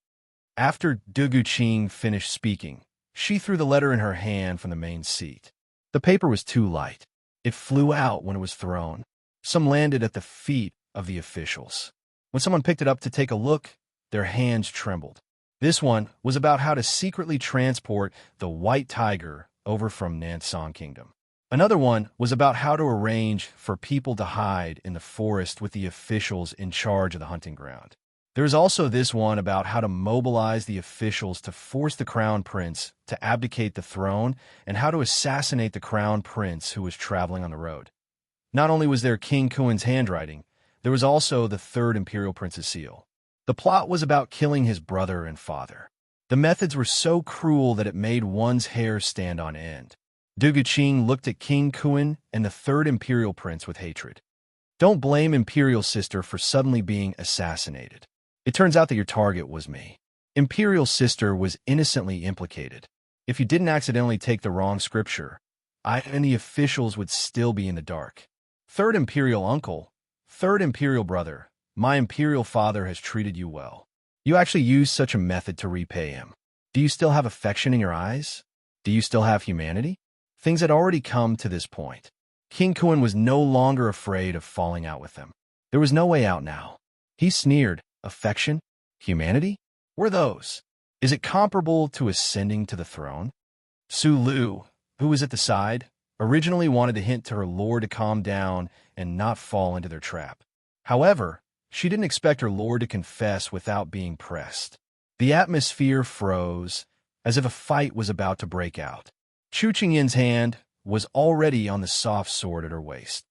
After Du Guqing finished speaking, she threw the letter in her hand from the main seat. The paper was too light. It flew out when it was thrown. Some landed at the feet of the officials. When someone picked it up to take a look, their hands trembled. This one was about how to secretly transport the white tiger over from Nansong Kingdom. Another one was about how to arrange for people to hide in the forest with the officials in charge of the hunting ground. There is also this one about how to mobilize the officials to force the crown prince to abdicate the throne and how to assassinate the crown prince who was traveling on the road. Not only was there King Kuin's handwriting, there was also the third imperial prince's seal. The plot was about killing his brother and father. The methods were so cruel that it made one's hair stand on end. Duguqing looked at King Kuin and the third imperial prince with hatred. Don't blame imperial sister for suddenly being assassinated. It turns out that your target was me. Imperial sister was innocently implicated. If you didn't accidentally take the wrong scripture, I and the officials would still be in the dark. Third imperial uncle, third imperial brother, my imperial father has treated you well. You actually used such a method to repay him. Do you still have affection in your eyes? Do you still have humanity? Things had already come to this point. King Kuin was no longer afraid of falling out with them. There was no way out now. He sneered. Affection? Humanity? Were those? Is it comparable to ascending to the throne? Su Lu, who was at the side, originally wanted to hint to her lord to calm down and not fall into their trap. However, she didn't expect her lord to confess without being pressed. The atmosphere froze, as if a fight was about to break out. Chu Qingyin's hand was already on the soft sword at her waist.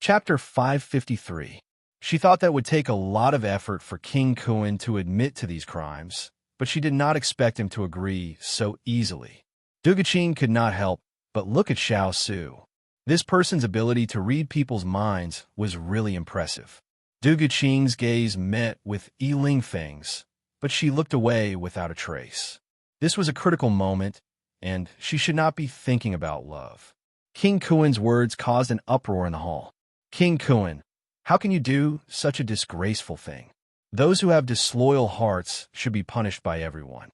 Chapter 553. She thought that would take a lot of effort for King Kuin to admit to these crimes, but she did not expect him to agree so easily. Duguqing could not help but look at Xiao Su. This person's ability to read people's minds was really impressive. Duguqing's gaze met with Yi Lingfeng's, but she looked away without a trace. This was a critical moment, and she should not be thinking about love. King Kuin's words caused an uproar in the hall. King Kuin, how can you do such a disgraceful thing? Those who have disloyal hearts should be punished by everyone.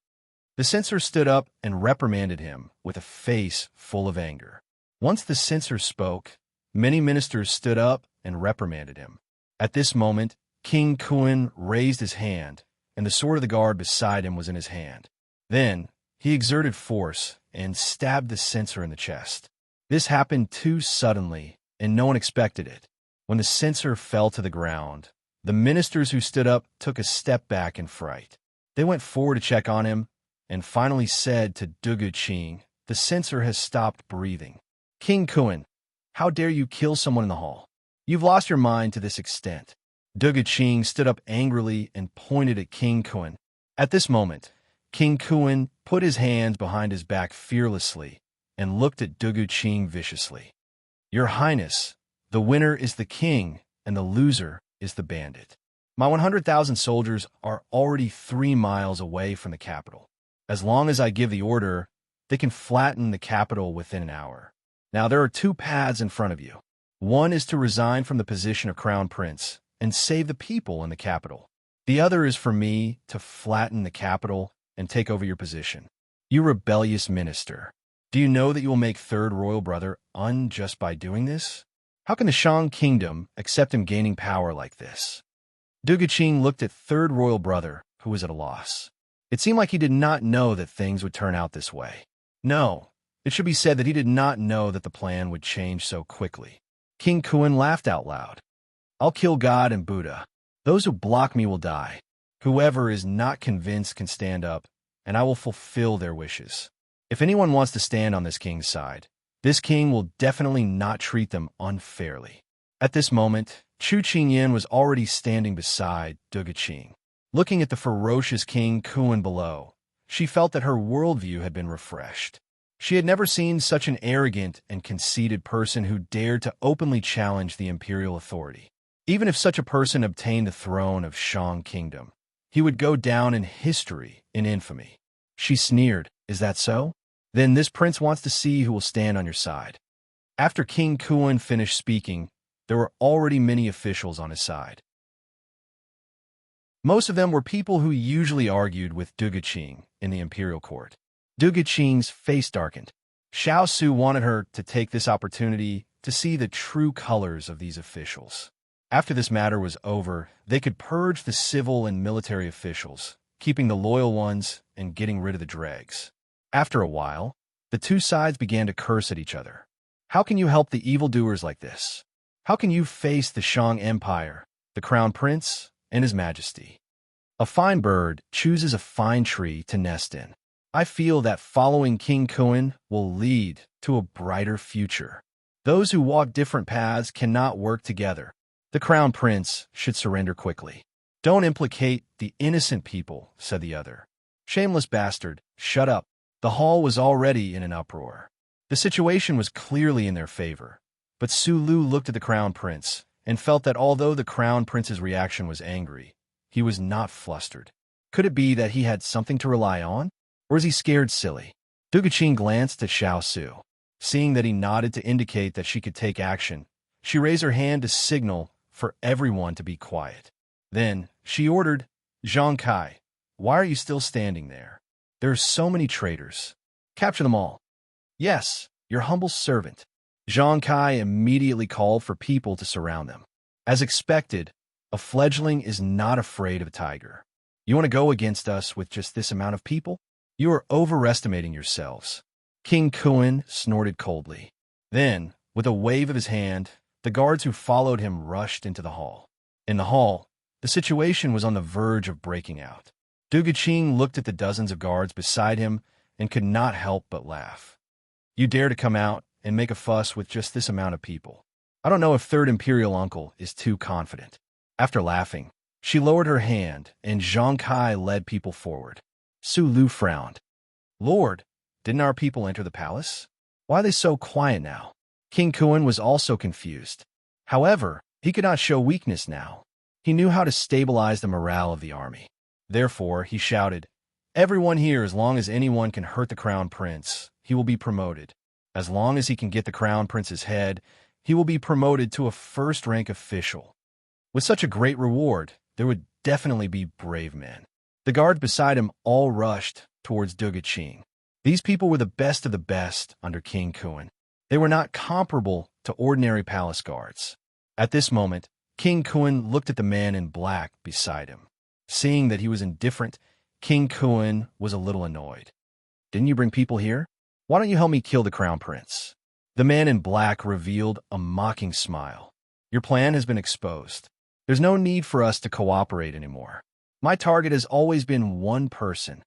The censor stood up and reprimanded him with a face full of anger. Once the censor spoke, many ministers stood up and reprimanded him. At this moment, King Kuin raised his hand, and the sword of the guard beside him was in his hand. Then, he exerted force and stabbed the censor in the chest. This happened too suddenly, and no one expected it. When the censor fell to the ground, the ministers who stood up took a step back in fright. They went forward to check on him, and finally said to Duguqing, the censor has stopped breathing. King Kuin, how dare you kill someone in the hall? You've lost your mind to this extent. Duguqing stood up angrily and pointed at King Kuin. At this moment, King Kuin put his hands behind his back fearlessly and looked at Duguqing viciously. Your Highness, the winner is the king, and the loser is the bandit. My 100,000 soldiers are already 3 miles away from the capital. As long as I give the order, they can flatten the capital within an hour. Now there are 2 paths in front of you. One is to resign from the position of crown prince and save the people in the capital. The other is for me to flatten the capital and take over your position. You rebellious minister. Do you know that you will make third royal brother unjust by doing this? How can the Shang kingdom accept him gaining power like this? Duguqing looked at third royal brother, who was at a loss. It seemed like he did not know that things would turn out this way. No, it should be said that he did not know that the plan would change so quickly. King Kuin laughed out loud. I'll kill God and Buddha. Those who block me will die. Whoever is not convinced can stand up, and I will fulfill their wishes. If anyone wants to stand on this king's side, this king will definitely not treat them unfairly. At this moment, Chu Qingyin was already standing beside Duguqing. Looking at the ferocious King Kuin below, she felt that her worldview had been refreshed. She had never seen such an arrogant and conceited person who dared to openly challenge the imperial authority. Even if such a person obtained the throne of Shang Kingdom, he would go down in history in infamy. She sneered, is that so? Then this prince wants to see who will stand on your side. After King Kuin finished speaking, there were already many officials on his side. Most of them were people who usually argued with Duguqing in the imperial court. Duguqing's face darkened. Xiao Su wanted her to take this opportunity to see the true colors of these officials. After this matter was over, they could purge the civil and military officials, keeping the loyal ones and getting rid of the dregs. After a while, the two sides began to curse at each other. How can you help the evildoers like this? How can you face the Shang Empire, the Crown Prince, and His Majesty? A fine bird chooses a fine tree to nest in. I feel that following King Kuan will lead to a brighter future. Those who walk different paths cannot work together. The Crown Prince should surrender quickly. Don't implicate the innocent people, said the other. Shameless bastard, shut up. The hall was already in an uproar. The situation was clearly in their favor, but Sulu looked at the Crown Prince and felt that although the Crown Prince's reaction was angry, he was not flustered. Could it be that he had something to rely on? Or is he scared silly? Duguqing glanced at Xiao Su. Seeing that he nodded to indicate that she could take action, she raised her hand to signal for everyone to be quiet. Then she ordered, Zhang Kai, why are you still standing there? There are so many traitors. Capture them all. Yes, your humble servant. Zhang Kai immediately called for people to surround them. As expected, a fledgling is not afraid of a tiger. You want to go against us with just this amount of people? You are overestimating yourselves. King Kuan snorted coldly. Then, with a wave of his hand, the guards who followed him rushed into the hall. In the hall, the situation was on the verge of breaking out. Duguqing looked at the dozens of guards beside him and could not help but laugh. You dare to come out and make a fuss with just this amount of people. I don't know if Third Imperial Uncle is too confident. After laughing, she lowered her hand and Zhang Kai led people forward. Su Lu frowned. Lord, didn't our people enter the palace? Why are they so quiet now? King Kuan was also confused. However, he could not show weakness now. He knew how to stabilize the morale of the army. Therefore, he shouted, Everyone here, as long as anyone can hurt the Crown Prince, he will be promoted. As long as he can get the Crown Prince's head, he will be promoted to a first-rank official. With such a great reward, there would definitely be brave men. The guards beside him all rushed towards Duguqing. These people were the best of the best under King Kuan. They were not comparable to ordinary palace guards. At this moment, King Kuan looked at the man in black beside him. Seeing that he was indifferent, King Kuan was a little annoyed. Didn't you bring people here? Why don't you help me kill the Crown Prince? The man in black revealed a mocking smile. Your plan has been exposed. There's no need for us to cooperate anymore. My target has always been one person.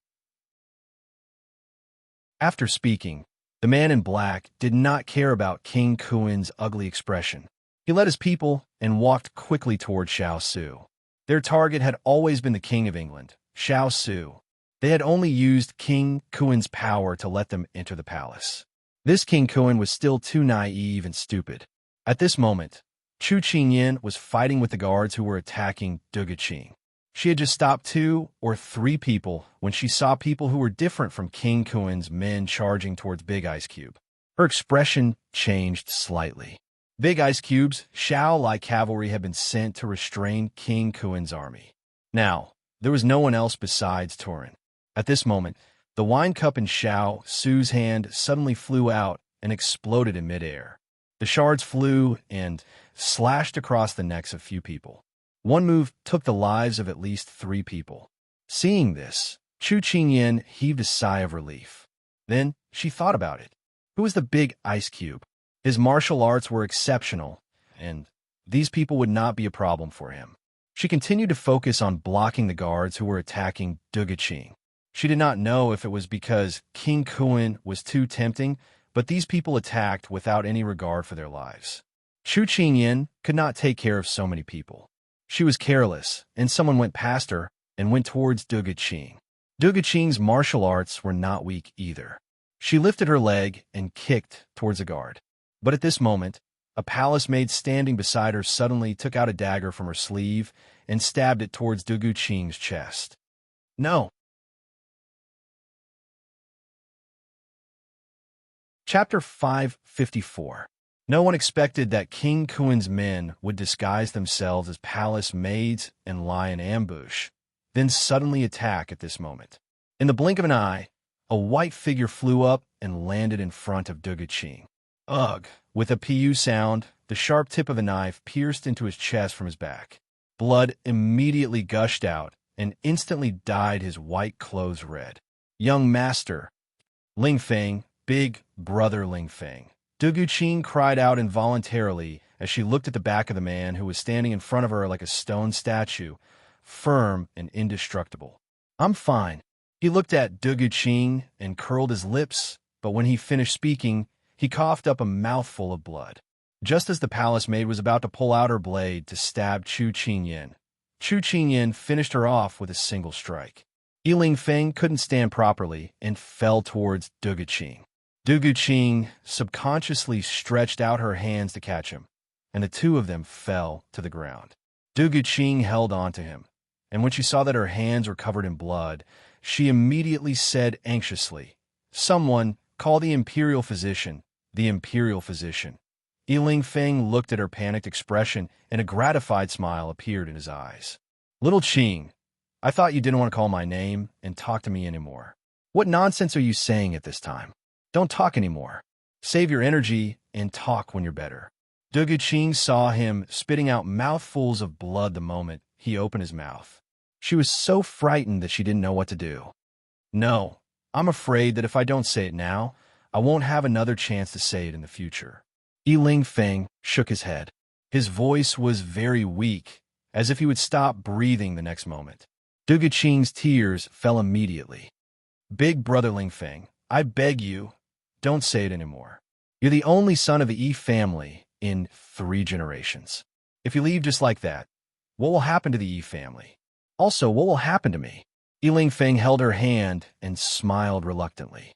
After speaking, the man in black did not care about King Kuan's ugly expression. He led his people and walked quickly toward Xiao Su. Their target had always been the King of England, Xiao Su. They had only used King Kuan's power to let them enter the palace. This King Kuan was still too naive and stupid. At this moment, Chu Qingyan was fighting with the guards who were attacking Duguqing. She had just stopped 2 or 3 people when she saw people who were different from King Kuan's men charging towards Big Ice Cube. Her expression changed slightly. Big Ice Cube's Xiao-like cavalry had been sent to restrain King Kuan's army. Now, there was no one else besides Turin. At this moment, the wine cup in Xiao Su's hand suddenly flew out and exploded in midair. The shards flew and slashed across the necks of few people. One move took the lives of at least 3 people. Seeing this, Chu Qingyan heaved a sigh of relief. Then she thought about it. Who was the Big Ice Cube? His martial arts were exceptional, and these people would not be a problem for him. She continued to focus on blocking the guards who were attacking Duguqing. She did not know if it was because King Kuan was too tempting, but these people attacked without any regard for their lives. Chu Qingyan could not take care of so many people. She was careless, and someone went past her and went towards Duguqing. Duguqing's martial arts were not weak either. She lifted her leg and kicked towards a guard. But at this moment, a palace maid standing beside her suddenly took out a dagger from her sleeve and stabbed it towards Duguqing's chest. No! Chapter 554. No one expected that King Kuan's men would disguise themselves as palace maids and lie in ambush, then suddenly attack at this moment. In the blink of an eye, a white figure flew up and landed in front of Duguqing. Ugh! With a pu sound, The sharp tip of the knife pierced into his chest from his back. Blood immediately gushed out and instantly dyed his white clothes red. Young master, Ling Feng, big brother Ling Feng. Duguqing cried out involuntarily as she looked at the back of the man who was standing in front of her like a stone statue, firm and indestructible. I'm fine. He looked at Duguqing and curled his lips, but when he finished speaking, he coughed up a mouthful of blood. Just as the palace maid was about to pull out her blade to stab Chu Qingyan, Chu Qingyan finished her off with a single strike. Ling Feng couldn't stand properly and fell towards Duguqing. Duguqing subconsciously stretched out her hands to catch him, and the two of them fell to the ground. Duguqing held on to him, and when she saw that her hands were covered in blood, she immediately said anxiously, "Someone, call the imperial physician." The imperial physician. Ling Feng looked at her panicked expression, and a gratified smile appeared in his eyes. "Little Qing, I thought you didn't want to call my name and talk to me anymore. What nonsense are you saying at this time? Don't talk anymore. Save your energy and talk when you're better." Duguqing saw him spitting out mouthfuls of blood the moment he opened his mouth. She was so frightened that she didn't know what to do. "No, I'm afraid that if I don't say it now, I won't have another chance to say it in the future." Ling Feng shook his head. His voice was very weak, as if he would stop breathing the next moment. Duguqing's tears fell immediately. "Big brother Ling Feng, I beg you, don't say it anymore. You're the only son of the Yi family in 3 generations. If you leave just like that, what will happen to the Yi family? Also, what will happen to me?" Ling Feng held her hand and smiled reluctantly.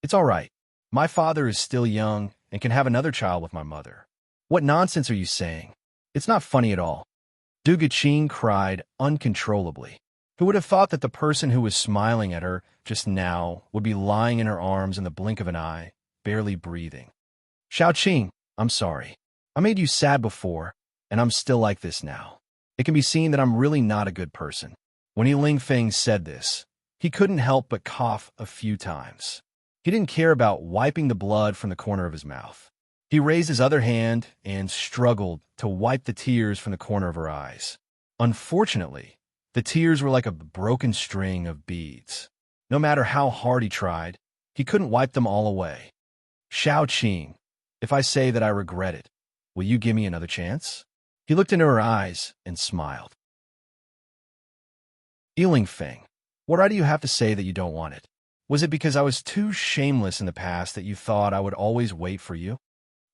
"It's all right. My father is still young and can have another child with my mother." "What nonsense are you saying? It's not funny at all." Duguqing cried uncontrollably. Who would have thought that the person who was smiling at her just now would be lying in her arms in the blink of an eye, barely breathing? "Xiao Qing, I'm sorry. I made you sad before, and I'm still like this now. It can be seen that I'm really not a good person." When Ling Feng said this, he couldn't help but cough a few times. He didn't care about wiping the blood from the corner of his mouth. He raised his other hand and struggled to wipe the tears from the corner of her eyes. Unfortunately, the tears were like a broken string of beads. No matter how hard he tried, he couldn't wipe them all away. "Xiao Qing, if I say that I regret it, will you give me another chance?" He looked into her eyes and smiled. "Ling Feng, what right do you have to say that you don't want it? Was it because I was too shameless in the past that you thought I would always wait for you?"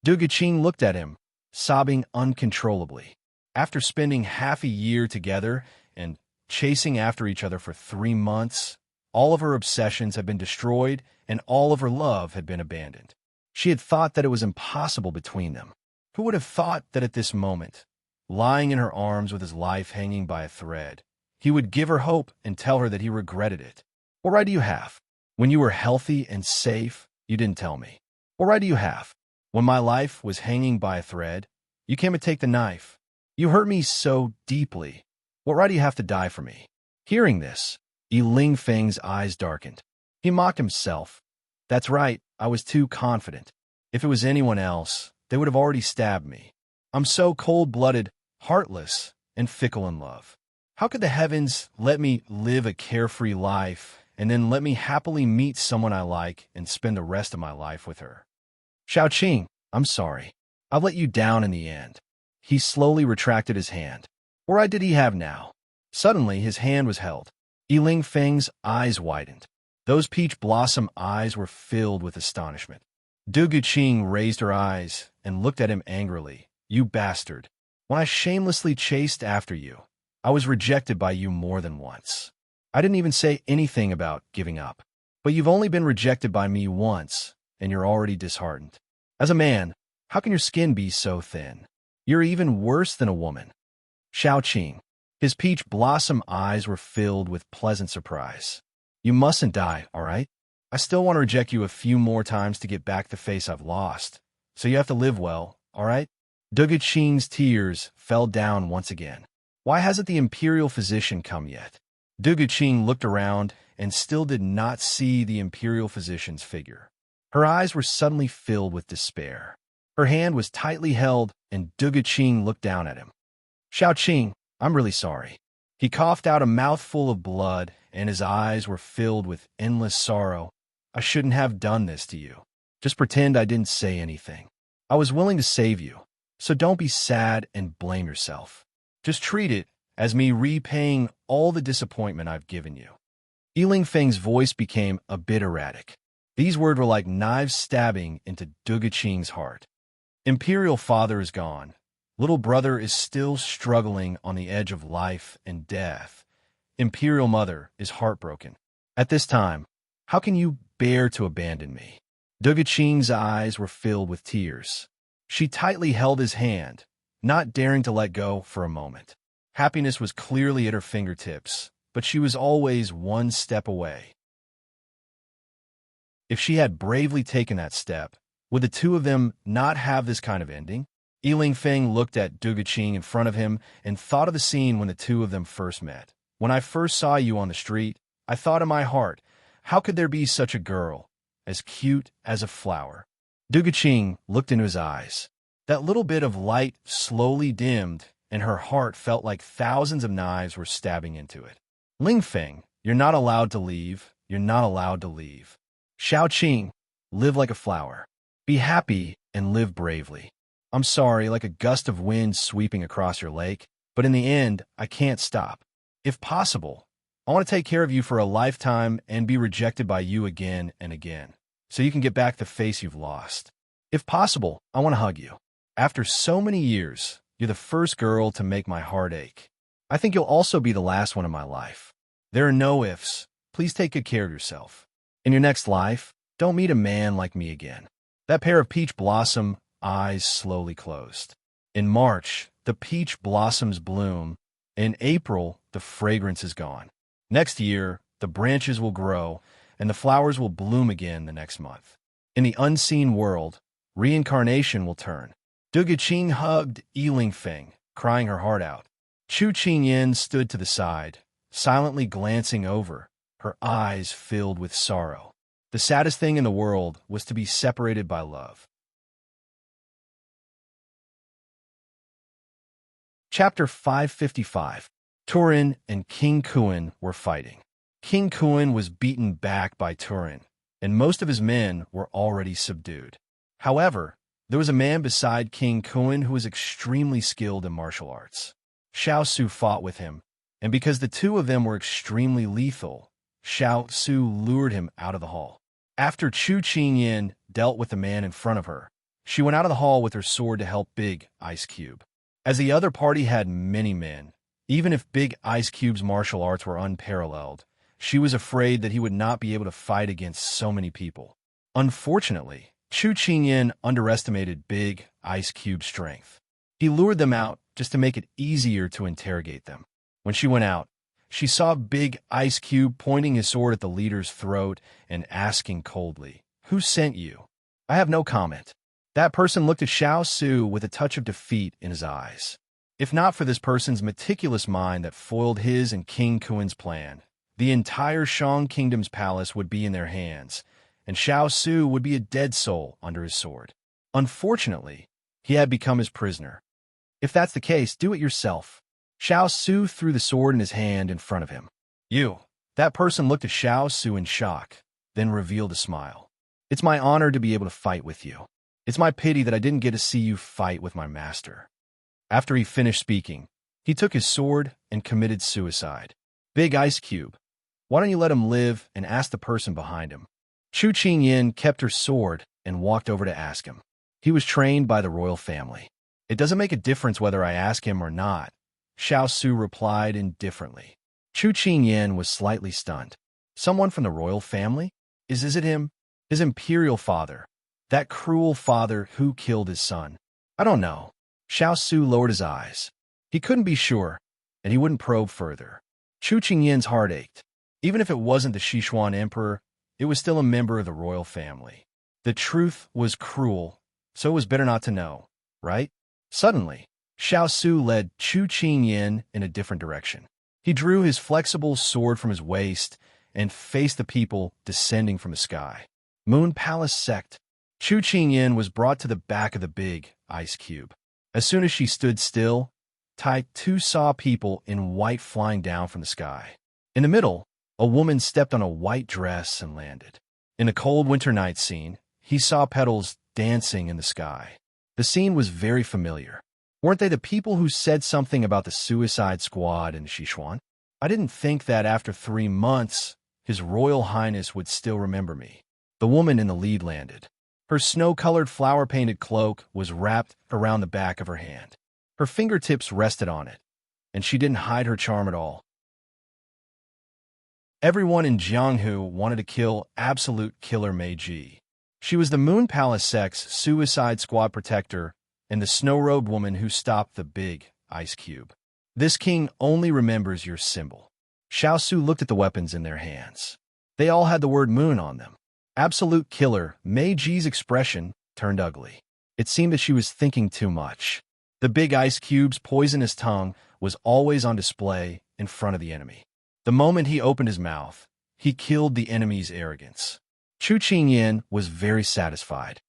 Duguqing looked at him, sobbing uncontrollably. After spending half a year together and chasing after each other for 3 months, all of her obsessions had been destroyed and all of her love had been abandoned. She had thought that it was impossible between them. Who would have thought that at this moment, lying in her arms with his life hanging by a thread, he would give her hope and tell her that he regretted it? "What right do you have? When you were healthy and safe, you didn't tell me. What right do you have? When my life was hanging by a thread, you came to take the knife. You hurt me so deeply. What right do you have to die for me?" Hearing this, Ling Feng's eyes darkened. He mocked himself. "That's right, I was too confident. If it was anyone else, they would have already stabbed me. I'm so cold-blooded, heartless, and fickle in love. How could the heavens let me live a carefree life and then let me happily meet someone I like and spend the rest of my life with her? Xiao Qing, I'm sorry. I've let you down in the end." He slowly retracted his hand. What right did he have now? Suddenly, his hand was held. Ling Feng's eyes widened. Those peach blossom eyes were filled with astonishment. Duguqing raised her eyes and looked at him angrily. "You bastard. When I shamelessly chased after you, I was rejected by you more than once. I didn't even say anything about giving up. But you've only been rejected by me once, and you're already disheartened. As a man, how can your skin be so thin? You're even worse than a woman." Xiao Qing. His peach blossom eyes were filled with pleasant surprise. "You mustn't die, all right? I still want to reject you a few more times to get back the face I've lost. So you have to live well, all right?" Duguqing's tears fell down once again. Why hasn't the imperial physician come yet? Duguqing looked around and still did not see the imperial physician's figure. Her eyes were suddenly filled with despair. Her hand was tightly held and Duga Qing looked down at him. Xiao Qing, I'm really sorry. He coughed out a mouthful of blood, and his eyes were filled with endless sorrow. I shouldn't have done this to you. Just pretend I didn't say anything. I was willing to save you, so don't be sad and blame yourself. Just treat it as me repaying all the disappointment I've given you. Yiling Feng's voice became a bit erratic. These words were like knives stabbing into Duga Qing's heart. Imperial father is gone. Little brother is still struggling on the edge of life and death. Imperial mother is heartbroken. At this time, how can you bear to abandon me? Duga Qing's eyes were filled with tears. She tightly held his hand, not daring to let go for a moment. Happiness was clearly at her fingertips, but she was always one step away. If she had bravely taken that step, would the two of them not have this kind of ending? Yiling Feng looked at Duga Qing in front of him and thought of the scene when the two of them first met. When I first saw you on the street, I thought in my heart, how could there be such a girl, as cute as a flower? Duga Qing looked into his eyes. That little bit of light slowly dimmed, and her heart felt like thousands of knives were stabbing into it. Ling Feng, you're not allowed to leave. You're not allowed to leave. Xiao Qing, live like a flower. Be happy and live bravely. I'm sorry, like a gust of wind sweeping across your lake, but in the end, I can't stop. If possible, I want to take care of you for a lifetime and be rejected by you again and again, so you can get back the face you've lost. If possible, I want to hug you. After so many years, you're the first girl to make my heart ache. I think you'll also be the last one in my life. There are no ifs. Please take good care of yourself. In your next life, don't meet a man like me again. That pair of peach blossom eyes slowly closed. In March, the peach blossoms bloom. In April, the fragrance is gone. Next year, the branches will grow, and the flowers will bloom again the next month. In the unseen world, reincarnation will turn. Duga Qing hugged Yiling Feng, crying her heart out. Chu Qingyan stood to the side, silently glancing over, her eyes filled with sorrow. The saddest thing in the world was to be separated by love. Chapter 555. Turin and King Kuan were fighting. King Kuan was beaten back by Turin, and most of his men were already subdued. However, there was a man beside King Kuan who was extremely skilled in martial arts. Xiao Su fought with him, and because the two of them were extremely lethal, Xiao Su lured him out of the hall. After Chu Qingyan dealt with the man in front of her, she went out of the hall with her sword to help Big Ice Cube. As the other party had many men, even if Big Ice Cube's martial arts were unparalleled, she was afraid that he would not be able to fight against so many people. Unfortunately, Chu Qingyan underestimated Big Ice Cube's strength. He lured them out just to make it easier to interrogate them. When she went out, she saw Big Ice Cube pointing his sword at the leader's throat and asking coldly, "Who sent you?" "I have no comment." That person looked at Xiao Su with a touch of defeat in his eyes. If not for this person's meticulous mind that foiled his and King Kuan's plan, the entire Shang Kingdom's palace would be in their hands, and Xiao Su would be a dead soul under his sword. Unfortunately, he had become his prisoner. If that's the case, do it yourself. Xiao Su threw the sword in his hand in front of him. "You." That person looked at Xiao Su in shock, then revealed a smile. "It's my honor to be able to fight with you. It's my pity that I didn't get to see you fight with my master." After he finished speaking, he took his sword and committed suicide. Big Ice Cube, why don't you let him live and ask the person behind him? Chu Qingyan kept her sword and walked over to ask him. He was trained by the royal family. "It doesn't make a difference whether I ask him or not," Xiao Su replied indifferently. Chu Qingyan was slightly stunned. "Someone from the royal family? Is it him? His imperial father? That cruel father who killed his son?" "I don't know." Xiao Su lowered his eyes. He couldn't be sure, and he wouldn't probe further. Chu Qingyan's heart ached. Even if it wasn't the Sichuan emperor, it was still a member of the royal family. The truth was cruel, so it was better not to know, right? Suddenly, Xiao Su led Chu Qingyan in a different direction. He drew his flexible sword from his waist and faced the people descending from the sky. Moon Palace sect. Chu Qingyan was brought to the back of the Big Ice Cube. As soon as she stood still, Tai Tu saw people in white flying down from the sky. In the middle, a woman stepped on a white dress and landed. In a cold winter night scene, he saw petals dancing in the sky. The scene was very familiar. Weren't they the people who said something about the Suicide Squad in Sichuan? I didn't think that after 3 months, His Royal Highness would still remember me. The woman in the lead landed. Her snow-colored flower-painted cloak was wrapped around the back of her hand. Her fingertips rested on it, and she didn't hide her charm at all. Everyone in Jianghu wanted to kill Absolute Killer Mei Ji. She was the Moon Palace Sect's Suicide Squad protector and the snow-robed woman who stopped the big ice cube. This king only remembers your symbol. Xiao Su looked at the weapons in their hands. They all had the word moon on them. Absolute Killer Mei Ji's expression turned ugly. It seemed that she was thinking too much. The big ice cube's poisonous tongue was always on display in front of the enemy. The moment he opened his mouth, he killed the enemy's arrogance. Chu Qingyan was very satisfied.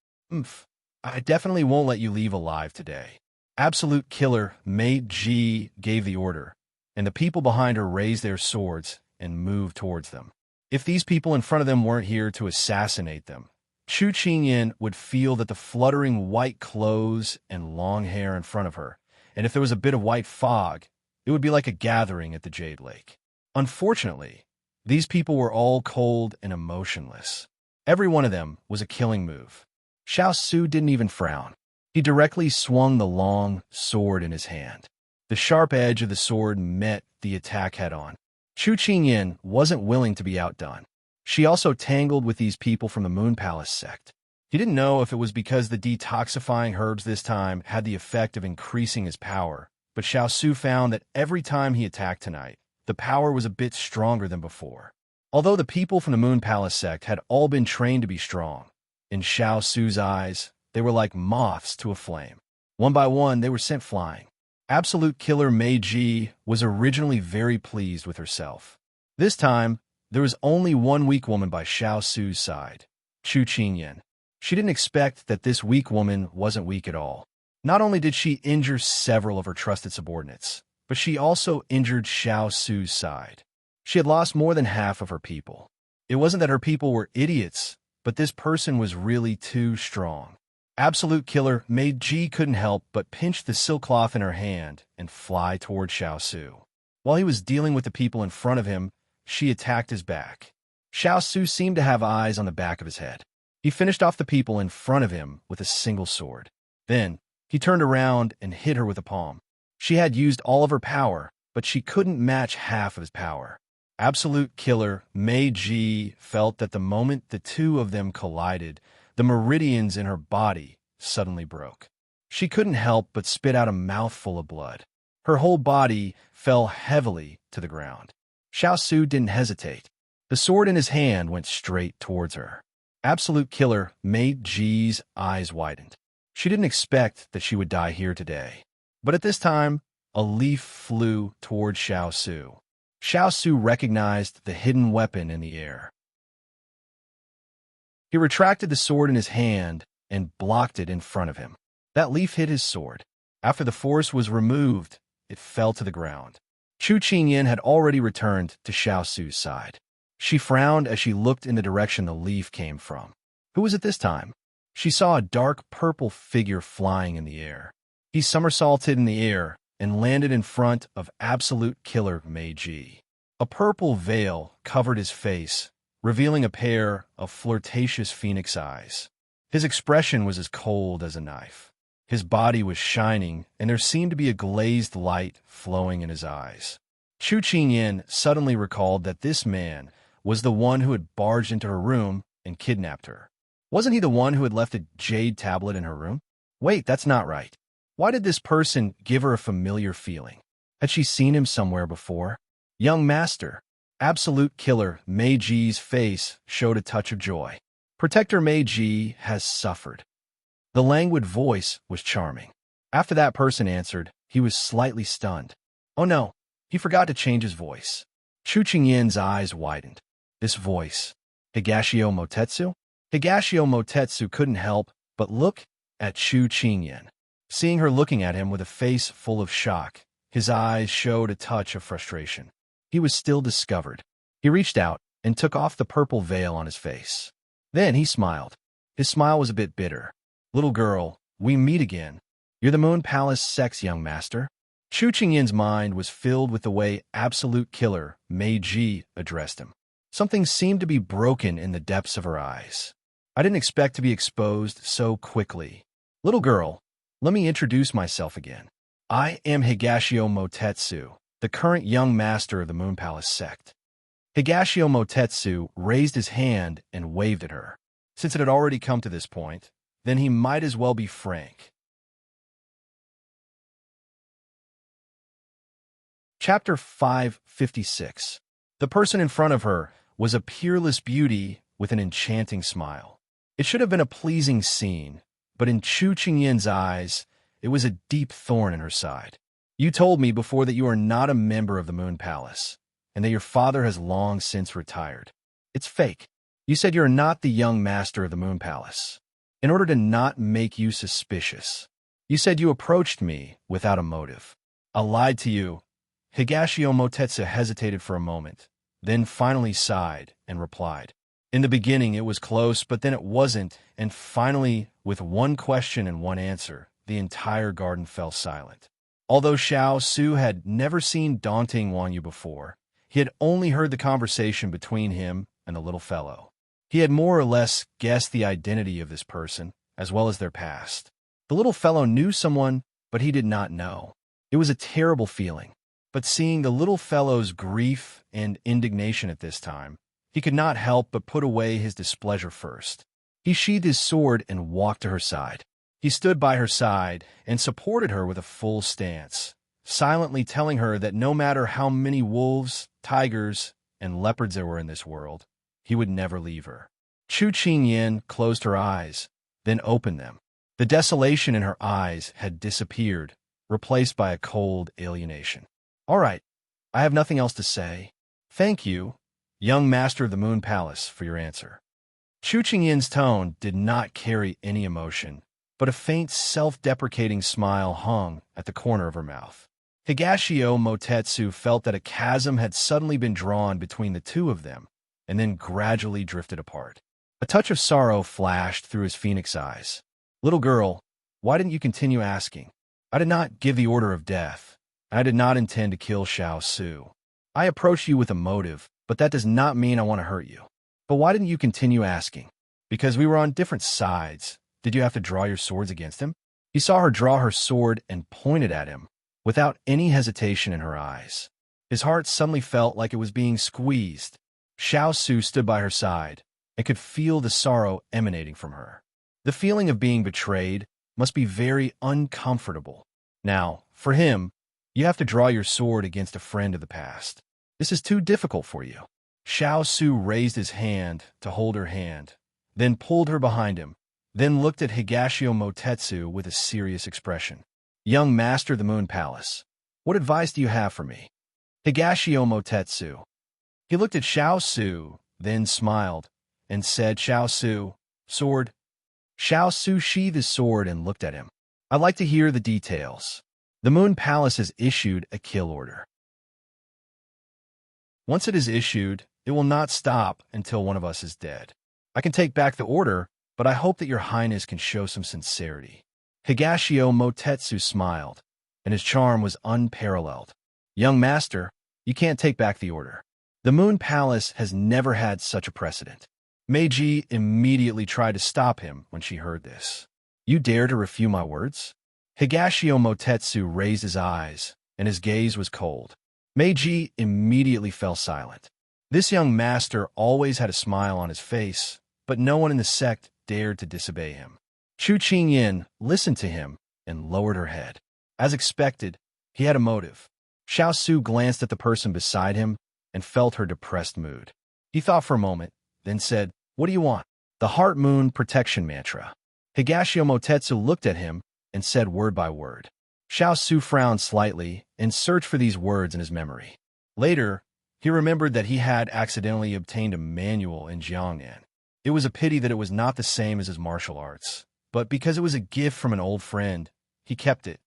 I definitely won't let you leave alive today. Absolute Killer Mei Ji gave the order, and the people behind her raised their swords and moved towards them. If these people in front of them weren't here to assassinate them, Chu Qingyan would feel that the fluttering white clothes and long hair in front of her, and if there was a bit of white fog, it would be like a gathering at the Jade Lake. Unfortunately, these people were all cold and emotionless. Every one of them was a killing move. Xiao Su didn't even frown. He directly swung the long sword in his hand. The sharp edge of the sword met the attack head-on. Chu Qingyan wasn't willing to be outdone. She also tangled with these people from the Moon Palace sect. He didn't know if it was because the detoxifying herbs this time had the effect of increasing his power, but Xiao Su found that every time he attacked tonight, the power was a bit stronger than before. Although the people from the Moon Palace sect had all been trained to be strong, in Xiao Su's eyes, they were like moths to a flame. One by one, they were sent flying. Absolute Killer Mei Ji was originally very pleased with herself. This time, there was only one weak woman by Xiao Su's side, Chu Qingyan. She didn't expect that this weak woman wasn't weak at all. Not only did she injure several of her trusted subordinates, but she also injured Xiao Su's side. She had lost more than half of her people. It wasn't that her people were idiots, but this person was really too strong. Absolute Killer Mei Ji couldn't help but pinch the silk cloth in her hand and fly toward Xiao Su. While he was dealing with the people in front of him, she attacked his back. Xiao Su seemed to have eyes on the back of his head. He finished off the people in front of him with a single sword. Then, he turned around and hit her with a palm. She had used all of her power, but she couldn't match half of his power. Absolute Killer Mei Ji felt that the moment the two of them collided, the meridians in her body suddenly broke. She couldn't help but spit out a mouthful of blood. Her whole body fell heavily to the ground. Xiao Su didn't hesitate. The sword in his hand went straight towards her. Absolute Killer Mei Ji's eyes widened. She didn't expect that she would die here today. But at this time, a leaf flew toward Xiao Su. Xiao Su recognized the hidden weapon in the air. He retracted the sword in his hand and blocked it in front of him. That leaf hit his sword. After the force was removed, it fell to the ground. Chu Qingyan had already returned to Xiao Su's side. She frowned as she looked in the direction the leaf came from. Who was it this time? She saw a dark purple figure flying in the air. He somersaulted in the air and landed in front of Absolute Killer Mei Ji. A purple veil covered his face, revealing a pair of flirtatious phoenix eyes. His expression was as cold as a knife. His body was shining, and there seemed to be a glazed light flowing in his eyes. Chu Qingyan suddenly recalled that this man was the one who had barged into her room and kidnapped her. Wasn't he the one who had left a jade tablet in her room? Wait, that's not right. Why did this person give her a familiar feeling? Had she seen him somewhere before? Young master. Absolute Killer Mei Ji's face showed a touch of joy. Protector Mei Ji has suffered. The languid voice was charming. After that person answered, he was slightly stunned. Oh no, he forgot to change his voice. Chu Qingyan's eyes widened. This voice. Higashio Motetsu? Higashio Motetsu couldn't help but look at Chu Qingyan. Seeing her looking at him with a face full of shock, his eyes showed a touch of frustration. He was still discovered. He reached out and took off the purple veil on his face. Then he smiled. His smile was a bit bitter. "Little girl, we meet again. You're the Moon Palace sex young master?" Chu Qingyin's mind was filled with the way absolute killer Mei Ji addressed him. Something seemed to be broken in the depths of her eyes. "I didn't expect to be exposed so quickly. Little girl, let me introduce myself again. I am Higashio Motetsu, the current young master of the Moon Palace sect." Higashio Motetsu raised his hand and waved at her. Since it had already come to this point, then he might as well be frank. Chapter 556. The person in front of her was a peerless beauty with an enchanting smile. It should have been a pleasing scene, but in Chu Qingyin's eyes, it was a deep thorn in her side. "You told me before that you are not a member of the Moon Palace, and that your father has long since retired. It's fake. You said you're not the young master of the Moon Palace. In order to not make you suspicious, you said you approached me without a motive. I lied to you." Higashio Motetsu hesitated for a moment, then finally sighed and replied. "In the beginning it was close, but then it wasn't, and finally, with one question and one answer, the entire garden fell silent." Although Xiao Su had never seen daunting Wanyu before, he had only heard the conversation between him and the little fellow. He had more or less guessed the identity of this person, as well as their past. The little fellow knew someone, but he did not know. It was a terrible feeling. But seeing the little fellow's grief and indignation at this time, he could not help but put away his displeasure first. He sheathed his sword and walked to her side. He stood by her side and supported her with a full stance, silently telling her that no matter how many wolves, tigers, and leopards there were in this world, he would never leave her. Chu Qinyin closed her eyes, then opened them. The desolation in her eyes had disappeared, replaced by a cold alienation. "All right, I have nothing else to say. Thank you, young master of the Moon Palace, for your answer." Chu Qingyin's tone did not carry any emotion, but a faint self-deprecating smile hung at the corner of her mouth. Higashio Motetsu felt that a chasm had suddenly been drawn between the two of them, and then gradually drifted apart. A touch of sorrow flashed through his phoenix eyes. "Little girl, why didn't you continue asking? I did not give the order of death. I did not intend to kill Xiao Su. I approached you with a motive, but that does not mean I want to hurt you. But why didn't you continue asking? Because we were on different sides. Did you have to draw your swords against him?" He saw her draw her sword and pointed at him, without any hesitation in her eyes. His heart suddenly felt like it was being squeezed. Xiao Su stood by her side and could feel the sorrow emanating from her. The feeling of being betrayed must be very uncomfortable. Now, for him, you have to draw your sword against a friend of the past. This is too difficult for you. Xiao Su raised his hand to hold her hand, then pulled her behind him, then looked at Higashio Motetsu with a serious expression. "Young master of the Moon Palace, what advice do you have for me?" Higashio Motetsu. He looked at Xiao Su, then smiled, and said, "Xiao Su, sword." Xiao Su sheathed his sword and looked at him. "I'd like to hear the details. The Moon Palace has issued a kill order. Once it is issued, it will not stop until one of us is dead. I can take back the order, but I hope that your highness can show some sincerity." Higashio Motetsu smiled, and his charm was unparalleled. "Young master, you can't take back the order. The Moon Palace has never had such a precedent." Meiji immediately tried to stop him when she heard this. "You dare to refute my words?" Higashio Motetsu raised his eyes, and his gaze was cold. Meiji immediately fell silent. This young master always had a smile on his face, but no one in the sect dared to disobey him. Chu Qinyin listened to him and lowered her head. As expected, he had a motive. Xiao Su glanced at the person beside him and felt her depressed mood. He thought for a moment, then said, "What do you want?" "The Heart Moon Protection Mantra." Higashio Motetsu looked at him and said word by word. Xiao Su frowned slightly and searched for these words in his memory. Later, he remembered that he had accidentally obtained a manual in Jiangnan. It was a pity that it was not the same as his martial arts, but because it was a gift from an old friend, he kept it.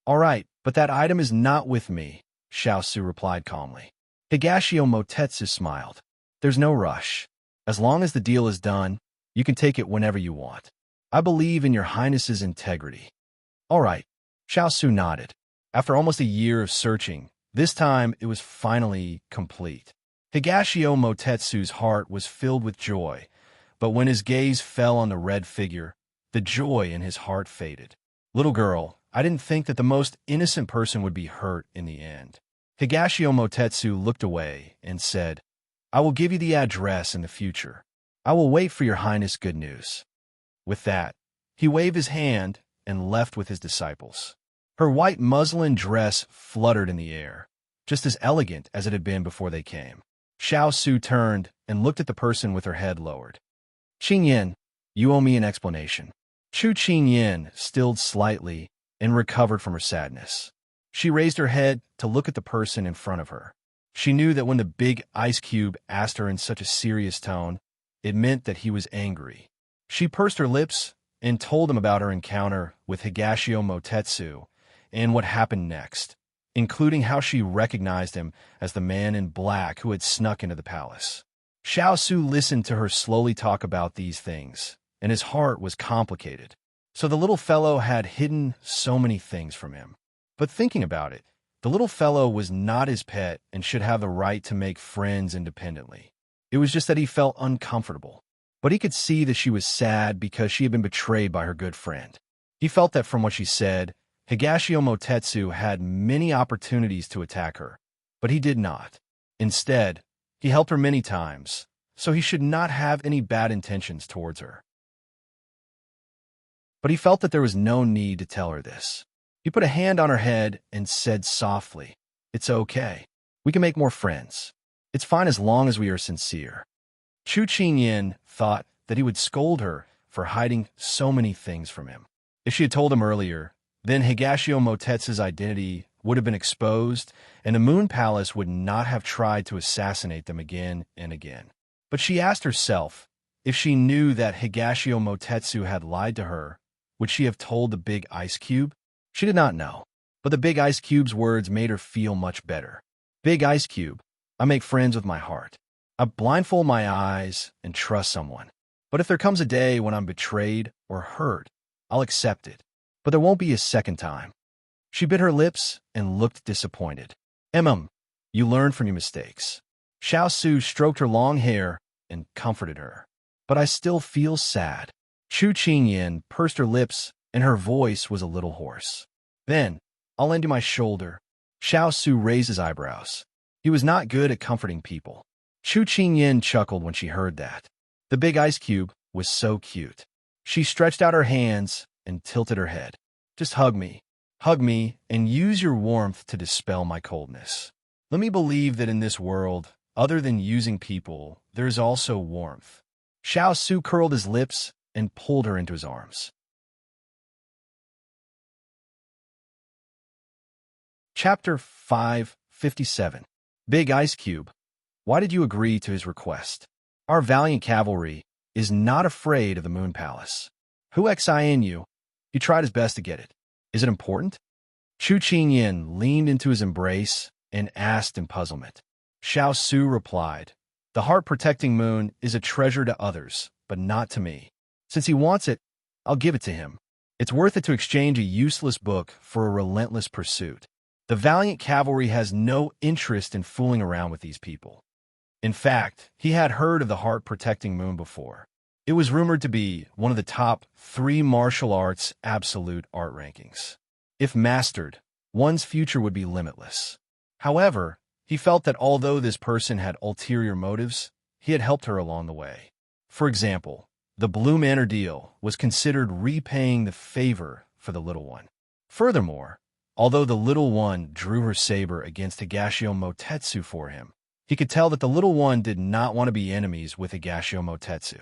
All right, but that item is not with me, Xiao replied calmly. Higashio Motetsu smiled. There's no rush. As long as the deal is done, you can take it whenever you want. I believe in your highness's integrity. All right, Xiao nodded. After almost a year of searching, this time it was finally complete. Higashio Motetsu's heart was filled with joy, but when his gaze fell on the red figure, the joy in his heart faded. Little girl, I didn't think that the most innocent person would be hurt in the end. Higashio Motetsu looked away and said, I will give you the address in the future. I will wait for your highness good news. With that, he waved his hand and left with his disciples. Her white muslin dress fluttered in the air, just as elegant as it had been before they came. Xiao turned and looked at the person with her head lowered. Qingyan, you owe me an explanation. Chu Qingyan stilled slightly and recovered from her sadness. She raised her head to look at the person in front of her. She knew that when the big ice cube asked her in such a serious tone, it meant that he was angry. She pursed her lips and told him about her encounter with Higashio Motetsu and what happened next, including how she recognized him as the man in black who had snuck into the palace. Xiao listened to her slowly talk about these things, and his heart was complicated. So the little fellow had hidden so many things from him. But thinking about it, the little fellow was not his pet and should have the right to make friends independently. It was just that he felt uncomfortable. But he could see that she was sad because she had been betrayed by her good friend. He felt that from what she said, Higashio Motetsu had many opportunities to attack her, but he did not. Instead, he helped her many times, so he should not have any bad intentions towards her. But he felt that there was no need to tell her this. He put a hand on her head and said softly, It's okay. We can make more friends. It's fine as long as we are sincere. Chu Qingyan thought that he would scold her for hiding so many things from him. If she had told him earlier, then Higashio Motetsu's identity would have been exposed, and the Moon Palace would not have tried to assassinate them again and again. But she asked herself, if she knew that Higashio Motetsu had lied to her, would she have told the big ice cube? She did not know, but the big ice cube's words made her feel much better. Big ice cube, I make friends with my heart. I blindfold my eyes and trust someone. But if there comes a day when I'm betrayed or hurt, I'll accept it. But there won't be a second time. She bit her lips and looked disappointed. You learn from your mistakes. Xiao stroked her long hair and comforted her. But I still feel sad. Chu Qingyan pursed her lips and her voice was a little hoarse. Then, I'll lend you my shoulder. Xiao raised his eyebrows. He was not good at comforting people. Chu Qingyan chuckled when she heard that. The big ice cube was so cute. She stretched out her hands and tilted her head. Just hug me, and use your warmth to dispel my coldness. Let me believe that in this world, other than using people, there is also warmth. Xiao curled his lips and pulled her into his arms. Chapter 557. Big Ice Cube. Why did you agree to his request? Our valiant cavalry is not afraid of the Moon Palace. Who xin you? He tried his best to get it. Is it important? Chu Qingyan leaned into his embrace and asked in puzzlement. Xiao replied, The heart-protecting moon is a treasure to others, but not to me. Since he wants it, I'll give it to him. It's worth it to exchange a useless book for a relentless pursuit. The valiant cavalry has no interest in fooling around with these people. In fact, he had heard of the heart-protecting moon before. It was rumored to be one of the top 3 martial arts absolute art rankings. If mastered, one's future would be limitless. However, he felt that although this person had ulterior motives, he had helped her along the way. For example, the Blue Manor deal was considered repaying the favor for the little one. Furthermore, although the little one drew her saber against Higashio Motetsu for him, he could tell that the little one did not want to be enemies with Higashio Motetsu.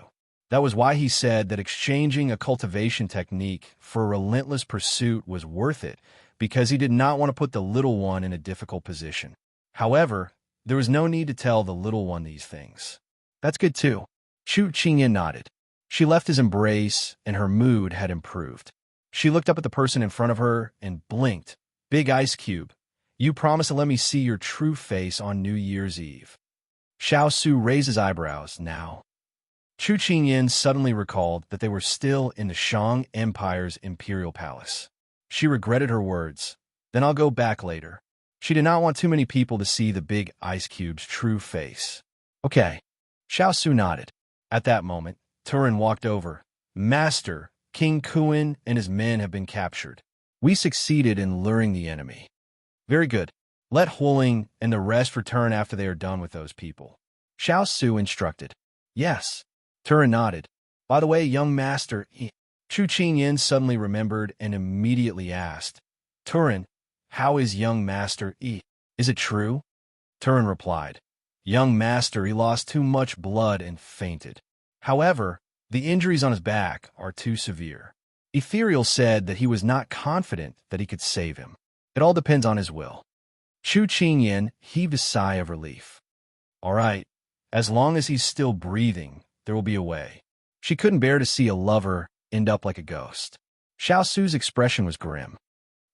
That was why he said that exchanging a cultivation technique for a relentless pursuit was worth it, because he did not want to put the little one in a difficult position. However, there was no need to tell the little one these things. That's good too. Chu Qingyan nodded. She left his embrace, and her mood had improved. She looked up at the person in front of her and blinked. Big Ice Cube, you promised to let me see your true face on New Year's Eve. Xiao Su raised his eyebrows. Now, Chu Qingyin suddenly recalled that they were still in the Shang Empire's imperial palace. She regretted her words. Then I'll go back later. She did not want too many people to see the Big Ice Cube's true face. Okay. Xiao Su nodded. At that moment, Turin walked over. Master, King Kuin and his men have been captured. We succeeded in luring the enemy. Very good. Let Huling and the rest return after they are done with those people. Xiao Su instructed. Yes. Turin nodded. By the way, young master, Chu Qingyin suddenly remembered and immediately asked, Turin, how is young master E? Is it true? Turin replied, young master, he lost too much blood and fainted. However, the injuries on his back are too severe. Ethereal said that he was not confident that he could save him. It all depends on his will. Chu Qingyin heaved a sigh of relief. All right, as long as he's still breathing, there will be a way. She couldn't bear to see a lover end up like a ghost. Xiao Su's expression was grim.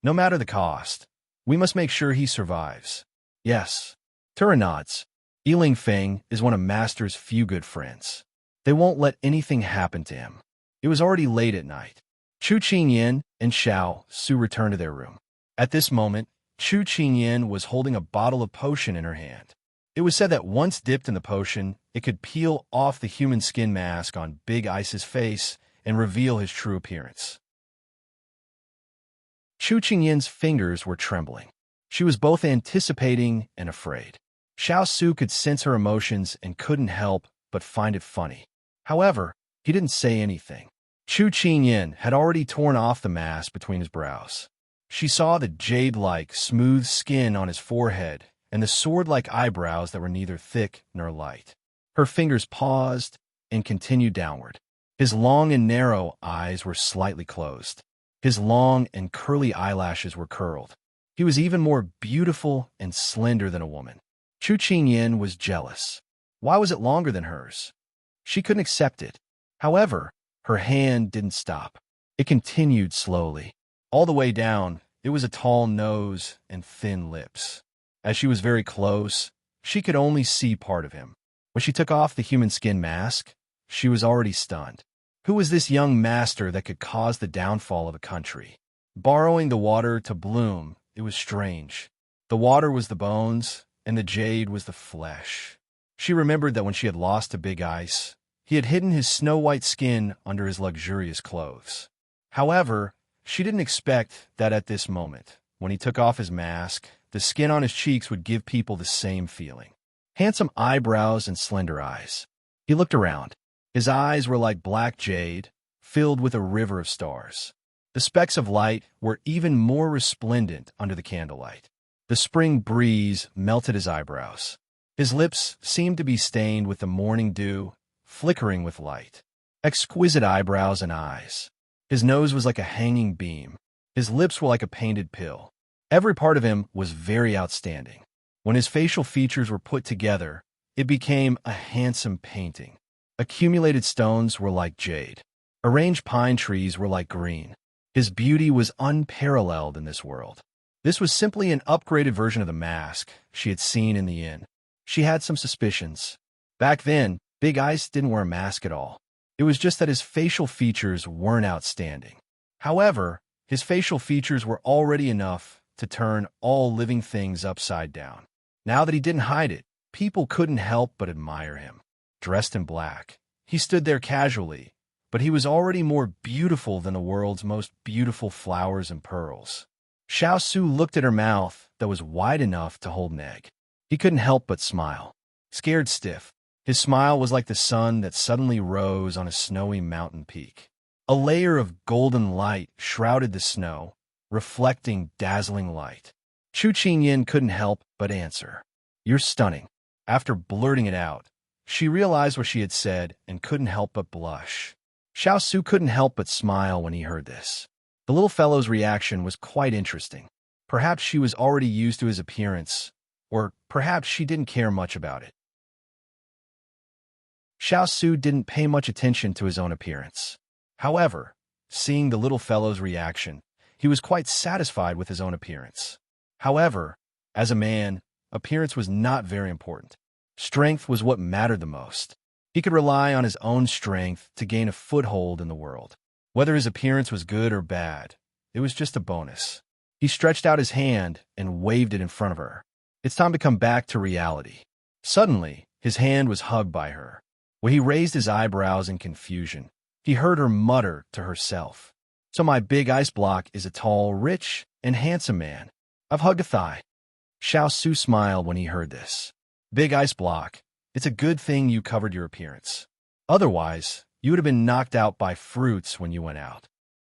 No matter the cost, we must make sure he survives. Yes. Turin nods. Yiling Feng is one of Master's few good friends. They won't let anything happen to him. It was already late at night. Chu Qingyin and Xiao Su returned to their room. At this moment, Chu Qingyin was holding a bottle of potion in her hand. It was said that once dipped in the potion, it could peel off the human skin mask on Big Ice's face and reveal his true appearance. Chu Qingyin's fingers were trembling. She was both anticipating and afraid. Xiao Su could sense her emotions and couldn't help but find it funny. However, he didn't say anything. Chu Qingyin had already torn off the mask between his brows. She saw the jade-like, smooth skin on his forehead and the sword-like eyebrows that were neither thick nor light. Her fingers paused and continued downward. His long and narrow eyes were slightly closed. His long and curly eyelashes were curled. He was even more beautiful and slender than a woman. Chu Qingyin was jealous. Why was it longer than hers? She couldn't accept it. However, her hand didn't stop. It continued slowly. All the way down, it was a tall nose and thin lips. As she was very close, she could only see part of him. When she took off the human skin mask, she was already stunned. Who was this young master that could cause the downfall of a country? Borrowing the water to bloom, it was strange. The water was the bones, and the jade was the flesh. She remembered that when she had lost to Big Ice, he had hidden his snow-white skin under his luxurious clothes. However, she didn't expect that at this moment, when he took off his mask, the skin on his cheeks would give people the same feeling. Handsome eyebrows and slender eyes. He looked around. His eyes were like black jade, filled with a river of stars. The specks of light were even more resplendent under the candlelight. The spring breeze melted his eyebrows. His lips seemed to be stained with the morning dew, flickering with light. Exquisite eyebrows and eyes. His nose was like a hanging beam. His lips were like a painted pill. Every part of him was very outstanding. When his facial features were put together, it became a handsome painting. Accumulated stones were like jade. Arranged pine trees were like green. His beauty was unparalleled in this world. This was simply an upgraded version of the mask she had seen in the inn. She had some suspicions. Back then, Big Ice didn't wear a mask at all. It was just that his facial features weren't outstanding. However, his facial features were already enough to turn all living things upside down. Now that he didn't hide it, people couldn't help but admire him. Dressed in black, he stood there casually, but he was already more beautiful than the world's most beautiful flowers and pearls. Xiao Su looked at her mouth that was wide enough to hold an egg. He couldn't help but smile. Scared stiff, his smile was like the sun that suddenly rose on a snowy mountain peak. A layer of golden light shrouded the snow, reflecting dazzling light. Chu Qingyin couldn't help but answer, "You're stunning." After blurting it out, she realized what she had said and couldn't help but blush. Xiao Su couldn't help but smile when he heard this. The little fellow's reaction was quite interesting. Perhaps she was already used to his appearance, or perhaps she didn't care much about it. Xiao Su didn't pay much attention to his own appearance. However, seeing the little fellow's reaction, he was quite satisfied with his own appearance. However, as a man, appearance was not very important. Strength was what mattered the most. He could rely on his own strength to gain a foothold in the world. Whether his appearance was good or bad, it was just a bonus. He stretched out his hand and waved it in front of her. It's time to come back to reality. Suddenly, his hand was hugged by her. When he raised his eyebrows in confusion, he heard her mutter to herself. So my big ice block is a tall, rich, and handsome man. I've hugged a thigh. Xiao Su smiled when he heard this. Big ice block, it's a good thing you covered your appearance. Otherwise, you would have been knocked out by fruits when you went out.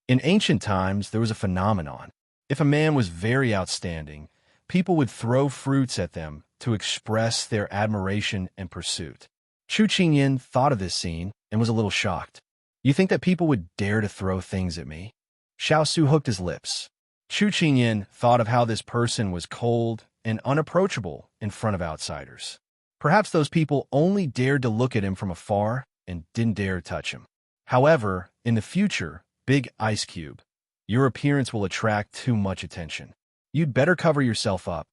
In ancient times, there was a phenomenon. If a man was very outstanding, people would throw fruits at them to express their admiration and pursuit. Chu Qingyan thought of this scene and was a little shocked. You think that people would dare to throw things at me? Xiao Su hooked his lips. Chu Qingyan thought of how this person was cold and unapproachable in front of outsiders. Perhaps those people only dared to look at him from afar and didn't dare touch him. However, in the future, Big Ice Cube, your appearance will attract too much attention. You'd better cover yourself up.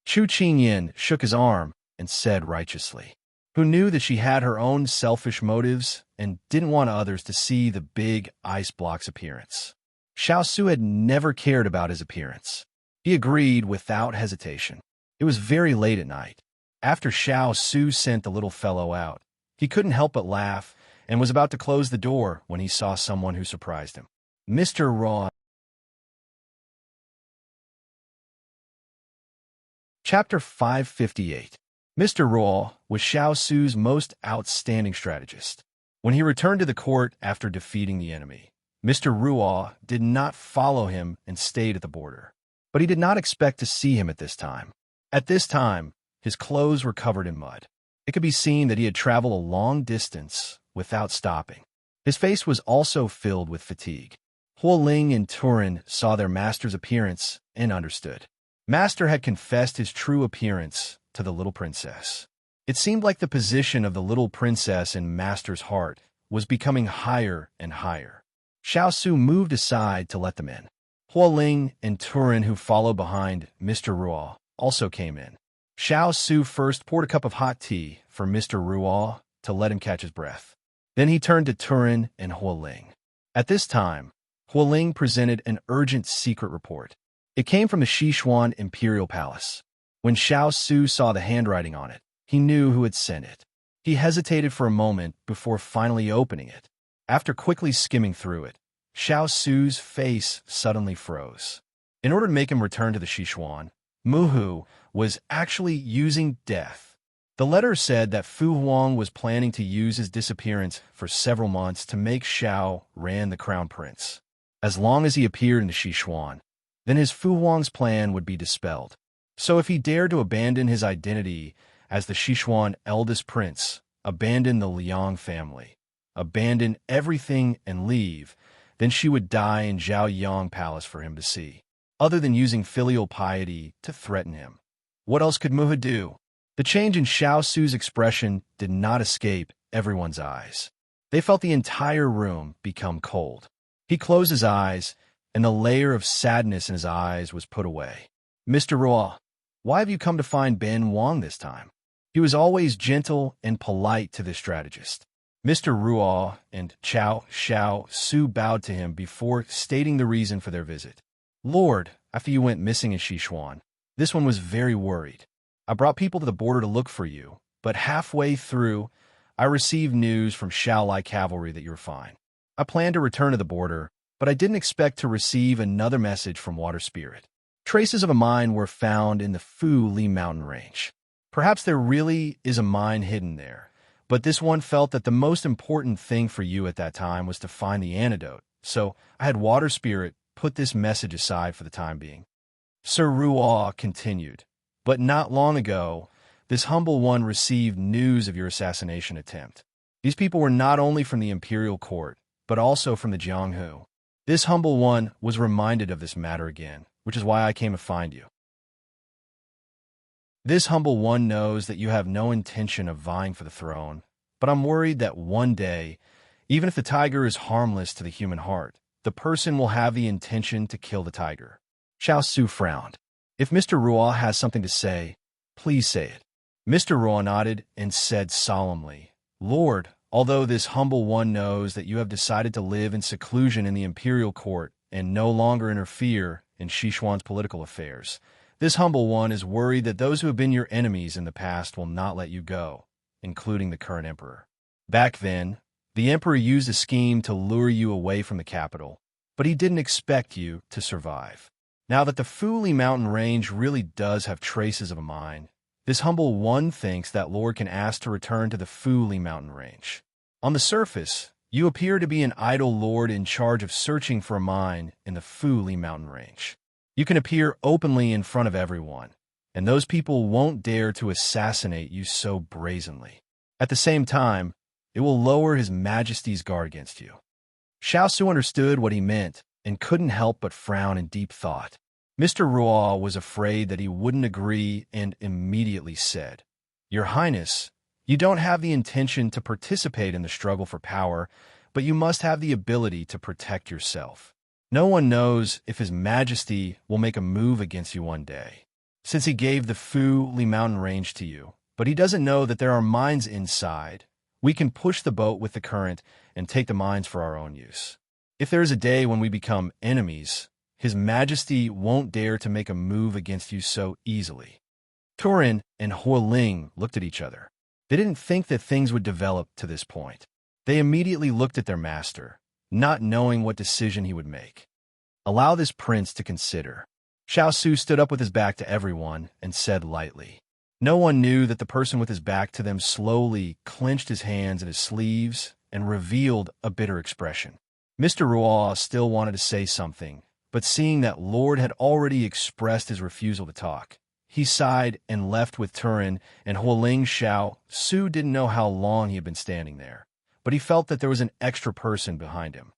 Chu Qingyan shook his arm and said righteously, who knew that she had her own selfish motives and didn't want others to see the big ice block's appearance. Xiao Su had never cared about his appearance. He agreed without hesitation. It was very late at night. After Xiao Su sent the little fellow out, he couldn't help but laugh and was about to close the door when he saw someone who surprised him. Mr. Raw. Chapter 558. Mr. Raw was Xiao Su's most outstanding strategist. When he returned to the court after defeating the enemy, Mr. Ruo did not follow him and stayed at the border. But he did not expect to see him at this time. At this time, his clothes were covered in mud. It could be seen that he had traveled a long distance without stopping. His face was also filled with fatigue. Huo Ling and Turin saw their master's appearance and understood. Master had confessed his true appearance to the little princess. It seemed like the position of the little princess in Master's heart was becoming higher and higher. Xiao Su moved aside to let them in. Huo Ling and Turin, who followed behind Mr. Ruo, also came in. Xiao Su first poured a cup of hot tea for Mr. Ruo to let him catch his breath. Then he turned to Turin and Huo Ling. At this time, Huo Ling presented an urgent secret report. It came from the Sichuan Imperial Palace. When Xiao Su saw the handwriting on it, he knew who had sent it. He hesitated for a moment before finally opening it. After quickly skimming through it, Xiao Su's face suddenly froze. In order to make him return to the Sichuan, Muhu was actually using death. The letter said that Fu Huang was planning to use his disappearance for several months to make Xiao Ran the crown prince. As long as he appeared in the Sichuan, then his Fu Huang's plan would be dispelled. So if he dared to abandon his identity as the Sichuan eldest prince, abandon the Liang family, abandon everything and leave, then she would die in Zhaoyang Palace for him to see, other than using filial piety to threaten him. What else could Muha do? The change in Xiao Su's expression did not escape everyone's eyes. They felt the entire room become cold. He closed his eyes, and the layer of sadness in his eyes was put away. Mr. Ruo, why have you come to find Ben Wang this time? He was always gentle and polite to this strategist. Mr. Ruo and Xiao Su bowed to him before stating the reason for their visit. Lord, after you went missing in Sichuan, this one was very worried. I brought people to the border to look for you, but halfway through, I received news from Shaolai cavalry that you were fine. I planned to return to the border, but I didn't expect to receive another message from Water Spirit. Traces of a mine were found in the Fu Li mountain range. Perhaps there really is a mine hidden there, but this one felt that the most important thing for you at that time was to find the antidote, so I had Water Spirit put this message aside for the time being. Sir Ruo continued, but not long ago, this humble one received news of your assassination attempt. These people were not only from the imperial court, but also from the Jianghu. This humble one was reminded of this matter again, which is why I came to find you. This humble one knows that you have no intention of vying for the throne, but I'm worried that one day, even if the tiger is harmless to the human heart, the person will have the intention to kill the tiger. Xiao Su frowned. If Mr. Ruo has something to say, please say it. Mr. Ruo nodded and said solemnly, Lord, although this humble one knows that you have decided to live in seclusion in the imperial court and no longer interfere in Sichuan's political affairs, this humble one is worried that those who have been your enemies in the past will not let you go, including the current emperor. Back then, the emperor used a scheme to lure you away from the capital, but he didn't expect you to survive. Now that the Fuli mountain range really does have traces of a mine, this humble one thinks that Lord can ask to return to the Fuli mountain range. On the surface, you appear to be an idle lord in charge of searching for a mine in the Fuli mountain range. You can appear openly in front of everyone, and those people won't dare to assassinate you so brazenly. At the same time, it will lower His Majesty's guard against you. Xiao Su understood what he meant and couldn't help but frown in deep thought. Mr. Ruo was afraid that he wouldn't agree and immediately said, Your Highness, you don't have the intention to participate in the struggle for power, but you must have the ability to protect yourself. No one knows if His Majesty will make a move against you one day, since he gave the Fuli mountain range to you, but he doesn't know that there are mines inside. We can push the boat with the current and take the mines for our own use. If there is a day when we become enemies, His Majesty won't dare to make a move against you so easily. Turin and Hualing looked at each other. They didn't think that things would develop to this point. They immediately looked at their master, not knowing what decision he would make. Allow this prince to consider. Xiao Su stood up with his back to everyone and said lightly. No one knew that the person with his back to them slowly clenched his hands in his sleeves and revealed a bitter expression. Mr. Ruo still wanted to say something, but seeing that Lord had already expressed his refusal to talk, he sighed and left with Turin and Hualing. Xiao Su didn't know how long he had been standing there, but he felt that there was an extra person behind him.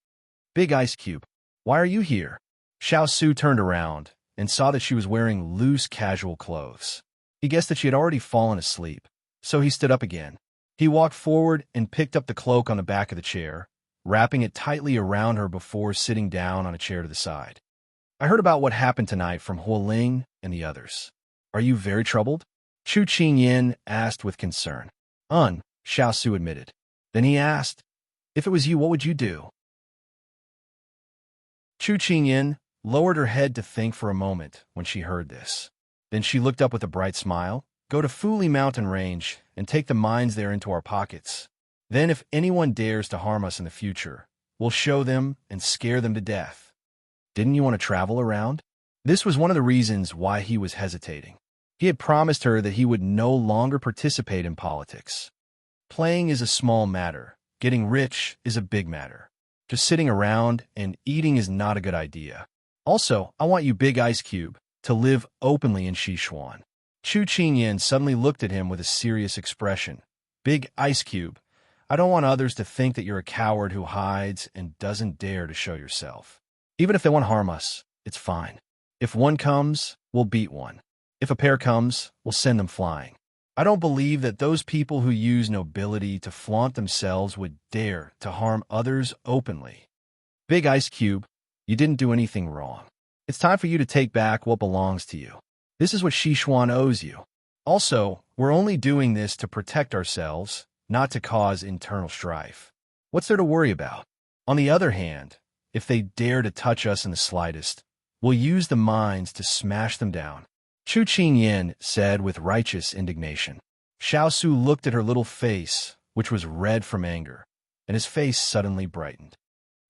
Big Ice Cube, why are you here? Xiao Su turned around and saw that she was wearing loose, casual clothes. He guessed that she had already fallen asleep, so he stood up again. He walked forward and picked up the cloak on the back of the chair, wrapping it tightly around her before sitting down on a chair to the side. I heard about what happened tonight from Hualing and the others. Are you very troubled? Chu Qingyin asked with concern. Xiao Su admitted. Then he asked, if it was you, what would you do? Chu Qingyin lowered her head to think for a moment when she heard this. Then she looked up with a bright smile. Go to Fuli mountain range and take the mines there into our pockets. Then if anyone dares to harm us in the future, we'll show them and scare them to death. Didn't you want to travel around? This was one of the reasons why he was hesitating. He had promised her that he would no longer participate in politics. Playing is a small matter. Getting rich is a big matter. Just sitting around and eating is not a good idea. Also, I want you, Big Ice Cube, to live openly in Sichuan. Chu Qingyin suddenly looked at him with a serious expression. Big Ice Cube, I don't want others to think that you're a coward who hides and doesn't dare to show yourself. Even if they want to harm us, it's fine. If one comes, we'll beat one. If a pair comes, we'll send them flying. I don't believe that those people who use nobility to flaunt themselves would dare to harm others openly. Big Ice Cube, you didn't do anything wrong. It's time for you to take back what belongs to you. This is what Sichuan owes you. Also, we're only doing this to protect ourselves, not to cause internal strife. What's there to worry about? On the other hand, if they dare to touch us in the slightest, we'll use the mines to smash them down. Chu Qingyin said with righteous indignation. Xiao Su looked at her little face, which was red from anger, and his face suddenly brightened.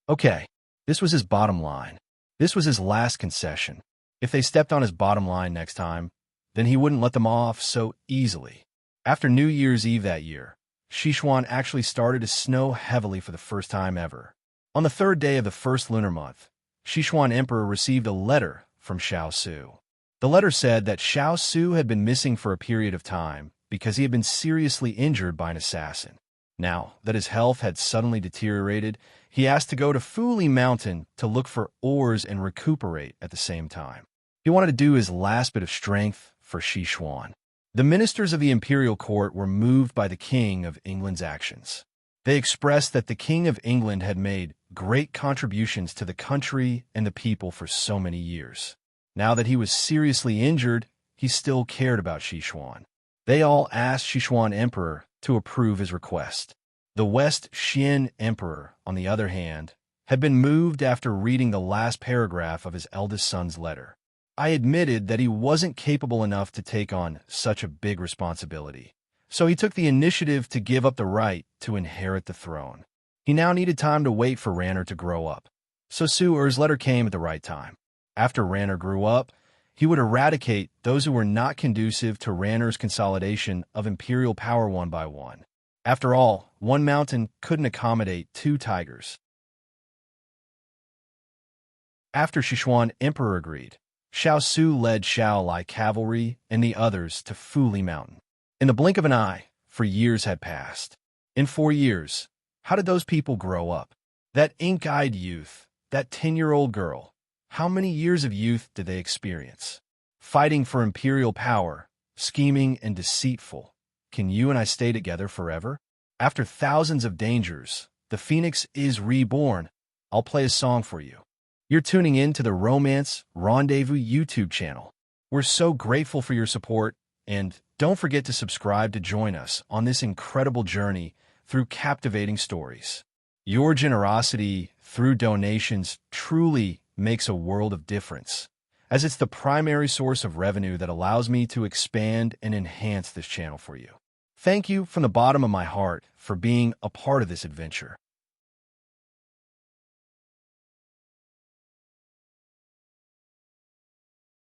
Okay, this was his bottom line. This was his last concession. If they stepped on his bottom line next time, then he wouldn't let them off so easily. After New Year's Eve that year, Sichuan actually started to snow heavily for the first time ever. On the third day of the first lunar month, Sichuan Emperor received a letter from Xiao Su. The letter said that Xiao Su had been missing for a period of time because he had been seriously injured by an assassin. Now that his health had suddenly deteriorated, he asked to go to Fuli Mountain to look for ores and recuperate at the same time. He wanted to do his last bit of strength for Sichuan. The ministers of the imperial court were moved by the King of England's actions. They expressed that the King of England had made great contributions to the country and the people for so many years. Now that he was seriously injured, he still cared about Sichuan. They all asked Sichuan Emperor to approve his request. The West Xian Emperor, on the other hand, had been moved after reading the last paragraph of his eldest son's letter. I admitted that he wasn't capable enough to take on such a big responsibility, so he took the initiative to give up the right to inherit the throne. He now needed time to wait for Ranner to grow up. So Su-er's letter came at the right time. After Ranner grew up, he would eradicate those who were not conducive to Ranner's consolidation of imperial power one by one. After all, one mountain couldn't accommodate two tigers. After Sichuan Emperor agreed, Xiao Su led Xiao Lai cavalry and the others to Fuli Mountain. In the blink of an eye, for years had passed. In 4 years, how did those people grow up? That ink-eyed youth, that 10-year-old girl, how many years of youth did they experience? Fighting for imperial power, scheming and deceitful. Can you and I stay together forever? After thousands of dangers, the phoenix is reborn. I'll play a song for you. You're tuning in to the Romance Rendezvous YouTube channel. We're so grateful for your support, and don't forget to subscribe to join us on this incredible journey through captivating stories. Your generosity through donations truly makes a world of difference, as it's the primary source of revenue that allows me to expand and enhance this channel for you. Thank you from the bottom of my heart for being a part of this adventure.